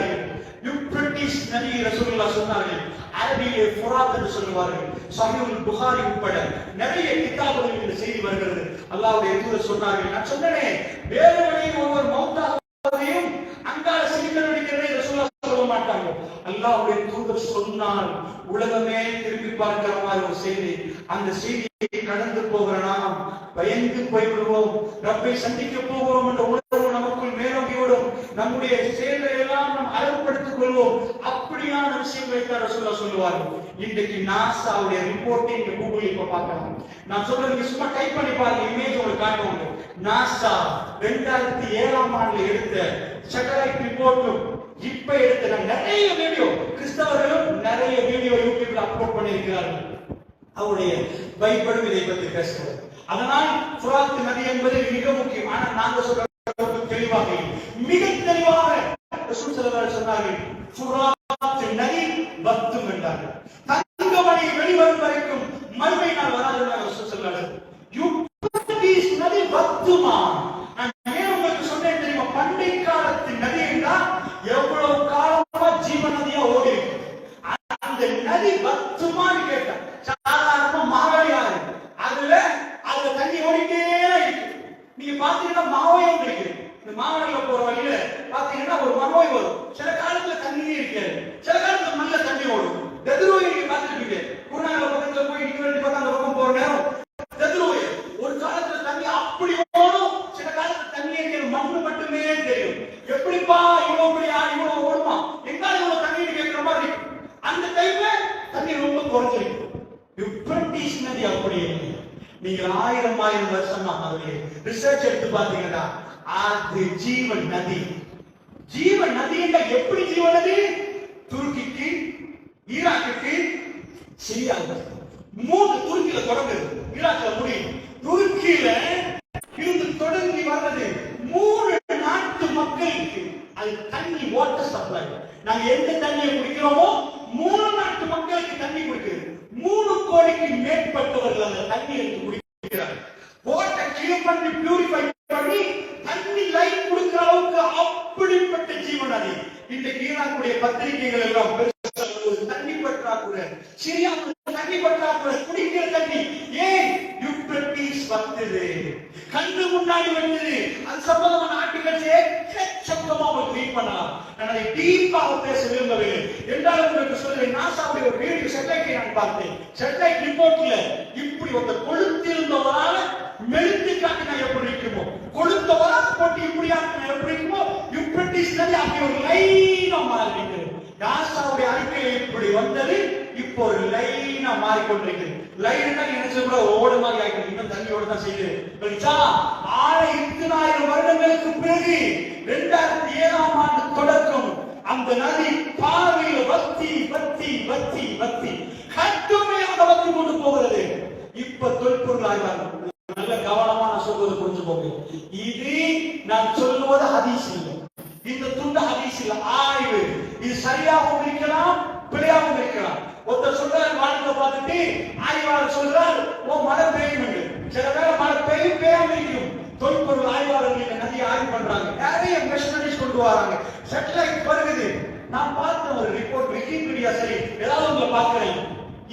யூப்ரட்டிஸ் நதி ரசூலுல்லாஹ் சொன்னார்கள். அரபியிலே ஃபுராத் என்று சொல்வார்கள். சஹீஹுல் புகாரி உட்பட நிறைய கிதாபுகளில் இந்த செய்தி வருகிறது. அல்லாஹ்வுடைய தூதர் சொன்னார்கள். நான் சொன்னேனே, வேதனையில் ஒருவர் மௌத்தாவதையும் அங்கால சிலிண்டர் அடிக்கிறதை ரசூலுல்லாஹ் சொல்ல மாட்டாங்க. அல்லாஹ்வுடைய தூதர் சொன்னால் உலகமே திரும்பி பார்க்கிற மாதிரி ஒரு செய்தி. அந்த செய்தியை கடந்து போகிற நாம் பயந்து போய்விடுவோம். ரப்பை சந்திக்க போகிறோம் என்ற உணர்வு நமக்குள் மேலோங்கிவிடும். நம்முடைய செயல்களை எல்லாம் நாம் அழகுபடுத்திக் கொள்வோம். அப்படியான விஷயங்களை தான் ரசூலுல்லாஹ் சொல்லுவார்கள். இன்றைக்கு நாசாவுடைய ரிப்போர்ட்டை இங்க கூகுள் இப்ப பார்க்கலாம். நான் சொல்றது சும்மா டைப் பண்ணி பாருங்க, இமேஜ் உங்களுக்கு காட்டுவாங்க. நாசா 2007ஆம் ஆண்டுல எடுத்த சேட்டலைட் ரிப்போர்ட்டும் இப்ப எடுத்த நிறைய வீடியோ, கிறிஸ்தவர்களும் நிறைய வீடியோ யூடியூப்ல அப்லோட் பண்ணியிருக்கிறார்கள். அவருடைய பைபிளும் இதை பற்றி பேசுகிறது. அதனால் ஃபுராத் நதி என்பது மிக முக்கியம். ஆனால் நாங்க சொல்றது தெளிவாக மிக தெளிவாக ரசூல் ஸல்லல்லாஹு அலைஹி சொன்னார்கள். ஃபுராத் நதி வத்தும் என்றார்கள். தங்கமணி வெளிவரும் வரைக்கும் மறுமை நாள் வராது என்று ரசூல் ஸல்லல்லாஹு அலைஹி. யூப்ரட்டிஸ் நதி வத்துமா? நான் ஏன் உங்களுக்கு சொன்னேன் தெரியுமா? பண்டை காலத்து நதி என்றால் எவ்வளவு காலமா ஜீவ நதியா ஓடி இருக்கு. அந்த நதி வத்துமான்னு கேட்டா சாதாரணமா மாவழியாறு, அதுல தண்ணி ஓடிட்டே இருக்கு. நீங்க பாத்தீங்கன்னா மாவையும் கிடைக்குது. இந்த மாவழியில போற வழியில பாத்தீங்கன்னா ஒரு மனோய் வரும். சில காலத்துல தண்ணியே இருக்காது, சில காலத்துல நல்ல தண்ணி ஓடும். எதிரோய் நீங்க பாத்துருக்கீங்க. குருநாகல பக்கத்துல போய் நீங்க வேண்டி பார்த்தா அந்த பக்கம் போற நேரம் எதிரோய் ஒரு காலத்துல தண்ணி அப்படி ஓடும், சில காலத்துல தண்ணி இருக்கிற மண்ணு மட்டுமே தெரியும். எப்படிப்பா இவ்வளவு ஓடுமா, எங்கால இவ்வளவு தண்ணி கேட்கிற மாதிரி அந்த டைம்ல தண்ணி ரொம்ப குறைஞ்சிருக்கு. யூப்ரட்டிஸ் நதி அப்படியே நீங்கள் 1000 வருஷமா அதோடைய ரிசர்ச் எடுத்து பாத்தீங்கன்னா அது ஜீவன் நதி. ஜீவன் நதி எப்படி ஜீவன் நதி? துருக்கிக்கு, ஈராக்குக்கு குடிக்கிறோமோ 3 நாட்டு மக்களுக்கு தண்ணி குடிக்கிறது. 3 கோடிக்கு மேற்பட்டவர்கள் அந்த தண்ணி எடுத்து குடிக்கிறார்கள். வாட்டர் கிளீன் பண்ணி பியூரிஃபை பண்ணி தண்ணி லைஃப் கொடுக்கிற அளவுக்கு அப்படிப்பட்ட ஜீவன் அது. இன்றைக்கு ஈரானுடைய பத்திரிகைகள் எல்லாம் தண்ணி பற்றாக்குறை, சிரியாவில் தண்ணி பற்றாக்குறை, குடிக்கிற தண்ணி ஏன் யூப்ரட்டிஸ் வந்தது, கண்ணு முன்னாடி வந்தது. அது சம்பந்தமான ஆர்டிகல்ஸ் எக்கச்சக்கமா அவர் ரீட் பண்ணலாம். நான் அதை டீப்பாக பேச விரும்பவில்லை. என்றாலும் உங்களுக்கு சொல்றேன், நாசாவுடைய ஒரு வீடியோ சேட்டலைட்டை நான் பார்த்தேன். சேட்டலைட் ரிப்போர்ட்ல இப்படி ஒரு கொளுத்திருந்தவரால மெழுத்து காட்டினா எப்படி இருக்குமோ, கொளுத்தவரால் போட்டு இப்படி ஆக்கினா எப்படி இருக்குமோ, யூப்ரட்டிஸ் நதி அப்படி ஒரு லைனா மாறி இருக்கிறது. நாசாவுடைய அறிக்கையில இப்படி வந்தது, இப்போ ஒரு லைனா மாறிக்கொண்டிருக்கிறது. லைன் தான் என்ன சொல்ற ஓடு மாதிரி ஆகிட்டு இன்னும் தண்ணியோடு தான் செய்யுது. 6,000 வருடங்களுக்கு பிறகு 2007ஆம் ஆண்டு தொடக்கம் அந்த நதி பாறையில வத்தி வத்தி வத்தி வத்தி கட்டுமையாக வத்தி கொண்டு போகிறது. இப்ப தொல்பொருள் ஆய்வாளர் நல்ல கவனமா நான் சொல்வது புரிஞ்சு போங்க. இது நான் சொல்லுவது ஹதீஸ் இல்லை, இந்த துண்டு ஹதீஸ் இல்ல, ஆய்வு. இது சரியாகவும் இருக்கலாம், பிழையாகவும் இருக்கலாம். ஒருத்தர் சொல்றாரு வானத்தை பார்த்துட்டு, ஆய்வாளர் சொல்றார் ஓ மழை பெய்யும் என்று. சில வேளை மழை பெய்யும், பெய்யாம இருக்கும். தொல்பொருள் ஆய்வாளர்கள் இந்த நதியை ஆய்வு பண்றாங்க, நிறைய மெஷினரிஸ் கொண்டு வராங்க, சேட்டலைட் வருகிறது. நான் பார்த்த ஒரு ரிப்போர்ட் விக்கிபீடியா, சரி ஏதாவது உங்களை பார்க்கிறேன்.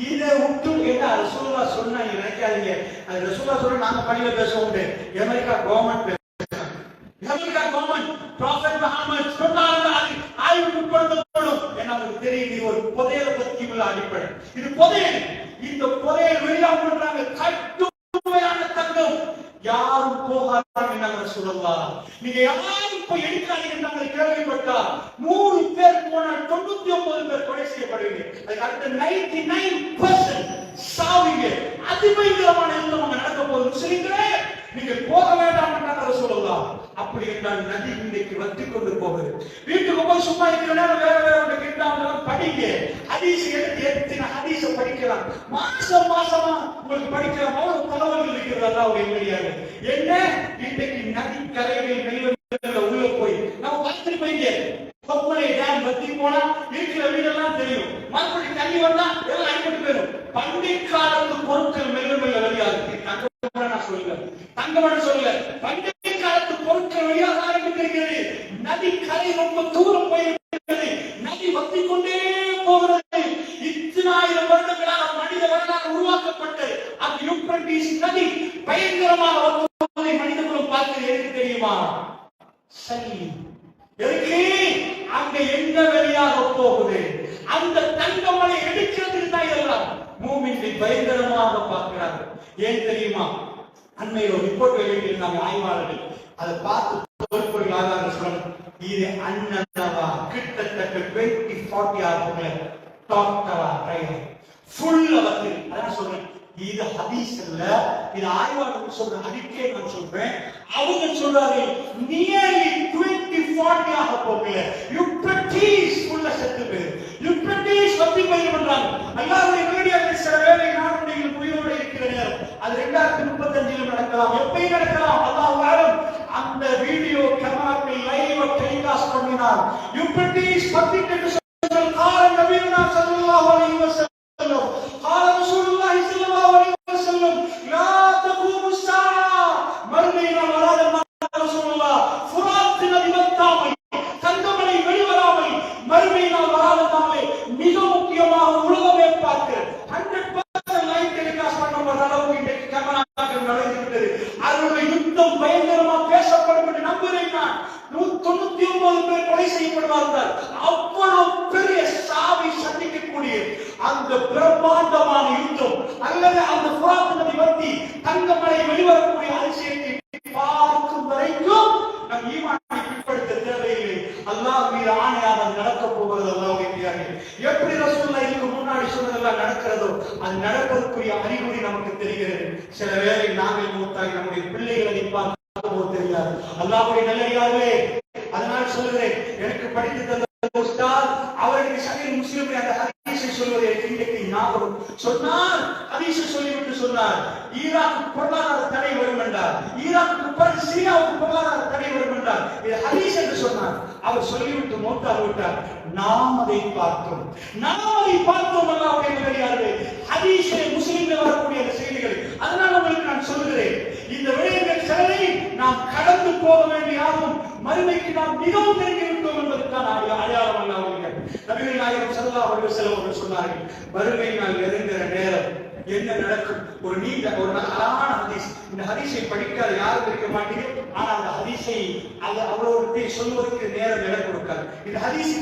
இதை விட்டு என்ன ரசூலுல்லாஹ் சொன்னா நினைக்காதீங்க. அது ரசூலுல்லாஹ் சொல்ற நாங்க பள்ளியில பேசுவோம். அமெரிக்கா கவர்மெண்ட் ப்ராஃபெட் முஹம்மது சொன்னாங்க, ஆய்வுக்கு உட்படுத்தப்படும். ஏன்னா நமக்கு தெரியும் இது ஒரு புதையல பத்தி உள்ள அடிப்படை. இது புதையல். இந்த புதையல் வெளியாக பண்றாங்க கட்டுமையான தங்கம். யாரும் போகாதீங்க ரசூலுல்லாஹ். நீங்க யாரும் போய் எடுக்காதீங்க கேள்விப்பட்டா 100 பேர் போனா 99 பேர் கொலை செய்யப்படுவீங்க. அதுக்கு அடுத்த 99% சாவீங்க. அதிபயங்கரமான யுத்தம் நடக்க போகுது. முஸ்லிம்களே நீங்க போக வேண்டாம் என்றாங்க ரசூலுல்லாஹ். அப்படி என்றால் நதி இன்றைக்கு வத்தி கொண்டு போகுது. வீட்டுக்கு போய் சும்மா இருக்கிற நேரம் வேற வேற கிட்டாம் படிங்க. ஹதீஸ் எடுத்து எத்தனை ஹதீஸ படிக்கலாம், மாசமா உங்களுக்கு படிக்கலாம். அவ்வளவு தகவல்கள் இருக்கிறது அல்லாஹ்வுடைய வழியாக. என்ன இன்றைக்கு நதி கரைகளில் வெள்ளம் உள்ள போய் நம்ம பார்த்துட்டு போயிங்க. கொப்பளை டேம் வத்தி போனா இருக்கிற வீடெல்லாம் தெரியும். மறுபடியும் தண்ணி வந்தா எல்லாம் அடிபட்டு போயிடும். பண்டை காலத்து பொருட்கள் மெல்ல மெல்ல வெளியாகுது. தங்கமன சொல்ல பண்டை காலத்து பொருட்கள் வெளியாக ஆரம்பித்திருக்கிறது. நதி கரை ரொம்ப தூரம் போயிருக்கிறது. நதி வத்தி கொண்டே போகிறது. இத்தனை ஆயிரம் வருடங்களாக மனித வரலாறு உருவாக்கப்பட்ட அந்த யூப்ரட்டிஸ் நதி பயங்கரமாக வருவதை மனிதர்களும் பார்த்து எதுக்கு தெரியுமா? சரி, எதுக்கு? அங்க எந்த வழியாக போகுது? அந்த தங்கமலை எடுக்கிறதுக்கு தான் இதெல்லாம் மூமின்கள் பயங்கரமாக பார்க்கிறார்கள். ஏன் தெரியுமா? அண்மையில் ஒரு ரிப்போர்ட் வெளியிட்டிருந்தாங்க ஆய்வாளர்கள். அதை பார்த்து தொல்பொருள் ஆய்வாளர்கள் சொல்றாங்க, இது அண்ணனவா கிட்டத்தட்ட 20-40 ஆகுங்க டாக்டரா ட்ரைவர் ஃபுல் வந்து. அதான் சொல்றேன், இது ஹதீஸ் இல்ல, இது ஆய்வாளர்கள் சொல்ற அறிக்கை. நான் சொல்றேன், அவங்க சொல்றாரு நியர்லி 20-40 ஆக போகல. யூப்ரட்டிஸ் உள்ள செத்து பேர் யூப்ரட்டிஸ் வத்தி பயிர் பண்றாங்க. அல்லாஹ்வுடைய வீடியோவில் சில வேளை நானும் நீங்கள் உயிரோடு இருக்கிற நேரம் அது 2035 நடக்கலாம், எப்பயும் நடக்கலாம், அல்லாஹ் ஆலம். அந்த வீடியோ கேமராக்கள் லைவ் டெலிகாஸ்ட் பண்ணினார். யூப்ரட்டிஸ் வத்திட்டு சொல்றாங்க, கால நபியுனா ஸல்லல்லாஹு அலைஹி வஸல்லம், கால ரசூலுல்லாஹி ஸல்லல்லாஹு அலைஹி வஸல்லம், லா தகூமு ஸாஆ, மறுமையினால் வராத ரசூலுல்லாஹ், ஃபுராத் நதி வத்தாமல், தங்கமலை வெளிவராமல், மறுமையினால் வராததாலே மிக முக்கியமாக உலகமே பார்க்க 100% லைவ் டெலிகாஸ்ட் பண்ணப்படுற அளவுக்கு இன்றைக்கு கேமராக்கள் நடந்துவிட்டது. அதனுடைய யுத்தம் பயங்கரமாக பேசப்படும் என்று நம்புகிறேன் நான். 199 பேர் கொலை செய்யப்படுவார்கள். அவ்வளவு பெரிய சாவை சந்திக்கக்கூடிய அந்த பிரம்மாண்டமான யுத்தம் அல்லது அந்த ஃபுராத் நதி வத்தி தங்கமலை வெளிவரக்கூடிய அதிசயத்தை பார்க்கும் வரைக்கும் நம் ஈமானை பிற்படுத்த தேவையில்லை. அல்லாஹ் மீது ஆணையாக நடக்க போகிறது. அல்லாஹ்வுடைய எப்படி ரசூலுல்லாஹ் இதுக்கு முன்னாடி சொன்னதெல்லாம் நடக்கிறதோ அது நடப்பதற்குரிய அறிகுறி நமக்கு தெரிகிறது. சில வேளை நாங்கள் மூத்தாய் நம்முடைய பிள்ளைகளை பார்க்கும்போது தெரியாது. அல்லாஹ்வுடைய நல்லடியார்களே, அதனால் சொல்கிறேன், எனக்கு படித்து தந்த உஸ்தாத் அவருக்கு சஹீஹ் முஸ்லிமில் அந்த ஹதீஸை சொல்வதை இன்றைக்கு ஞாபகம் சொன்னார். ஹதீஸை சொல்லிவிட்டு சொன்னார், ஈராக்கு பொருளாதார தடை வரும் என்றார், ஈராக்கு பிறகு சிரியாவுக்கு பொருளாதார தடை வரும் என்றார். இது ஹதீஸ் என்று சொன்னார். அவர் சொல்லிவிட்டு மௌத்தாகி விட்டார். நாம் அதை பார்த்தோம், அல்லாஹ்வுடைய நல்லடியார்களே. ஹதீஸிலே முஸ்லிமிலே வரக்கூடிய அந்த செய்திகள். அதனால் உங்களுக்கு நான் சொல்கிறேன், இந்த விடயங்கள் சிலரை நாம் கடந்து போக வேண்டியாகும். மறுமைக்கு நாம் மிகவும் நெருங்கி விட்டோம் என்பதற்கான அடையாளம் அல்லாஹ்வுடைய நபிகள் நாயகம் ஸல்லல்லாஹு அலைஹி வஸல்லம் அவர்கள் சொன்னார்கள், மறுமை நாள் நெருங்குகிற நேரம் என்ன நடக்கும்? ஒரு நீண்ட ஒரு அழகான ஹதீஸ். இந்த ஹதீஸை படிக்காத யாரும் இருக்க மாட்டீங்க. ஆனா அந்த ஹதீஸை அவரோட சொல்வதற்கு நேரம் இடம் கொடுக்காது. இந்த ஹதீஸ்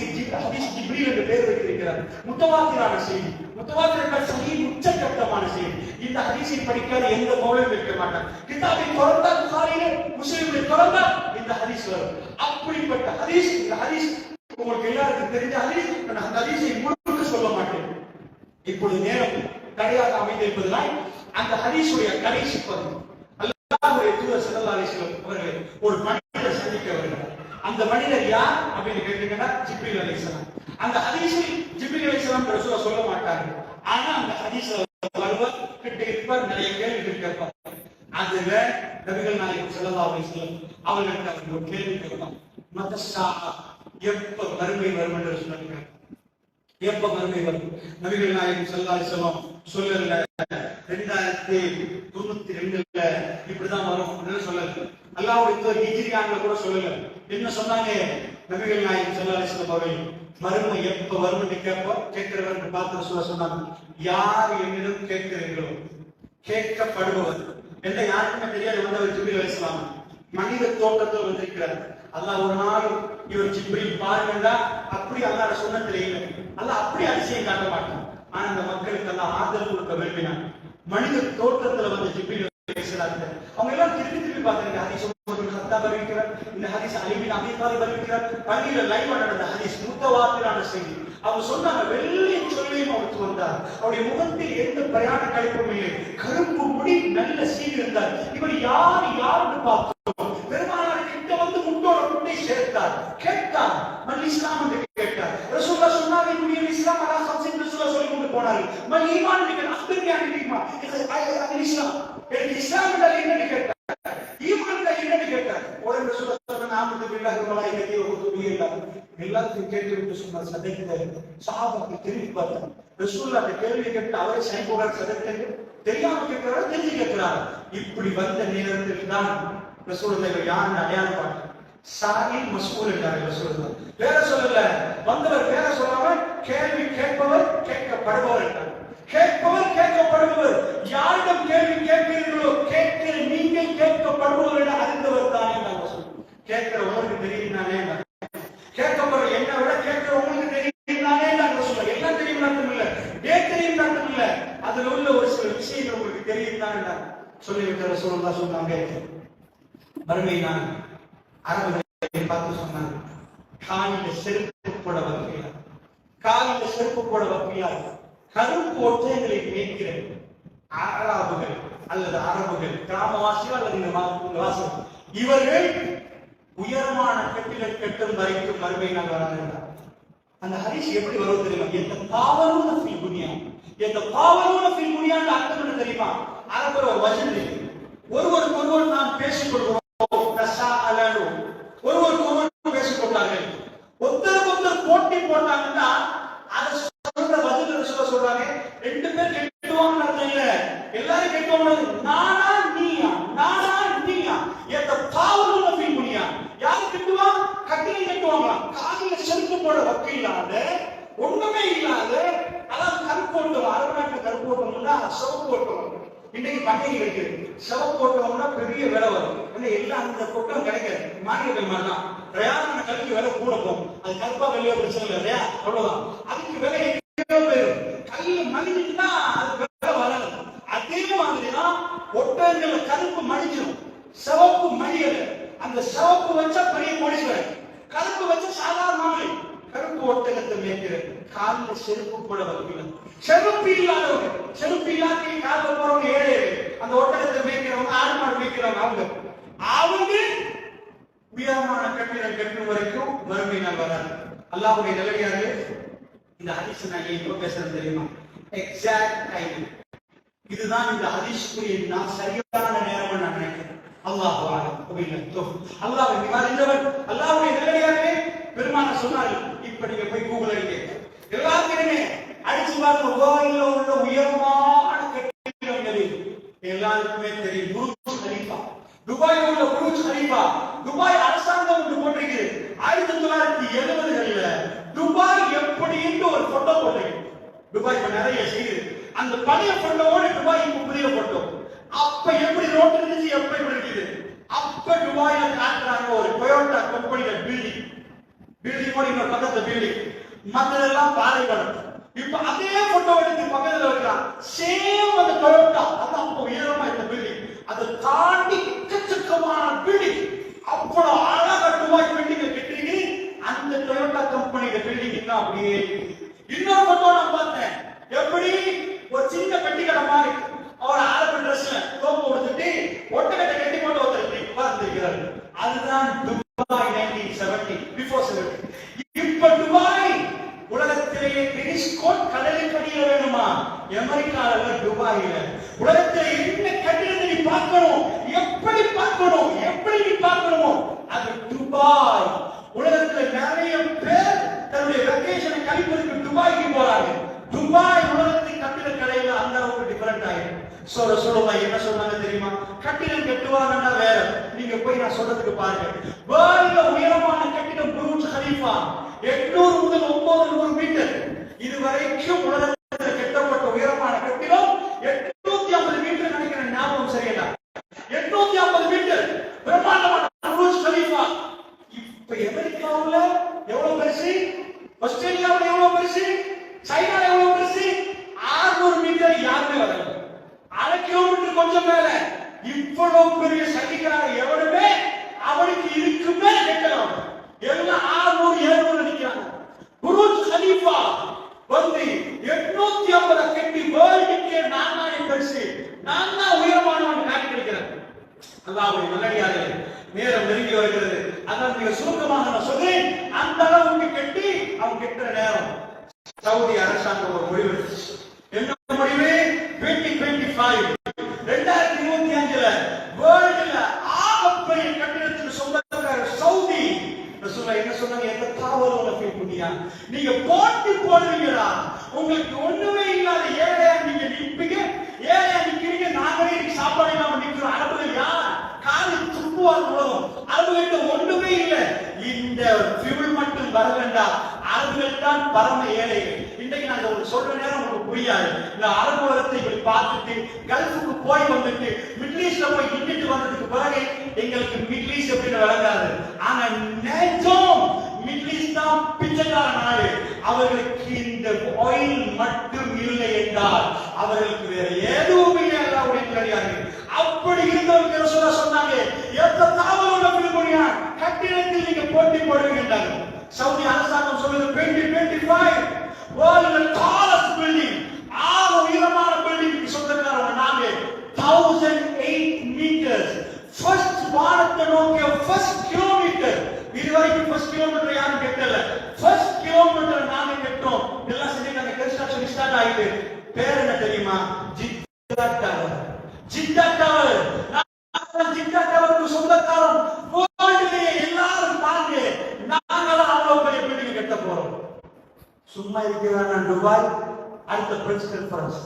ஜிப்ரீல் என்று பெயர் வைத்திருக்கிறார். முத்தவாத்திரான செய்தி, முத்தவாத்திர சஹீஹ் உச்சகட்டமான செய்தி. இந்த ஹதீஸை படிக்காத எந்த மௌலவியும் இருக்க மாட்டார். கிதாபை திறந்தா புகாரிலே, முஸ்லிமிலே திறந்தா இந்த ஹதீஸ் வரும். அப்படிப்பட்ட ஹதீஸ். இந்த ஹதீஸ் உங்களுக்கு எல்லாருக்கும் தெரிஞ்ச ஹதீஸ். அந்த ஹதீஸை முழுக்க சொல்ல மாட்டேன். இப்பொழுது நேரம் கடையாக அமைந்திருப்பதனால் அந்த ஹதீஸுடைய கடைசி பகுதி. அல்லாஹ்வுடைய தூதர் ஸல்லல்லாஹு அலைஹி வஸல்லம் அவர்கள் ஒரு மனிதரை சந்திக்க வருகிறார். அந்த மனிதர் யார் அப்படின்னு கேட்டீங்கன்னா ஜிப்ரீல் அலைஹிஸ்ஸலாம். அந்த ஹதீஸில் ஜிப்ரீல் அலைஹிஸ்ஸலாம் ரசூலுல்லாஹ் சொல்ல மாட்டாங்க. ஆனா அந்த ஹதீஸ்ல வருவார், கிட்ட இருப்பார், நிறைய கேள்விகள் கேட்பார். அதுல நபிகள் நாயகம் ஸல்லல்லாஹு அலைஹி வஸல்லம் அவர்களுக்கு ஒரு கேள்வி கேட்பார். மத்தஸா, எப்ப மறுமை வரும் என்று சொன்னாங்க. எப்ப மறுமை வரும்? நபிகள் நாயகம் ஸல்லல்லாஹு அலைஹி வஸல்லம் சொல்லல 2092ல இப்படிதான் வரும் அப்படின்னு சொல்லல. அல்லாஹ்வுடைய ஹிஜ்ரி ஆண்டுல கூட சொல்லல. என்ன சொன்னாங்க? நபிகள் நாயகம் ஸல்லல்லாஹு அலைஹி வஸல்லம் அவர்கள் மறுமை எப்ப வரும் என்று கேட்கிறவர்கள் பார்த்து சொன்னாங்க, யார் என்னிடம் கேட்கிறீர்களோ கேட்கப்படுபவர் என்ற யாருக்குமே தெரியாது. வந்தவர் ஜிப்ரீல் அலைஹிஸ்ஸலாம் மனித தோற்றத்தில் வந்திருக்கிறார். அல்லாஹ் ஒரு நாள் இவர் ஜிப்ரீல் பாருங்கடா அப்படி அல்லாஹ் சொன்னதில்லை. அல்லாஹ் அப்படி அதிசயம் காட்ட மாட்டான். ஆனா அந்த மக்களுக்கு எல்லாம் ஆதரவு கொடுக்க விரும்பினான். மனித தோற்றத்துல வந்து ஜிப்ரீல் பேசுறாங்க. அவங்க எல்லாம் திருப்பி பார்த்தாங்க. ஹதீஸ் ஹத்தாப் அறிவிக்கிறார், இந்த ஹதீஸ் அலி பின் அபீ தாலிப் அறிவிக்கிறார். பள்ளியில லைவ் நடந்த ஹதீஸ், முத்தவாத்திரான செய்தி. அவங்க சொன்னாங்க, வெள்ளையும் சொல்லியும் அவருக்கு வந்தார். அவருடைய முகத்தில் எந்த பிரயாண கழிப்பும் இல்லை. கருப்பு முடி நல்ல சீர் இருந்தார். இவர் யாருன்னு பார்த்தோம். பெருமானார் கிட்ட வந்து முட்டோட முட்டை சேர்த்தார். கேட்டார், மல் இஸ்லாம் என்று கேட்டார். ரசூலுல்லாஹ் சொன்னாங்க, முனிய இஸ்லாம் அலா ஹம்சின் ரசூலுல்லாஹ் சொல்லி கொண்டு போனார்கள். மல் ஈமான் நீங்கள் அக்பர்னி அன் ஈமான். இது இஸ்லாம். இஸ்லாம் என்றால் என்னன்னு கேட்டார். ஈமான் என்றால் என்னன்னு கேட்டார். உடனே ரசூலுல்லாஹ் சொன்னாங்க, ஆமது பில்லாஹி வ மலாயிகத்திஹி வ குதுபிஹி. எல்லாத்தையும் கேட்டுவிட்டு சொன்னார். சதைத்த சஹாபாக்கள் திரும்பி பார்த்தார். ரசூலுல்லாஹ் கேள்வி கேட்டு அவரை சைபோகர் சதைத்தது தெரியாம கேட்கிறார், தெரிஞ்சு கேட்கிறார். இப்படி வந்த நேரத்தில் தான் ரசூலுல்லாஹ் யாருன்னு அடையாளம் பார்த்தார். சாஹில் மஸ்ஊல் என்றார் ரசூலுல்லாஹ். வேற சொல்லல, வந்தவர் வேற சொல்லாம கேள்வி கேட்பவர் கேட்கப்படுபவர் என்றார். கேட்பவர் கேட்கப்படுபவர். யாரிடம் கேள்வி கேட்கிறீர்களோ கேட்கிற நீங்கள் கேட்கப்படுபவர் என அறிந்தவர் தானே நான் சொல்லுவேன். கேட்கிற உங்களுக்கு தெரியும் தானே, கேட்கப்படுற என்ன விட கேட்கிற உங்களுக்கு தெரியும் தானே நான் சொல்லுவேன். எல்லாம் தெரியும் நாட்டம் இல்ல, தெரியும் நாட்டம் இல்ல, அதுல உள்ள ஒரு சில விஷயங்கள் உங்களுக்கு தெரியும் தானே சொல்லிவிட்ட ரசூலுல்லாஹ் சொன்னாங்க. மறுமை நான் அரபுகளை பார்த்து சொன்னாங்க, காலில செருப்பு போட வைக்கிறார், காலில செருப்பு போட வைக்கிறார். கருப்பு ஒற்றைகளை மேய்க்கிற அரபுகள் அல்லது அரபுகள், கிராமவாசிகள் அல்லது வாசம், இவர்கள் உயரமான கட்டிடங்கள் கட்டும் வரைக்கும் மறுமை நாள் வராங்க. அந்த ஹதீஸ் எப்படி வரும் தெரியுமா? எந்த பாவலூன ஃபில் துன்யா, எந்த பாவலூன ஃபில் துன்யான்னு அர்த்தம் என்ன தெரியுமா? அரபுல ஒரு வசனம், ஒருவருக்கு ஒருவர் நாம் பேசிக் கொள்கிறோம், தஸாஅலு, ஒருவருக்கு ஒருவர் பேசிக் கொண்டார்கள். ஒருத்தருக்கு ஒருத்தர் போட்டி போட்டாங்கன்னா அதை சொல்ற பதில் சொல்றாங்க, ரெண்டு பேர் கெட்டுவாங்கன்னு அர்த்தம் இல்ல, எல்லாரும் கெட்டுவாங்க. நானா நீயா, நானா நீயா, எந்த பாவலூன ஃபில் துன்யா. யாரு கெட்டுவா? கட்டிலை கட்டுவாங்களா? காலில செருப்பு போட வக்கு இல்லாத, ஒண்ணுமே இல்லாத, அதான் கருப்போட்டம். அரபு நாட்டுல கருப்போட்டம்னா சிவப்பு ஓட்டம். இன்னைக்கு பண்டிகை கிடைக்கிறது. சிவப்பு ஓட்டம்னா பெரிய விலை வரும். எல்லா அந்த பொட்டம் கிடைக்காது. மாநிலங்கள் மாதிரிதான் பிரயாணமான கல்வி விலை கூட போகும். அது கருப்பா வெளியே பிரச்சனை இல்லை இல்லையா, அவ்வளவுதான். அதுக்கு விலை போயிடும். கையில மணிச்சுன்னா அது விலை வராது. அதே மாதிரிதான் ஒட்டங்கள் கருப்பு மணிச்சிடும், சிவப்பு மணிகள். அந்த சிவப்பு வச்சா பெரிய கோடீஸ்வரன், கருப்பு வச்சா சாதாரண. கருப்பு ஒட்டகத்தை மேய்க்கிறது, காலில் செருப்பு போட வைக்கல. செருப்பு இல்லாதவங்க, செருப்பு இல்லாத காலில் போறவங்க ஏழை. அந்த ஒட்டகத்தை மேய்க்கிறவங்க, ஆடு மாடு மேய்க்கிறவங்க, அவங்க உயரமான கட்டிடம் கட்டும் வரைக்கும் மறுமை நாள் வராது. அல்லாஹ்வுடைய நல்லடியார்களே, இந்த ஹதீஸ் நான் எப்ப பேசுறது தெரியுமா? Exact time. இதுதான் இந்த ஹதீஸ்க்குரிய நான் சரியான நேரம் நான் நினைக்கிறேன். அல்லாஹ் அல்லாஹ் அறிந்தவர். அல்லாஹ்வுடைய நல்லடியார்களே, பெருமானார் சொன்னாரு, இப்ப நீங்க போய் கூகுள் அடிங்க, எல்லாருமே அடிச்சு பாருங்க, துபாயில உள்ள உயரமான கட்டிடம் எது? எல்லாருக்குமே தெரியும், புர்ஜ் கலீஃபா. துபாயில் உள்ள புர்ஜ் கலீஃபா துபாய் அரசாங்கம் ஒன்று போட்டிருக்குது. 1970களில் துபாய் எப்படி என்று ஒரு போட்டோ போட்டிருக்கு. துபாய் இப்ப நிறைய செய்யுது. அந்த பழைய போட்டோவோட துபாய் இப்ப புதிய போட்டோ. அப்ப எப்படி ரோட் இருந்துச்சு, எப்ப எப்படி இருக்குது? அப்ப துபாயில காட்டுறாங்க ஒரு டொயோட்டா கம்பெனியோட பில்டிங் கூட இன்னொரு பக்கத்துல பில்டிங், மற்றதெல்லாம் பாலைவனம். இப்ப அதே போட்டோ எடுத்து பக்கத்துல வைக்கலாம், சேம் அந்த டொயோட்டா, அது அப்ப உயரமா இந்த பில்டிங், அதை தாண்டி எக்கச்சக்கமான பில்டிங், அவ்வளவு அழகா துபாய் பில்டிங் கட்டிருக்கு. அந்த டொயோட்டா கம்பெனியோட பில்டிங் இன்னும் அப்படியே. இன்னொரு போட்டோ நான் பார்த்தேன், எப்படி ஒரு சின்ன பெட்டி கடை மாதிரி அவர் ஆரம்ப ட்ரெஸ்ல தோப்பு கொடுத்துட்டு ஒட்டகத்தை கட்டி போட்டு ஒருத்தர் உட்கார்ந்திருக்கிறார். அதுதான் துபாய் 1970, பிஃபோர் 70. இப்ப துபாய் உலகத்திலேயே டெலிஸ்கோப் கடலில் கட்டிட வேணுமா? அமெரிக்கால துபாயில உலகத்திலே என்ன கட்டிடத்தை நீ பார்க்கணும், எப்படி பார்க்கணும், எப்படி நீ பார்க்கணுமோ அது துபாய். உலகத்துல நிறைய பேர் தன்னுடைய வெக்கேஷனை கழிப்பதற்கு துபாய்க்கு போறாங்க. துபாய் உலகத்தின் கட்டிடக்கலையில அந்த அளவுக்கு டிஃபரெண்ட் ஆயிடும். சொல்லுமா என்ன சொன்னாங்க தெரியுமா? கட்டிடம் கட்டுவாங்கன்னா வேற, நீங்க போய் நான் சொல்றதுக்கு பாருங்க. வேர்ல்ட்ல உயரமான கட்டிடம் புர்ஜ் கலீஃபா 800 முதல் 900 மீட்டர். இதுவரைக்கும் உலகத்தில் கட்டப்பட்ட உயரமான கட்டிடம் 850 மீட்டர் நினைக்கிறேன், ஞாபகம் சரியா? 850 மீட்டர் பிரம்மாண்டமான புர்ஜ் கலீஃபா. இப்ப அமெரிக்காவுல எவ்வளவு பெருசு, ஆஸ்திரேலியாவுல எவ்வளவு பெருசு, சைனால எவ்வளவு பெருசு? 600 மீட்டர் யாருமே வரல, 1/2 கிலோமீட்டர் கொஞ்சம் மேல. இவ்வளவு பெரிய சகிக்கிறார் எவனுமே, அவனுக்கு இதுக்கு மேல கட்டலாம். எல்லாம் 600 700 நிக்கிறாங்க. புர்ஜ் கலீஃபா வந்து 850 கட்டி வேர்ல்டுக்கே நான் தான் பெருசு, நான் தான் உயரமானவன் காட்டி கிடைக்கிறேன். அல்லாஹ்வுடைய நல்லடியார்களே, நேரம் நெருங்கி வருகிறது. அதான் மிக சுருக்கமாக நான் சொல்றேன், அந்த அளவுக்கு கட்டி அவன் கெட்டுற நேரம் சவுதி அரசாங்கம் ஒரு முடிவு எடுத்துச்சு. என்ன முடிவு? 2025 2025ல வேர்ல்ட்ல ஆகப்பெரிய கட்டிடத்துக்கு சொந்தக்காரர் சவுதி. ரசூலுல்லாஹ் என்ன சொன்னாங்க? எந்த தாவரோட போய் புடியா நீங்க போட்டி போடுவீங்களா? உங்களுக்கு ஒண்ணுமே இல்லாத ஏழையா நீங்க நிப்பீங்க, ஏழையா நிக்கிறீங்க. நாங்களே சாப்பாடு இல்லாம நிக்கிறோம். அரபுகள் யார் காலி துப்புவார் உலகம். அரபுகிட்ட ஒண்ணுமே இல்லை. இந்த ஃபியூல் மட்டும் வர வேண்டாம், அரபுகள் தான் பரம ஏழைகள். இன்றைக்கு நான் உங்களுக்கு சொல்ற நேரம் உங்களுக்கு புரியாது. இந்த அரபு உலகத்தை இப்படி பார்த்துட்டு கல்ஃபுக்கு போய் வந்துட்டு மிடில் ஈஸ்ட்ல போய் நின்றுட்டு வந்ததுக்கு பிறகு எங்களுக்கு மிடில் ஈஸ்ட் எப்படின்னு விளங்காது. ஆனா நேற்றும் மிடில் ஈஸ்ட் தான் பிச்சைக்கார நாடு. அவர்களுக்கு இந்த ஆயில் மட்டும் இல்லை என்றால் அவர்களுக்கு வேற எதுவும் இல்லை. அப்படி இருந்தவங்க ரசூலுல்லாஹ் சொன்னாங்க, எந்த தாவரோட பிடிபடியா கட்டிடத்தில் நீங்க போட்டி போடுவீங்க. சவுதி அரசாங்கம் சொல்லுது 2025 வேர்ல்ட்ல டாலஸ்ட் பில்டிங், ஆக உயரமான பில்டிங்க்கு சொந்தக்காரங்க நாங்க. 1008 மீட்டர்ஸ். ஃபர்ஸ்ட் வானத்தை நோக்கிய ஃபர்ஸ்ட் கிலோமீட்டர். இதுவரைக்கும் ஃபர்ஸ்ட் கிலோமீட்டர் யாரும் கட்டல. ஃபர்ஸ்ட் கிலோமீட்டர் நாங்க கட்டோம். எல்லாம் செஞ்சுட்டாங்க, கன்ஸ்ட்ரக்ஷன் ஸ்டார்ட் ஆயிட்டு. பேர் என்ன தெரியுமா? ஜித்தா டவர். ஜித்தா டவர். ஜித்தா டவருக்கு சொந்தக்காரன் வேர்ல்ட்லயே எல்லாரும் தாங்க. நாங்களாம் அவ்வளவு பெரிய பில்டிங் கட்ட போறோம். சும்மா இருக்கிறாங்க துபாய். அடுத்த பிரஸ் கான்ஃபரன்ஸ்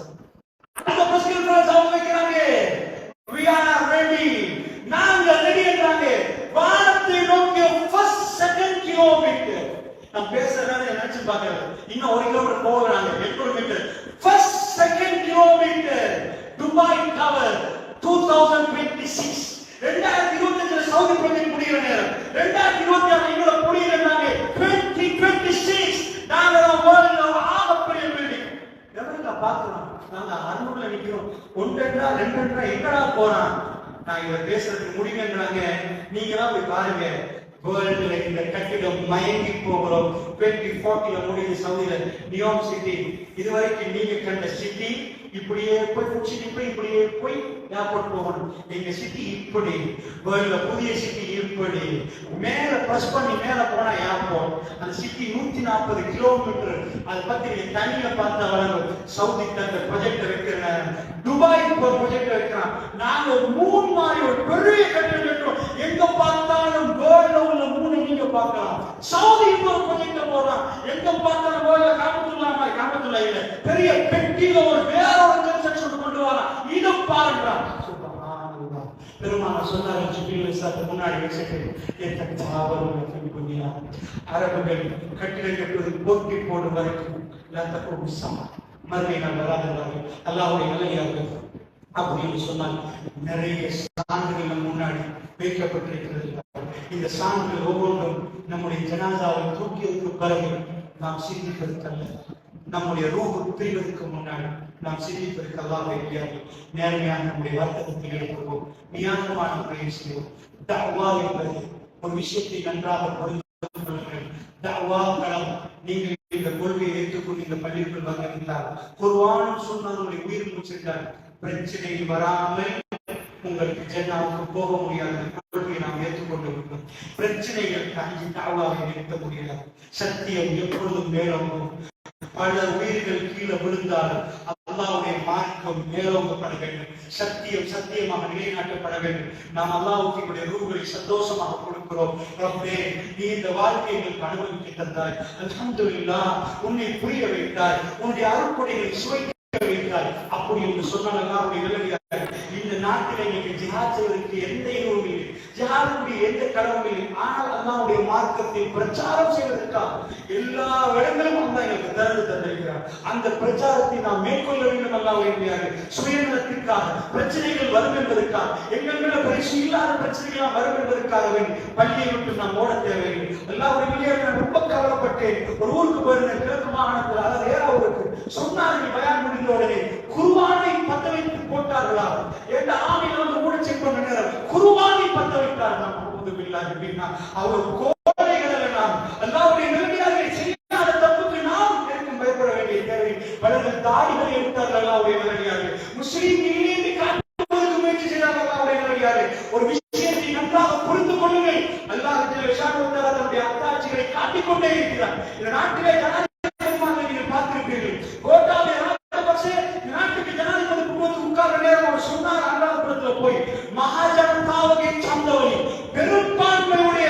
அவங்க வைக்கிறாங்க. we are ready, நாங்க ரெடி என்றாங்க. வானத்தை நோக்கிய ஃபர்ஸ்ட் செகண்ட் கிலோமீட்டர். நான் பேசுறத நினைச்சு பாக்குறேன். இன்னும் 1 கிலோமீட்டர் போறாங்க, 800 metre. First second kilometre Dubai tower 2026. 2025ல சவுதி ப்ராஜெக்ட் முடிகிற நேரம். 2026 எங்களோட முடிகிறாங்க. 2026 நாங்க வேர்ல்ட்ல ஆகப்பெரிய பில்டிங். எவனுக்கு பாக்குறோம்? நாங்க 600ல நிக்கிறோம். 1 2 எங்கடா போறான்? நான் இத பேசுறதுக்கு முடியுங்கன்றாங்க. நீங்க தான் போய் பாருங்க. வேர்ல்ட்ல இந்த கட்டிடம் மயங்கி போகிறோம். 2040ல முடியுது சவுதியில நியோம் சிட்டி. இதுவரைக்கும் நீங்க கண்ட சிட்டி இப்படியே போய் சிட்டி போய் இப்படியே போய் ஏர்போர்ட் போகணும். எங்க சிட்டி இப்படி, வேர்ல்ட்ல புதிய சிட்டி இப்படி மேல பிரஸ் பண்ணி மேல போனா ஏர்போர்ட். அந்த சிட்டி 140 கிலோமீட்டர். அதை பத்தி நீங்க தனியில பார்த்தா வளரும். சவுதி தந்த ப்ராஜெக்ட் வைக்கிறாங்க, துபாய்க்கு ஒரு ப்ராஜெக்ட் வைக்கிறான். நாங்க 3 மாதிரி ஒரு பெரிய கட்டிடம் கட்டுறோம். எங்க பார்த்தாலும் வேர்ல்ட்ல உள்ள மூணு நீங்க பார்க்கலாம். சவுதி ஒரு ப்ரொஜெக்ட் போடுறான், எங்க பார்த்தாலும் வேர்ல்ட்ல காமத்துல்லா இல்ல, பெரிய பெட்டியில ஒரு வேற ஒரு கன்ஸ்ட்ரக்ஷன் கொண்டு வரான், இத பாருங்க. பெருமானார் சொன்னார், ஜிப்ரீல் அலைஹிஸ்ஸலாத்துக்கு முன்னாடி வச்சிட்டு அரபுகள் கட்டிடம் கட்டுவது போட்டி போடும் வரைக்கும் மறுமை நாள் வராதவர்கள் அல்லாஹ்வுடைய நல்லடியார்கள் அப்படின்னு சொன்னால் நிறைய சான்றுகள் நம் முன்னாடி வைக்கப்பட்டிருக்கிறது. இந்த சான்றுகள் ஒவ்வொன்றும் நம்முடைய ஜனாசாவை தூக்கியதற்கு பிறகு நாம் சிந்திப்பதற்கல்ல, நம்முடைய ரூஹ் பிரிவதற்கு முன்னாடி நாம் சிந்திப்பதற்கு அல்லாஹ்வை நேர்மையாக நம்முடைய வர்த்தகத்தில் ஈடுபடுவோம், நியாயமான முறையில் செய்வோம். தஅவா என்பது ஒரு விஷயத்தை நன்றாக புரிந்து கொள்ளுங்கள். தஅவா களம். நீங்கள் இந்த கொள்கையை ஏற்றுக்கொண்டு இந்த பள்ளிக்குள் வந்திருந்தால், குர்ஆனும் சுன்னத்தும் உயிர் மூச்சிட்டால் பிரச்சனை வராமல் உங்களுக்கு ஜன்னாவுக்கு போக முடியாது. கொள்கையை நாம் ஏற்றுக்கொண்டு விட்டோம். பிரச்சனைகள் தாண்டி தஅவாவை நிறுத்த முடியாது. சத்தியம் எப்பொழுதும் மேலோங்கும். பல உயிர்கள் கீழே விழுந்தால் அல்லாஹ்வுடைய மார்க்கம் மேலோங்கப்பட வேண்டும். சத்தியம் சத்தியமாக நிலைநாட்டப்பட வேண்டும். நாம் அல்லாஹ்வுக்கு நம்முடைய ரூஹ்களை சந்தோஷமாக கொடுக்கிறோம். ரப்பே, நீ இந்த வாழ்க்கையை எங்களுக்கு அனுபவித்து தந்தாய், அல்ஹம்துலில்லாஹ், உன்னை புரிய வைத்தாய், உன்னுடைய அருட்கொடைகளை சுவைக்க வைத்தாய். அப்படி என்று சொன்னால் அல்லாஹ்வுடைய நல்லடியார்களே, இந்த நாட்டில் நீங்கள் ஜிஹாத் செய்வதற்கு எந்த இதுவும் இல்லை, ஜிஹாதுடைய எந்த கடவுளும் இல்லை. ஆனால் அல்லாஹ்வுடைய மார்க்கத்தை பிரச்சாரம் செய்வதற்காக எல்லா இடங்களும் அல்லாஹ் எங்களுக்கு தந்திருக்கிறார். அந்த பிரச்சாரத்தை நாம் மேற்கொள்ள வேண்டும். அல்லாஹ்வுடைய சுயநலத்திற்காக பிரச்சனைகள் வரும் என்பதற்காக, எங்கள் மேல பரிசு இல்லாத பிரச்சனைகள் வரும் என்பதற்காக பள்ளியை விட்டு நாம் ஓட தேவையில்லை. அல்லாஹ்வுடைய நான் ரொம்ப கவலைப்பட்டேன். ஒரு ஊருக்கு போயிருந்தேன், கிழக்கு மாகாணத்தில், அதாவது ஏறாவூருக்கு. சொன்னார்கள் பயான் முடிந்த உடனே குர்ஆனை பத்த வைத்து போட்டார்களா என்ற ஆணையில் வந்து கூட செக் பண்ண நேரம் குர்ஆனை பத்த வைத்தார்கள். அவர் கோடைகள் எல்லாம் அல்லாஹ்வுடைய நல்லடியார்களை செய்யாத தப்புக்கு நாம் எதற்கும் பயப்பட வேண்டிய தேவை. பலர்கள் தாடிகளை எடுத்தார்கள். அல்லாஹ்வுடைய நல்லடியார்கள் முஸ்லிம்களிலிருந்து காட்டுவதற்கு முயற்சி செய்தார்கள். அல்லாஹ்வுடைய நல்லடியார்கள் ஒரு விஷயத்தை நன்றாக புரிந்து கொள்ளுங்கள். அல்லாஹ் தன்னுடைய அத்தாட்சிகளை காட்டிக்கொண்டே இருக்கிறார். இந்த நாட்டிலே ஜனாதிபதி நீங்கள் பார்த்திருப்பீர்கள். கோட்டாபய ராஜபக்ஷ நாட்டுக்கு ஜனாதிபதி உட்கார்ந்த நேரம் அவர் சொன்னார், அனுராதபுரத்தில் போய் மகாஜனதாவை சார்ந்தவரை பெரும்பான்மையுடைய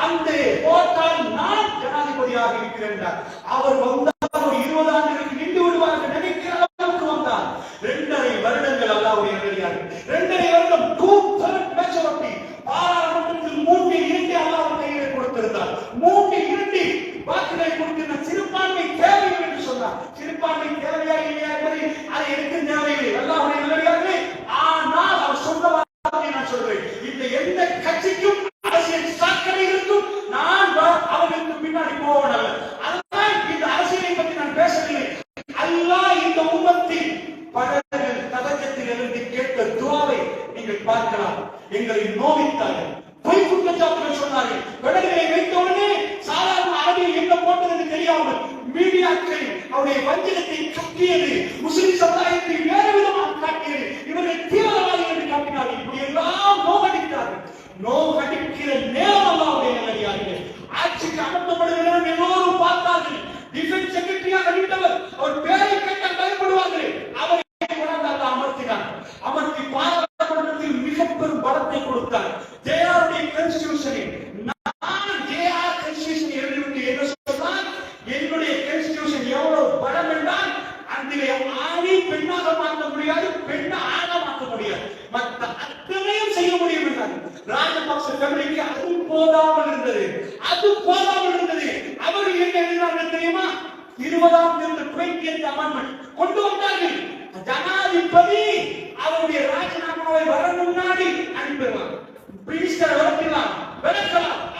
அந்த கோட்டால் நான் ஜனாதிபதியாக இருக்கிறேன். அவர் வந்தால் ஒரு 20 ஆண்டுகளுக்கு நின்று விடுவார்கள் நினைக்கிற அளவுக்கு வந்தார். 2.5 வருடங்கள் அல்லாஹ்வுடைய நல்லடியார்கள், 2.5 வருடம் 2/3 மெஜாரிட்டி பாராளுமன்றத்தில் 3/2 அல்லாஹ் கையில் கொடுத்திருந்தார். 3/2 வாக்குகளை கொடுத்திருந்த சிறுபான்மை தேவைகள் என்று சொன்னார். சிறுபான்மை தேவையா இல்லையா என்பதை அதை எடுக்க தேவையில்லை. அல்லாஹ்வுடைய நல்லடியார்களே, ஆனால் அவர் சொன்ன வார்த்தையை நான் சொல்றேன், இந்த எந்த கட்சிக்கும் அரசியல் சாக்கடை இருக்கும், நான் அவர்களுக்கு பின்னாடி போவதல்ல. அதனால் இந்த அரசியலை பற்றி நான் பேசவில்லை. அல்லாஹ் இந்த உம்மத்தின் படர்கள் தகஜத்தில் இருந்து கேட்ட துஆவை நீங்கள் பார்க்கலாம். எங்களை நோவித்தார்கள், பொய் குற்றச்சாட்டுகள் சொன்னார்கள். விடல்களை வைத்தவுடனே சாதாரண அரபியில் என்ன போட்டது என்று தெரியாமல் மீடியாக்கள் அவருடைய வஞ்சகத்தை கட்டியது, முஸ்லிம் சமுதாயத்தை வேறு விதமாக காட்டியது. இவர்கள் தீவிரவாதிகள் என்று காட்டினார்கள். இப்படி எல்லாம் நோவடித்தார்கள். நோவடிக்கிற நேரம் அல்லாஹ்வுடைய நல்லடியார்களே, ஆட்சிக்கு அமர்த்தப்படுகிறவர்கள் எல்லோரும் பார்த்தார்கள். டிஃபென்ஸ் செக்ரட்டரியாக இருந்தவர், அவர் பேரை கேட்ட பயப்படுவார்கள். அவரை அல்லாஹ் அமர்த்தினார். அமர்த்தி பாராளுமன்றத்தில் மிக பெரும் பலத்தை கொடுத்தார். ஜேஆருடைய கான்ஸ்டிடியூஷனில் நான் ஜேஆர் கான்ஸ்டிடியூஷன் எழுதிவிட்டு என்ன சொன்னால், என்னுடைய கான்ஸ்டிடியூஷன் எவ்வளவு பலம் என்றால் அதிலே ஆணை பெண்ணாக மாற்ற முடியாது, பெண்ணை ஆணாக மாற்ற முடியாது, மற்ற அத்தனையும் செய்ய முடியும் என்றார். ராஜபக்ச ஃபேமிலிக்கு அது போதாமல் இருந்தது, அது போதாமல் இருந்தது. அவர்கள் என்ன எழுதினார்கள் தெரியுமா? 20th அமெண்ட்மெண்ட் கொண்டு வந்தார்கள். ஜனாதிபதி அவருடைய ராஜினாமாவை வர முன்னாடி அனுப்பிடுவார். மினிஸ்டர் விளக்கலாம்.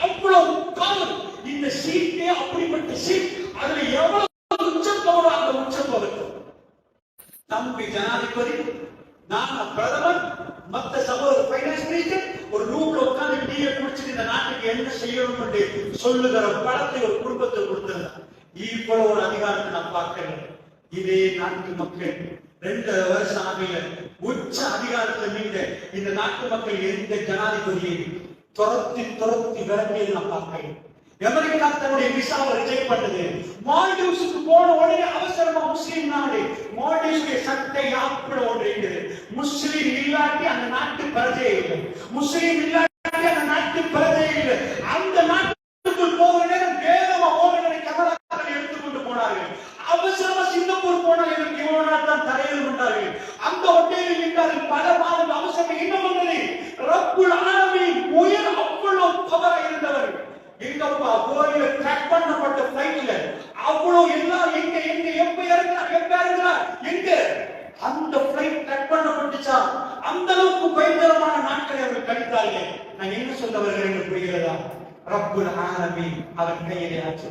அவ்வளவு காவல். இந்த சீட்டே அப்படிப்பட்ட சீட். அதுல எவ்வளவு உச்சம் போகிறோம் அந்த உச்சம் போகிறது. தம்பி ஜனாதிபதி, நான் பிரதமர், மற்ற சகோதரர் ஃபைனான்ஸ் மினிஸ்டர் ஒரு ரூம்ல உட்கார்ந்து டீயை குடிச்சிட்டு இந்த நாட்டுக்கு என்ன செய்யணும் என்று சொல்லுகிற படத்தை ஒரு குடும்பத்தை கொடுத்திருந்தார். இவ்வளவு ஒரு அதிகாரத்தை நான் பார்க்கிறேன். இதே நாட்டு மக்கள் 2 வருஷம் ஆகல உச்ச அதிகாரத்தில் நீங்க இந்த நாட்டு மக்கள் எந்த ஜனாதிபதியை துரத்தி விரட்டியது நான் பார்க்கிறேன். அமெரிக்கா தன்னுடைய விசாவை ரிஜெக்ட் பண்ணது. மால்டீவ்ஸுக்கு போன உடனே அவசரமா முஸ்லிம் நாடு மால்டீவ்ஸுடைய சட்டை யாப்பிட ஒன்று. முஸ்லிம் இல்லாட்டி அந்த நாட்டு பிரஜை இல்லை. முஸ்லிம் இல்லாட்டி அந்த தான் தரையில் கொண்டார்கள். அந்த ஹோட்டலில் நின்றார்கள் பல மாதம். அவசரம் என்ன வந்தது? ரப்புல் ஆலமீன் உயிர் அவ்வளவு பவரா இருந்தவர். எங்கப்பா கோயில ட்ராக் பண்ணப்பட்ட ஃளைட்ல அவ்வளவு எல்லாம் எங்க எங்க எப்ப இறங்குறா எங்க அந்த ஃளைட் ட்ராக் பண்ணப்பட்டுச்சா? அந்த அளவுக்கு பயங்கரமான நாட்களை அவர்கள் கழித்தார்கள். நான் என்ன சொல்ல வருகிறேன் என்று புரிகிறதா? ரப்புல் ஆலமீன் அவன் கையிலே ஆட்சி.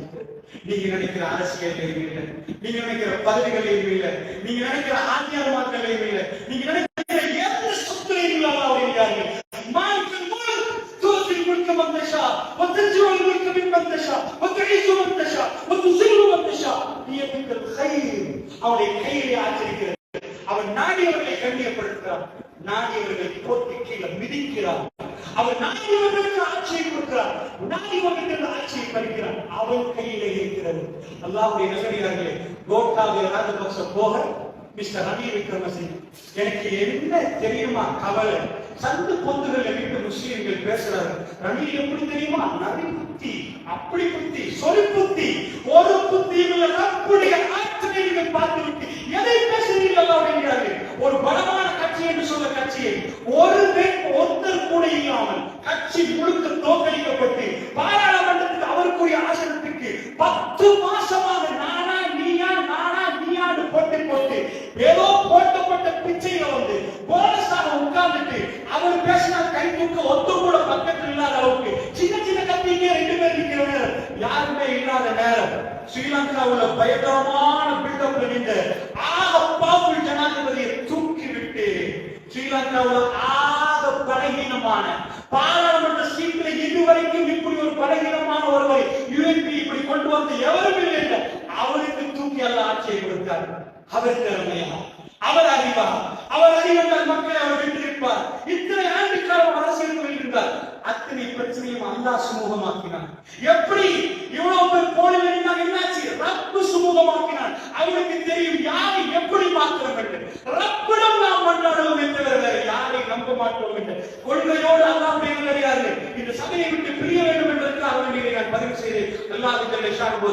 நீங்க நினைக்கிற அரசியல் இல்லை, நீங்க நினைக்கிற பதவிகளையும் இல்லை, நீங்க நினைக்கிற ஆத்தியாரமாக்களையும் இல்லை, நீங்க நினைக்கிற எந்த சொத்துலையும் இல்லாமல் அவர் இருக்கிறார்கள். மாலிக்குல் முல்க் துஅத்தில் முல்க மன் தஷா வ தன்ஸிஉல் முல்க மிம்மன் தஷா வ துஇஸ்ஸு மன் தஷா வ துஸில்லு மன் தஷா பியதிக்கல் கைர். அவருடைய கையிலே ஆட்சி இருக்கிறது. அவன் நாடியவர்களை கண்ணியப்படுத்துகிறார், நாடியவர்களை போட்டு கீழே மிதிக்கிறார். அவர் நாடியவர்களுக்கு ஆட்சியை கொடுக்கிறார், நாடியவர்களுக்கு ஆட்சியை பறிக்கிறார். அவன் கையிலே இருக்கிறது. அல்லாஹ்வுடைய நல்லடியார்களே, கோட்டாபய ராஜபக்ச போக மிஸ்டர் ரணில் விக்ரமசிங்க எனக்கு என்ன தெரியுமா கவலை? சந்து பொந்துகளை விட்டு முஸ்லீம்கள் பேசுறார்கள். ரணில் எப்படி தெரியுமா? நரி புத்தி, அப்படி புத்தி, சொல் புத்தி, ஒரு புத்தியும் அப்படிய ஆற்றலை நீங்கள் பார்த்துவிட்டு எதை பேசுறீர்கள் அப்படிங்கிறார்கள். ஒரு பலமான கட்சி என்று சொல்ல கட்சியை ஒருத்தர் கூட இல்லாமல் கட்சி முழுக்க தோற்கடிக்கப்பட்டு பாராளுமன்றத்தில் அவருக்குரிய ஆசனத்துக்கு 10 மாசமாக நானா நீயான்னு போட்டு ஏதோ போட்டப்பட்ட பிச்சையில வந்து போனஸாக உட்கார்ந்துட்டு அவர் பேசினால் கை தூக்க ஒத்து கூட பக்கத்தில் இல்லாத அளவுக்கு சின்ன சின்ன கத்திங்க 2 பேர் இருக்கிற நேரம், யாருமே இல்லாத நேரம் ஸ்ரீலங்காவுல பயங்கரமான பில்டப்ல நின்ற ஆக பவர்ஃபுல் ஜனாதிபதியை தூக்கி விட்டு ஸ்ரீலங்காவுல ஆக பலகீனமான பாராளுமன்ற சீட்ல இதுவரைக்கும் இப்படி ஒரு பலகீனமான ஒருவரை யுஎன்பி இப்படி கொண்டு வந்து எவரும் இல்லை. அவருக்கு தூக்கி அல்ல ஆட்சியை கொடுத்தார். அவர் திறமையா, அவர் அறிவா, அவர் அறிவந்தால் மக்களை அவர் வென்றிருப்பார். இத்தனை ஆண்டுக்காலம் அரசியல் வைத்திருந்தார். அத்தனை பிரச்சனையும் அல்லாஹ் சுமூகமாக்கினார். எப்படி இவ்வளவு பேர் போலில் இருந்தால் என்னாச்சு? ரப்பு சுமூகமாக்கினார். அவருக்கு தெரியும் யாரை எப்படி மாற்றம் என்று. ரப்பிடம் நாம் மன்றாடுவோம் என்று வேற யாரை நம்ப மாட்டோம் என்று கொள்கையோடு அல்லாஹ்வுடைய நல்லடியார்களே, இந்த சபையை விட்டு பிரிய வேண்டும் என்பதற்காக வேண்டிய நான் பதிவு செய்து அல்லாஹ் ஜல்ல ஷானுஹு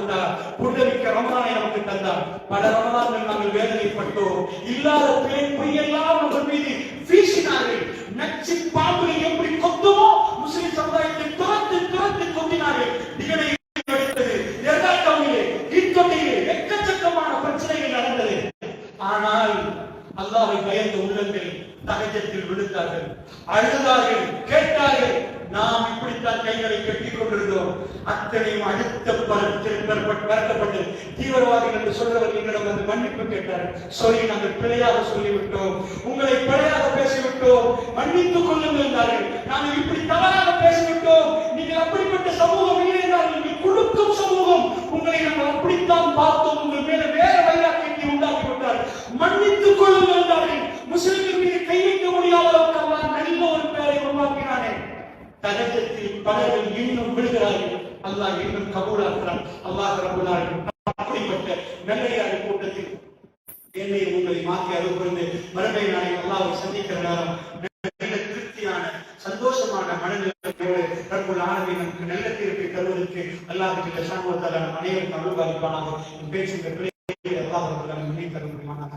புனிதமிக்க ரமலானை நமக்கு தந்தார். பல ரமலான்கள் நாங்கள் வேதனைப்பட்டோம். இல்லாத பிழைப்பையெல்லாம் நம்ம மீது வீசினார்கள். நச்சு பாம்புகளை எப்படி கொத்துமோ முஸ்லிம் சமுதாயத்தை துரத்து கொத்தினார்கள். திகழை எடுத்தது, எர்காட்டமிலே, இத்தொட்டியிலே எக்கச்சக்கமான பிரச்சனைகள் நடந்தது. ஆனால் அல்லாஹ்வை பயந்த உள்ளங்கள் தகஜத்தில் விழுந்தார்கள், அழுதார்கள், கேட்டார்கள். நாம் இப்படித்தான் கைகளை கட்டிக் கொண்டிருந்தோம். அத்தனையும் அடுத்த பறக்கப்பட்டு தீவிரவாதிகள் என்று சொல்றவர்கள் எங்களிடம் வந்து மன்னிப்பு கேட்டார்கள். சொல்லி நாங்கள் பிழையாக சொல்லிவிட்டோம், உங்களை பிழையாக பேசிவிட்டோம், மன்னித்துக் கொள்ளுங்கள் என்றார்கள். நாங்கள் இப்படி தவறாக பேசிவிட்டோம், நீங்கள் அப்படிப்பட்ட சமூகம் இல்லை என்றார்கள். நீங்கள் கொடுக்கும் சமூகம், உங்களை நாங்கள் அப்படித்தான் பார்த்தோம், உங்கள் மேல வேற வைராக்கியத்தை உண்டாக்கி விட்டார், மன்னித்துக் கொள்ளுங்கள் என்றார்கள். முஸ்லிம்கள் மீது கை வைக்க முடியாத அளவுக்கு அல்லாஹ் நல்ல ஒரு பேரை உருவாக்கினானே. தகஜத்தில் பலர்கள் இன்னும் விழுகிறார்கள். அல்லாஹ் இன்னும் கபூலாக்குறான். அல்லாஹ் ரப்பல் ஆலமீன் அப்படிப்பட்ட நல்லடியார் கூட்டத்தில் என்னை உங்களை மாற்றி அருள்புரிந்து மறுமை நாளில் அல்லாஹ்வை சந்திக்கிற நேரம் நல்ல திருப்தியான சந்தோஷமான மனநிலையோடு ரப்பல் ஆலமீன் நமக்கு நல்ல தீர்ப்பை தருவதற்கு அல்லாஹ் ஜல்ல ஷானுஹு தஆலா நம் அனைவருக்கும் அருள் பாலிப்பானாக. பேசுகிற பிள்ளைகளை அல்லாஹ் ரப்பல் ஆலமீன் தருவானாக.